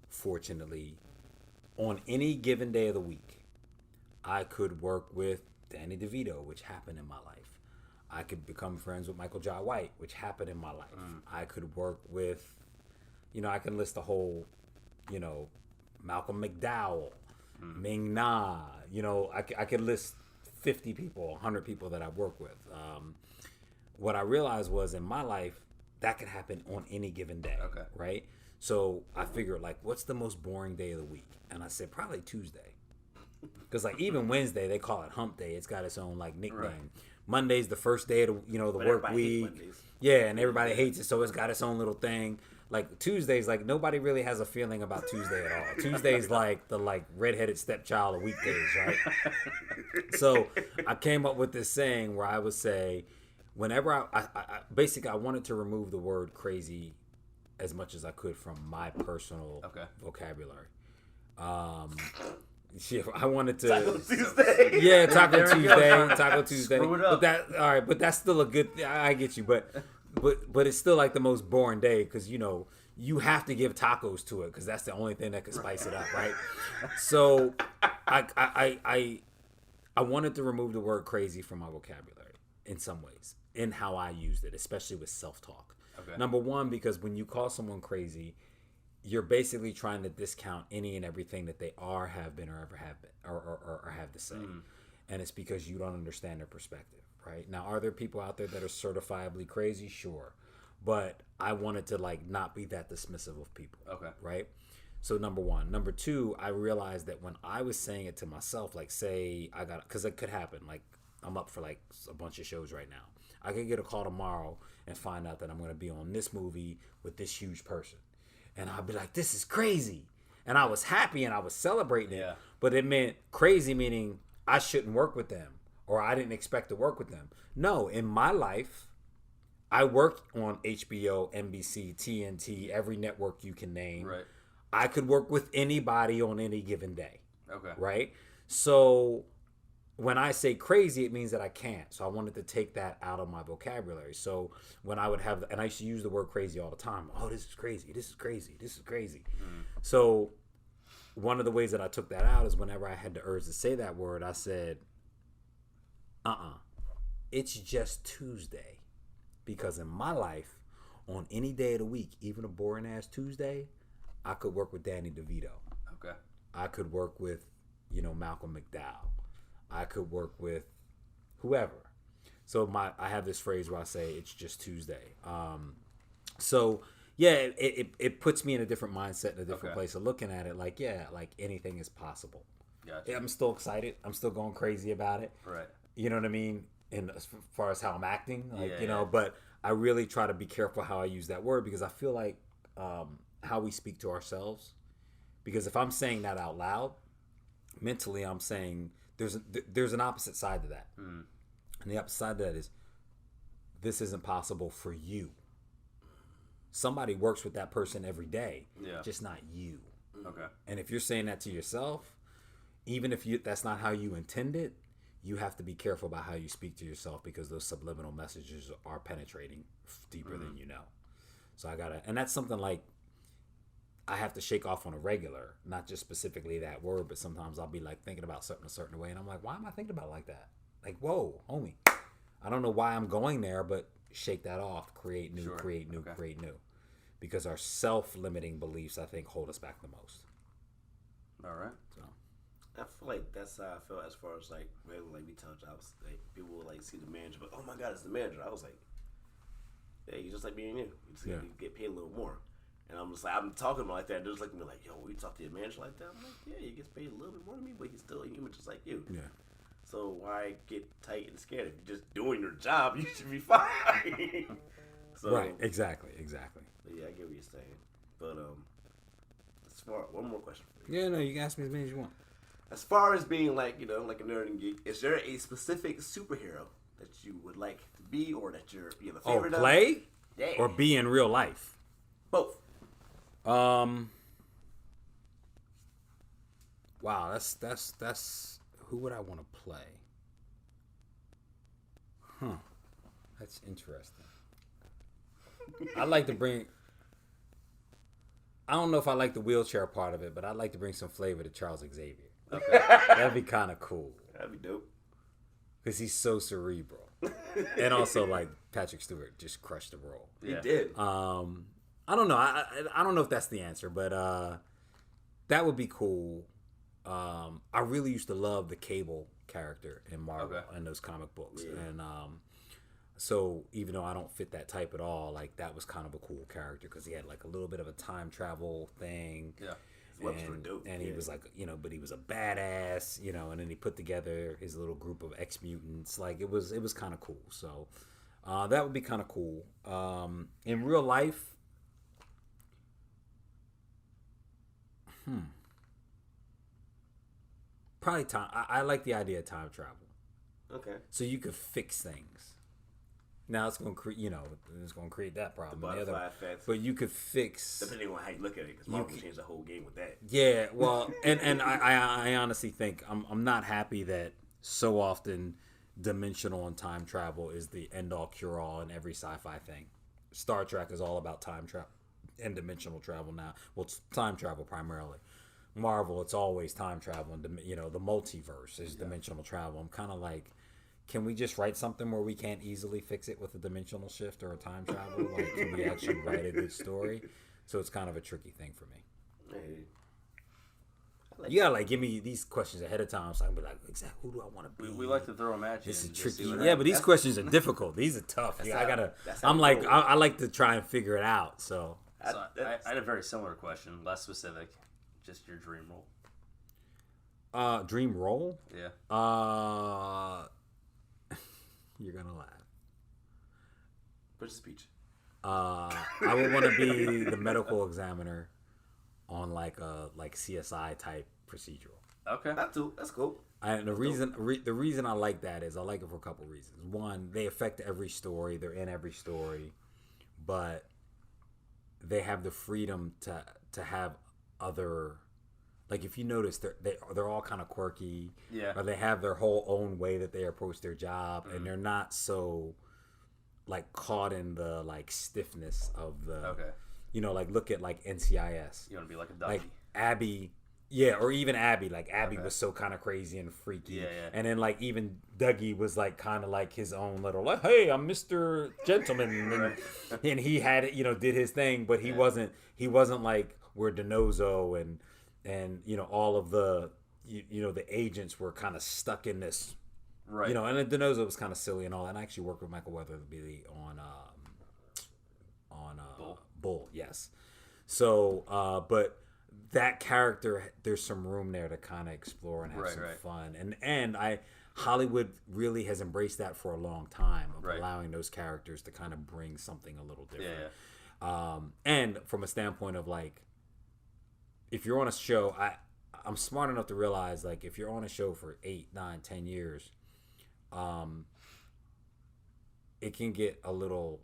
fortunately, on any given day of the week, I could work with Danny DeVito, which happened in my life. I could become friends with Michael Jai White, which happened in my life. I could work with, you know, I can list a whole, you know, Malcolm McDowell, Ming Na. You know, I could list 50 people, 100 people that I've worked with. What I realized was in my life, that could happen on any given day, right? So I figured, like, what's the most boring day of the week? And I said, probably Tuesday. Because, like, even Wednesday, they call it hump day. It's got its own, like, nickname. Right. Monday's the first day of the, you know, the work week. Yeah, and everybody hates it, so it's got its own little thing. Like, Tuesday's, like, nobody really has a feeling about Tuesday at all. Tuesday's, like, the, like, redheaded stepchild of weekdays, right? So I came up with this saying where I would say, whenever I basically, I wanted to remove the word crazy as much as I could from my personal vocabulary. I wanted to Taco Tuesday. Yeah, Taco Tuesday. Screw it up. But that's still a good. I get you, but it's still like the most boring day, because, you know, you have to give tacos to it, because that's the only thing that can spice it up, right? So I wanted to remove the word crazy from my vocabulary in some ways, in how I used it, especially with self-talk. Number one, because when you call someone crazy, you're basically trying to discount any and everything that they are, have been, or ever have been, or have to say. And it's because you don't understand their perspective, right? Now, are there people out there that are certifiably crazy? Sure. But I wanted to, like, not be that dismissive of people. Right? So, number one. Number two, I realized that when I was saying it to myself, like, say I got, because it could happen, like, I'm up for, like, a bunch of shows right now. I could get a call tomorrow and find out that I'm going to be on this movie with this huge person. And I'll be like, this is crazy. And I was happy and I was celebrating it. But it meant crazy, meaning I shouldn't work with them, or I didn't expect to work with them. No, in my life, I worked on HBO, NBC, TNT, every network you can name. Right. I could work with anybody on any given day. Right? So when I say crazy, it means that I can't. So I wanted to take that out of my vocabulary. So when I would have, and I used to use the word crazy all the time. Oh, this is crazy. This is crazy. This is crazy. So one of the ways that I took that out is whenever I had the urge to say that word, I said, it's just Tuesday. Because in my life, on any day of the week, even a boring ass Tuesday, I could work with Danny DeVito. Okay. I could work with, Malcolm McDowell. I could work with whoever. So I have this phrase where I say it's just Tuesday. So yeah, it puts me in a different mindset, in a different place of looking at it. Like, yeah, like anything is possible. Gotcha. Yeah, I'm still excited. I'm still going crazy about it. Right. You know what I mean? And as far as how I'm acting, like, Yeah. But I really try to be careful how I use that word, because I feel like how we speak to ourselves. Because if I'm saying that out loud, mentally I'm saying there's an opposite side to that. And the opposite side to that is, this isn't possible for you. Somebody works with that person every day, just not you. Okay. And if you're saying that to yourself, even if that's not how you intended, you have to be careful about how you speak to yourself, because those subliminal messages are penetrating deeper than you know. So and that's something like I have to shake off on a regular, not just specifically that word, but sometimes I'll be like thinking about something a certain way, and I'm like, why am I thinking about it like that? Like, whoa, homie, I don't know why I'm going there, but shake that off, create new, create new, create new. Because our self-limiting beliefs, I think, hold us back the most. All right. So I feel like that's how I feel as far as like regular retail jobs. Like people will like see the manager, but oh my god, it's the manager. I was like, yeah, you just like being you. You just you get paid a little more. And I'm just like, I'm talking like that. They're just looking at me like, yo, will you talk to your manager like that? I'm like, yeah, he gets paid a little bit more than me, but he's still a human just like you. Yeah. So why get tight and scared? If you're just doing your job, you should be fine. Right. Exactly. But yeah, I get what you're saying. But as far one more question for you. Yeah, no, you can ask me as many as you want. As far as being like, like a nerd and geek, is there a specific superhero that you would like to be, or that you're the favorite of? Play? Yeah. Or be in real life? Both. Wow, that's who would I want to play? That's interesting. I like to bring. I don't know if I like the wheelchair part of it, but I'd like to bring some flavor to Charles Xavier. Okay. That'd be kind of cool. That'd be dope. Because he's so cerebral. And also, like, Patrick Stewart just crushed the role. He did. I don't know. I don't know if that's the answer, but that would be cool. I really used to love the Cable character in Marvel and those comic books. Yeah. And so even though I don't fit that type at all, like that was kind of a cool character because he had like a little bit of a time travel thing. Yeah. And he was like, but he was a badass, and then he put together his little group of ex-mutants. Like it was kind of cool. So that would be kind of cool. In real life, probably time. I like the idea of time travel. Okay. So you could fix things. Now it's going to create, it's going to create that problem. The butterfly effect. But you could fix. Depending on how you look at it, because Marvel changed the whole game with that. Yeah, well, and I honestly think I'm not happy that so often dimensional and time travel is the end all cure all in every sci-fi thing. Star Trek is all about time travel and dimensional travel now. Well, it's time travel primarily. Marvel, it's always time travel, and the multiverse is dimensional travel. I'm kind of like, can we just write something where we can't easily fix it with a dimensional shift or a time travel? Like, can we actually write a good story? So it's kind of a tricky thing for me. Hey. You gotta give me these questions ahead of time, so I can be like, exactly who do I want to be? We like to throw them at you. This is tricky. Yeah, but these questions are difficult. These are tough. I like to try and figure it out. So I had a very similar question, less specific. Just your dream role. Dream role? Yeah. You're gonna laugh. What's the speech? I would want to be the medical examiner on like a CSI type procedural. Okay, that's cool. And the reason I like that is I like it for a couple reasons. One, they affect every story. They're in every story, but they have the freedom to have other. Like if you notice, they're all kind of quirky. Yeah. Or they have their whole own way that they approach their job, and they're not so like caught in the like stiffness of the. Okay. Like look at like NCIS. You want to be like a Dutchie. Like Abby Yeah, or even Abby. Like Abby was so kind of crazy and freaky. Yeah, yeah. And then like even Dougie was like kind of like his own little like, hey, I'm Mr. Gentleman, and he had did his thing, but he wasn't like where DiNozzo and all of the the agents were kind of stuck in this. Right. And then DiNozzo was kind of silly and all. And I actually worked with Michael Weatherly on Bull. Yes. So, but that character, there's some room there to kind of explore and have some fun. And Hollywood really has embraced that for a long time of allowing those characters to kind of bring something a little different. Yeah. And from a standpoint of like, if you're on a show, I'm smart enough to realize like if you're on a show for 8, 9, 10 years, it can get a little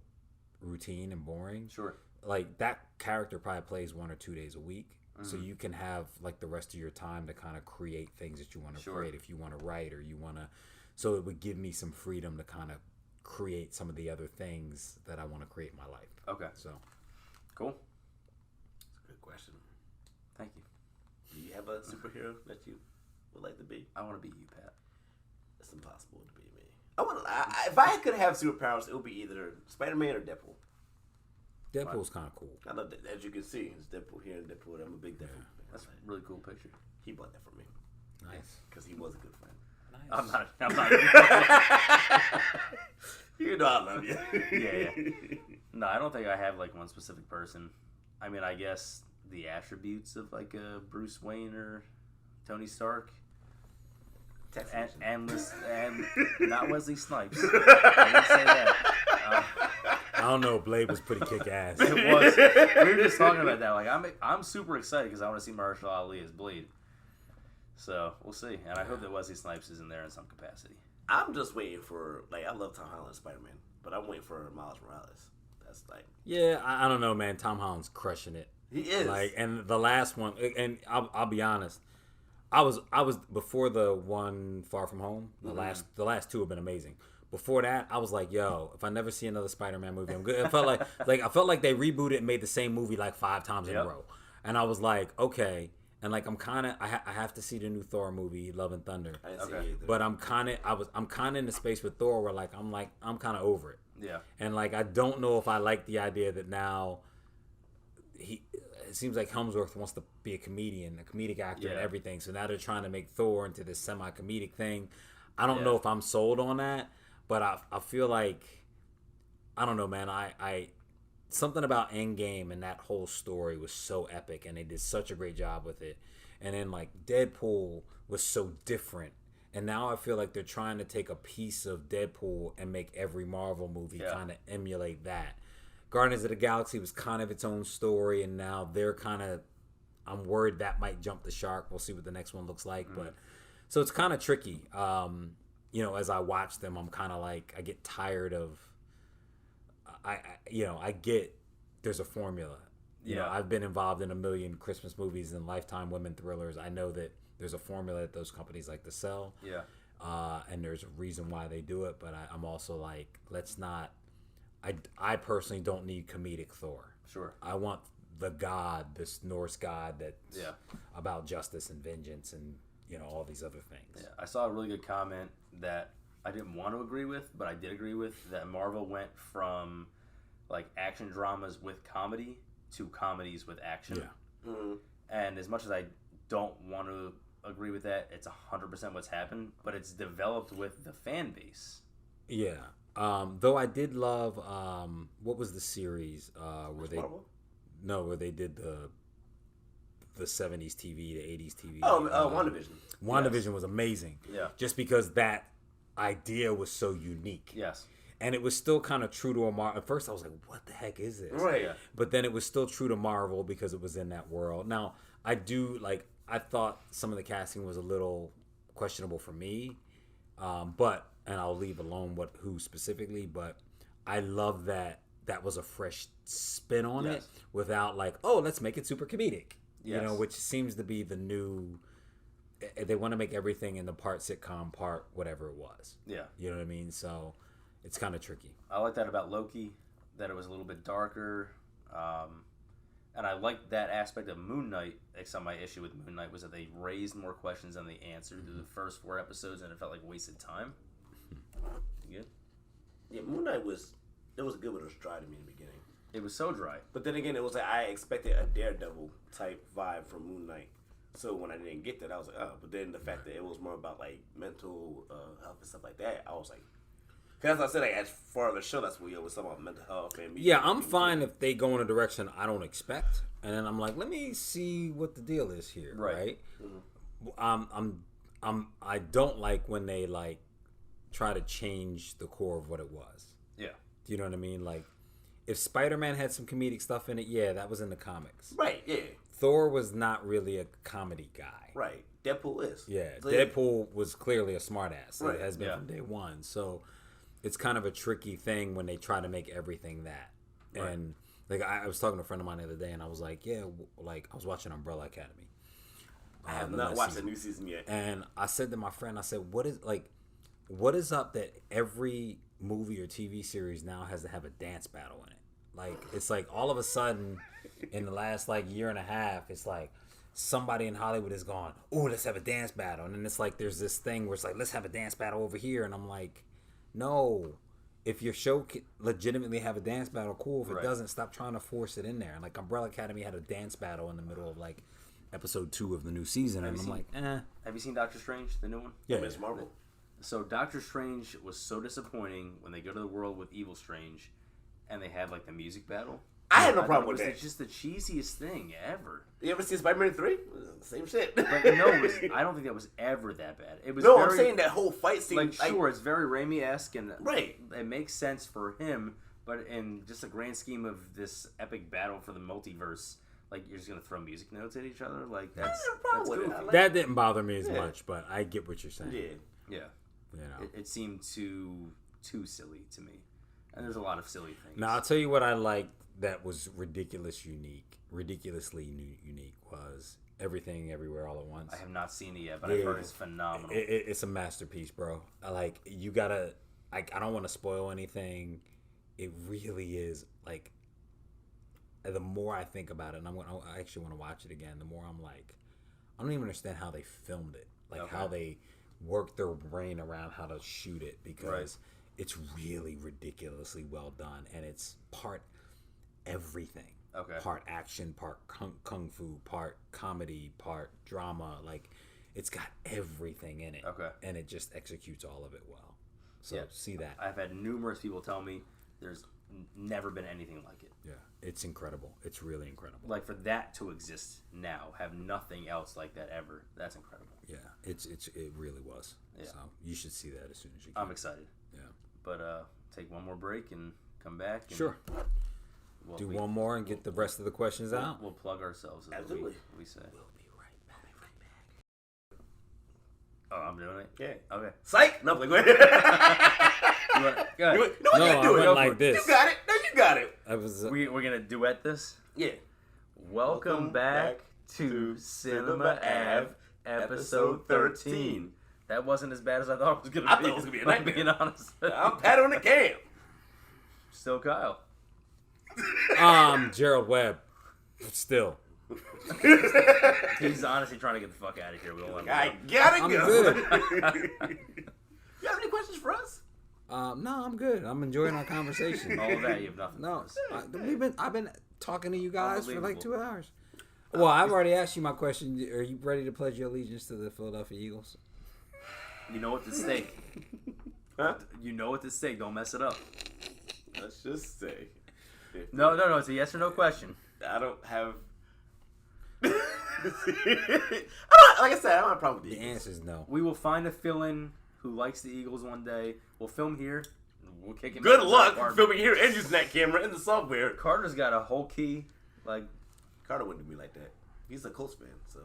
routine and boring. Sure. Like that character probably plays 1 or 2 days a week. So you can have like the rest of your time to kind of create things that you want to create. If you want to write or you want to, so it would give me some freedom to kind of create some of the other things that I want to create in my life. Okay. So cool. That's a good question. Thank you. Do you have a superhero that you would like to be? I want to be you, Pat. It's impossible to be me. If I could have superpowers, it would be either Spider-Man or Deadpool. Deadpool's kind of cool. I love that. As you can see, it's Deadpool here and Deadpool there. I'm a big Deadpool fan. That's a really cool picture. He bought that for me. Nice. Because he was a good friend. Nice. I'm not. You know I love you. Yeah. No, I don't think I have like one specific person. I mean, I guess the attributes of like a Bruce Wayne or Tony Stark. And not Wesley Snipes. I didn't say that. I don't know. Blade was pretty kick ass. It was. We were just talking about that. Like I'm super excited because I want to see Mahershala Ali as Blade. So we'll see, and I hope that Wesley Snipes is in there in some capacity. I'm just waiting for I love Tom Holland as Spider-Man, but I'm waiting for Miles Morales. That's like I don't know, man. Tom Holland's crushing it. He is. Like, and the last one, and I'll be honest. I was before the one Far From Home. The last two have been amazing. Before that, I was like, yo, if I never see another Spider-Man movie, I'm good. It felt like I felt like they rebooted and made the same movie like 5 times in a row. And I was like, okay. And like I have to see the new Thor movie, Love and Thunder. I didn't see it either. But I'm kind of in the space with Thor where I'm kind of over it. Yeah. And like I don't know if I like the idea that now it seems like Hemsworth wants to be a comedic actor and everything. So now they're trying to make Thor into this semi-comedic thing. I don't know if I'm sold on that. But I feel like, I don't know, man. I something about Endgame and that whole story was so epic, and they did such a great job with it. And then like Deadpool was so different, and now I feel like they're trying to take a piece of Deadpool and make every Marvel movie kind of emulate that. Guardians of the Galaxy was kind of its own story, and now they're kind of. I'm worried that might jump the shark. We'll see what the next one looks like, but so it's kind of tricky. As I watch them, I'm kind of like, I get tired of, I get there's a formula. You know, I've been involved in a million Christmas movies and Lifetime women thrillers. I know that there's a formula that those companies like to sell. Yeah. And there's a reason why they do it, but I'm also like, let's not, I personally don't need comedic Thor. Sure. I want the god, this Norse god that's about justice and vengeance and, all these other things. Yeah, I saw a really good comment that I didn't want to agree with, but I did agree with, that Marvel went from like action dramas with comedy to comedies with action. Yeah. Mm-hmm. And as much as I don't want to agree with that, it's 100% what's happened, but it's developed with the fan base. Yeah. Though I did love what was the series where they did the 70s TV, the 80s TV. WandaVision. WandaVision was amazing. Yeah. Just because that idea was so unique. Yes. And it was still kind of true to a Marvel. At first I was like, what the heck is this? Right. Yeah. But then it was still true to Marvel because it was in that world. Now, I thought some of the casting was a little questionable for me. And I'll leave alone who specifically, but I love that was a fresh spin on it without like, oh, let's make it super comedic. Yes. Which seems to be the new. They want to make everything in the part sitcom, part whatever it was. Yeah. You know what I mean? So it's kind of tricky. I like that about Loki, that it was a little bit darker. And I liked that aspect of Moon Knight, except my issue with Moon Knight was that they raised more questions than they answered through the first 4 episodes, and it felt like wasted time. You good? Yeah, Moon Knight was good, but it was dry to me in the beginning. It was so dry. But then again, it was like I expected a Daredevil type vibe from Moon Knight. So when I didn't get that, I was like, oh. But then the fact that it was more about like mental health and stuff like that, I was like, because as I said, like, as far as the show, that's what it was talking about mental health and me. Yeah, I'm fine if they go in a direction I don't expect, and then I'm like, let me see what the deal is here, right? Mm-hmm. I don't like when they like try to change the core of what it was. Yeah, do you know what I mean? Like, if Spider-Man had some comedic stuff in it, yeah, that was in the comics, right? Yeah, Thor was not really a comedy guy, right? Deadpool is, yeah. So Deadpool was clearly a smartass, right? It has been from day one, so. It's kind of a tricky thing when they try to make everything that. Right. And like I was talking to a friend of mine the other day, and I was like, yeah, like I was watching Umbrella Academy. I have not watched the new season yet. And I said to my friend, I said, what is up that every movie or TV series now has to have a dance battle in it? Like, it's like all of a sudden in the last like year and a half, it's like somebody in Hollywood is going, oh, let's have a dance battle. And then it's like there's this thing where it's like, let's have a dance battle over here. And I'm like, no, if your show legitimately have a dance battle, cool. If it doesn't, stop trying to force it in there. And like Umbrella Academy had a dance battle in the middle of like episode 2 of the new season, and I'm like, Have you seen Doctor Strange, the new one? Yeah, Miss Marvel. So Doctor Strange was so disappointing when they go to the world with Evil Strange, and they have like the music battle. I had no problem with that. It's just the cheesiest thing ever. You ever see Spider-Man 3? Same shit. But no, I don't think that was ever that bad. It was. No, very, I'm saying that whole fight scene. Like, sure, it's very Raimi-esque, and right. It makes sense for him, but in just the grand scheme of this epic battle for the multiverse, like, you're just gonna throw music notes at each other? Like, that's goofy. That didn't bother me as much, but I get what you're saying. Yeah. You know, it seemed too silly to me, and there's a lot of silly things. Now I'll tell you what I liked that was ridiculously unique was Everything Everywhere All at Once. I have not seen it yet, but I've heard it's phenomenal. It's a masterpiece, bro. Like, you gotta. I don't want to spoil anything. It really is. Like, the more I think about it, and I actually want to watch it again. The more I'm like, I don't even understand how they filmed it. Like, how they worked their brain around how to shoot it, because it's really ridiculously well done, and it's part everything. Okay. Part action, part kung fu, part comedy, part drama. Like, it's got everything in it. Okay. And it just executes all of it well. So see that. I've had numerous people tell me there's never been anything like it. Yeah, it's incredible. It's really incredible. Like, for that to exist now, have nothing else like that ever. That's incredible. Yeah, it really was. Yeah. So you should see that as soon as you can. I'm excited. Yeah. But take one more break and come back. And sure. Do one more and get the rest of the questions out. We'll plug ourselves. Absolutely. We say. We'll be right back. Oh, I'm doing it? Yeah. Okay. Psych! No, like, go ahead. Go ahead. No, I went like this. You got it. No, you got it. I was. We're going to duet this? Yeah. Welcome back to Cinema Ave, episode 13. That wasn't as bad as I thought it was going to be. I thought it was going to be a nightmare. Being honest. I'm Pat on the cam. Still Kyle. Gerald Webb. Still. He's honestly trying to get the fuck out of here. We don't let him I go. gotta I'm go. good. You have any questions for us? No, I'm good. I'm enjoying our conversation. All of that, you have nothing. No, to I've been talking to you guys for like Unbelievable. 2 hours. Well, I've already asked you my question. Are you ready to pledge your allegiance to the Philadelphia Eagles? You know what's at stake. Huh? You know what's at stake. Don't mess it up. Let's just say. No. It's a yes or no question. I don't have. Like I said, I don't have a problem with The the Eagles. answer is no. We will find a fill-in who likes the Eagles one day. We'll film here. We'll kick him. Good out luck apartment. filming here and using that camera in the software. Carter's got a whole key. Like, Carter wouldn't do me like that. He's a Colts fan, so.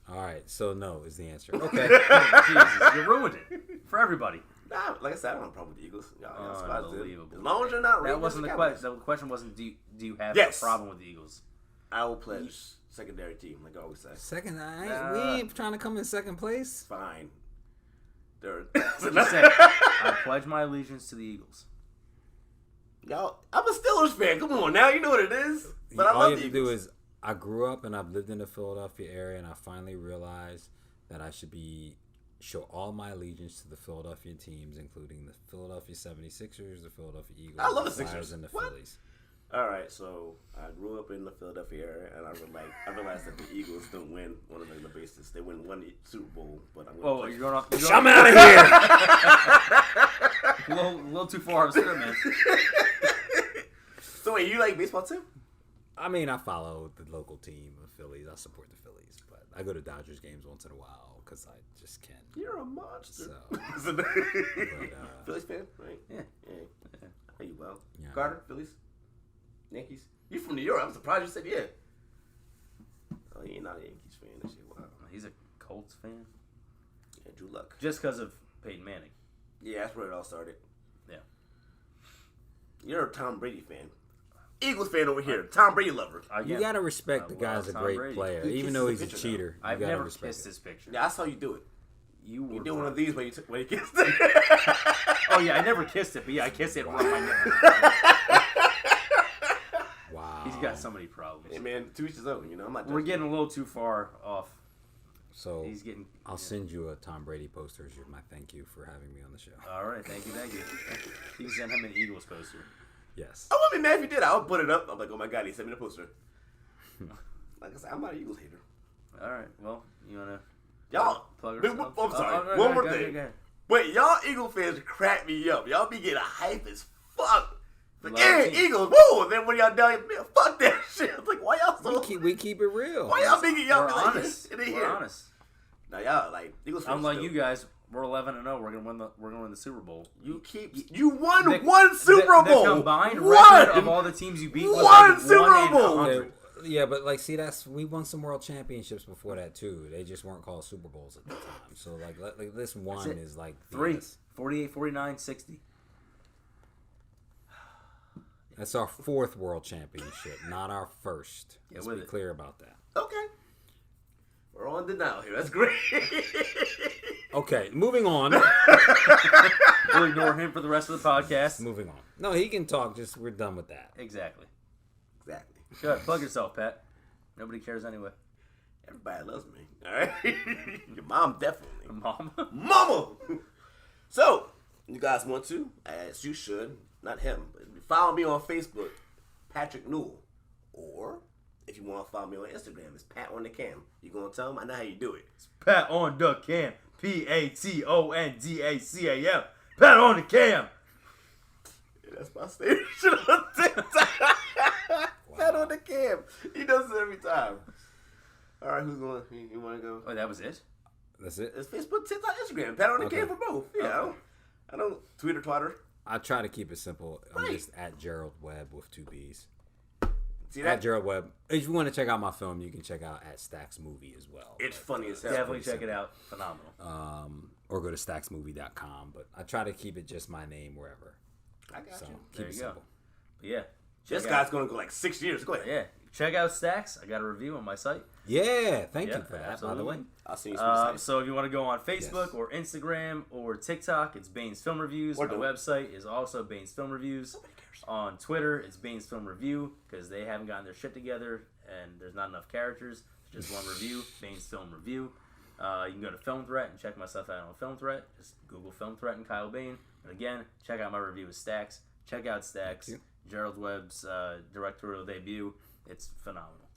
All right, so no is the answer. Okay. Jesus, you ruined it for everybody. Nah, like I said, I don't have a problem with the Eagles. Y'all spots good. Unbelievable. As long as you're not That wasn't the Cowboys. question. The question wasn't do you have Yes. a problem with the Eagles? I will pledge secondary team, like I always say. Second, we ain't trying to come in second place. Fine. Third. Just say, I pledge my allegiance to the Eagles. Y'all, I'm a Steelers fan. Come on now, you know what it is. But I all love you the have to do Eagles. is, I grew up and I've lived in the Philadelphia area, and I finally realized that I should show all my allegiance to the Philadelphia teams, including the Philadelphia 76ers, the Philadelphia Eagles, I love the Flyers, Sixers. and the What? Phillies. All right, so I grew up in the Philadelphia area, and I realized that the Eagles don't win on a regular basis. They win one Super Bowl, but I'm Oh, going you're going off. I'm out of here. a little too far off script, man. So wait, you like baseball too? I mean, I follow the local team of Phillies. I support the Phillies, but I go to Dodgers games once in a while because I just can. You're a monster. So, Phillies fan, right? Yeah. Are you well? Yeah. Carter, Phillies, Yankees. You from New York? I'm surprised you said yeah. Oh, you're not a Yankees fan. That shit. Wow. He's a Colts fan. Yeah, Drew Luck. Just because of Peyton Manning. Yeah, that's where it all started. Yeah. You're a Tom Brady fan. Eagles fan over here. Tom Brady lover. you gotta respect the guy's a Tom great Brady. player, He even kisses though the he's a picture, cheater. I've you gotta never respect kissed it. his picture. Yeah, I saw you do it. You were You did one of these when you kissed Oh yeah, I never kissed it, but yeah, I kissed it on my neck. Wow. He's got so many problems. Hey man, to each his own. You know, I'm not. We're judging. getting a little too far off. So He's getting. I'll send you a Tom Brady poster as my thank you for having me on the show. All right, thank you. You can send him an Eagles poster. Yes. I wouldn't be mad if you did. I would put it up. I'm like, oh my god, he sent me the poster. Like I said, I'm not an Eagles hater. All right, well, you wanna Y'all, plug I'm yourself? sorry. One more thing. Go ahead. Wait, y'all Eagle fans crack me up. Y'all be getting hype as fuck. Like, Love yeah, the team. Eagles, woo! And then when y'all done, man, fuck that shit. It's like, why y'all so? We keep it real. Why y'all thinking y'all We're be like honest. this? It ain't We're here. honest. Now y'all like Eagles fans. Unlike still- you guys, we're 11-0. We're gonna win the Super Bowl. You won The- one Super Bowl. The combined One! record of all the teams you beat was One like Super 1 in Bowl! 100. Okay, yeah, but like, see, we won some world championships before that too. They just weren't called Super Bowls at the time. So like this one it. is like 3, yes. 48, 49, 60. That's our 4th world championship, not our first. Let's with be it. clear about that. Okay. We're on denial here. That's great. Okay, moving on. We'll ignore him for the rest of the podcast. Moving on. No, he can talk. Just we're done with that. Exactly. Exactly. Go ahead, plug yourself, Pat. Nobody cares anyway. Everybody loves me. All right. Your mom definitely. Mom. Mama. So, you guys want to, as you should, not him, but follow me on Facebook, Patrick Newell. Or, if you want to follow me on Instagram, it's Pat on the Cam. You gonna tell him? I know how you do it. Pat on the cam. PATONDACAM. Pat on the cam. Yeah, that's my station on TikTok. Pat on the Cam. He does it every time. All right, who's going? You want to go? Oh, that was it? That's it. It's Facebook, TikTok, Instagram. Pat on the Cam for both. Yeah, I don't tweet or twatter. I try to keep it simple. I'm Right. just at Gerald Webb with 2 B's. See At that? Gerald Webb. If you want to check out my film, you can check out at Stacks Movie as well. It's funny as hell. Definitely pretty check it out. Phenomenal. Or go to stacksmovie.com. But I try to keep it just my name wherever. I got So you. keep There it you go. simple. But yeah. This check guy's out- gonna go like 6 years. Go ahead. Yeah. Check out Stacks. I got a review on my site. Yeah, thank Yeah, you for that, absolutely. by the way. I'll see you soon. So if you want to go on Facebook Yes. or Instagram or TikTok, it's Baines Film Reviews. Or My don't. website is also Baines Film Reviews. On Twitter, it's Baines Film Review because they haven't gotten their shit together and there's not enough characters. It's just one review, Baines Film Review. You can go to Film Threat and check my stuff out on Film Threat. Just Google Film Threat and Kyle Bain. And again, check out my review of Stacks. Check out Stacks. Thank you. Gerald Webb's directorial debut. It's phenomenal.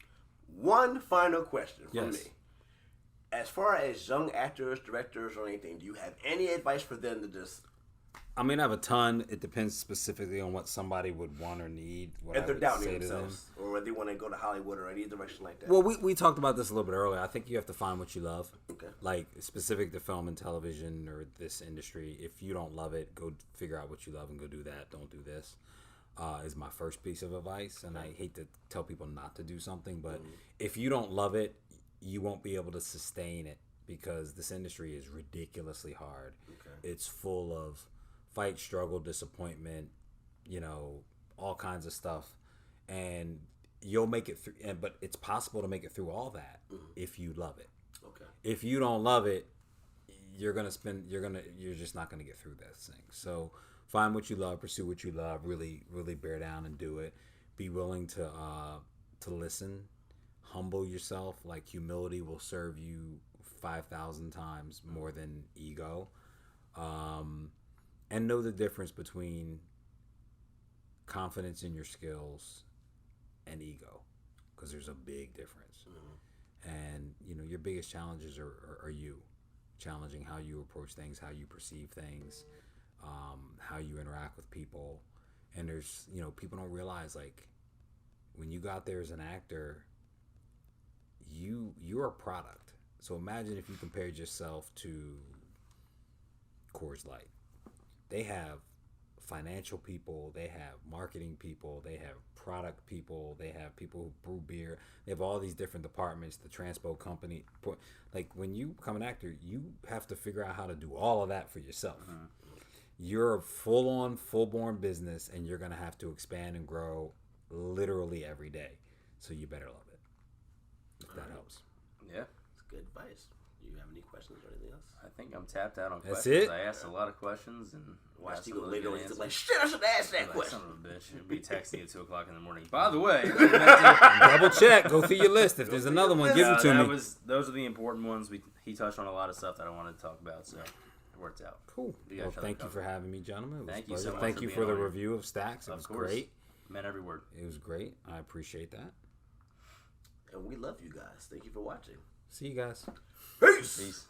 One final question from Yes. me. As far as young actors, directors, or anything, do you have any advice for them to just, I mean, I have a ton. It depends specifically on what somebody would want or need. What if I they're would doubting say to them. themselves, or if they want to go to Hollywood or any direction like that? Well, we talked about this a little bit earlier. I think you have to find what you love. Okay. Like, specific to film and television or this industry. If you don't love it, go figure out what you love and go do that. Don't do this. Is my first piece of advice. And I hate to tell people not to do something, but if you don't love it, you won't be able to sustain it because this industry is ridiculously hard. Okay. It's full of fight, struggle, disappointment, all kinds of stuff. And you'll make it through, but it's possible to make it through all that if you love it. Okay. If you don't love it, you're just not gonna get through that thing. So find what you love, pursue what you love, really, really bear down and do it. Be willing to to listen, humble yourself. Like humility will serve you 5,000 times more than ego. And know the difference between confidence in your skills and ego, because there's a big difference. And your biggest challenges are you challenging how you approach things, how you perceive things, how you interact with people. And there's people don't realize, like, when you got there as an actor, you're a product. So imagine if you compared yourself to Chores Light. They have financial people, they have marketing people, they have product people, they have people who brew beer, they have all these different departments, the transpo company. Like, when you become an actor, you have to figure out how to do all of that for yourself. You're a full-born business, and you're going to have to expand and grow literally every day. So you better love it, if that helps. Yeah. It's good advice. Do you have any questions or anything else? I think I'm tapped out on That's questions. it? I asked a lot of questions, and Watch you got go some later really on. good He's like, answers. shit, I should ask that Like, question. son of a bitch. It'd be texting at 2 o'clock in the morning. By the way, Double check. Go through your list. If there's another one, give it to me. Those are the important ones. He touched on a lot of stuff that I wanted to talk about, so it worked out. Cool. Well, thank you for having me, gentlemen. It was Thank a you so pleasure. much Thank for you being for the on here. review of Stacks. It was great. Meant every word. It was great. I appreciate that. And we love you guys. Thank you for watching. See you guys. Peace. Peace.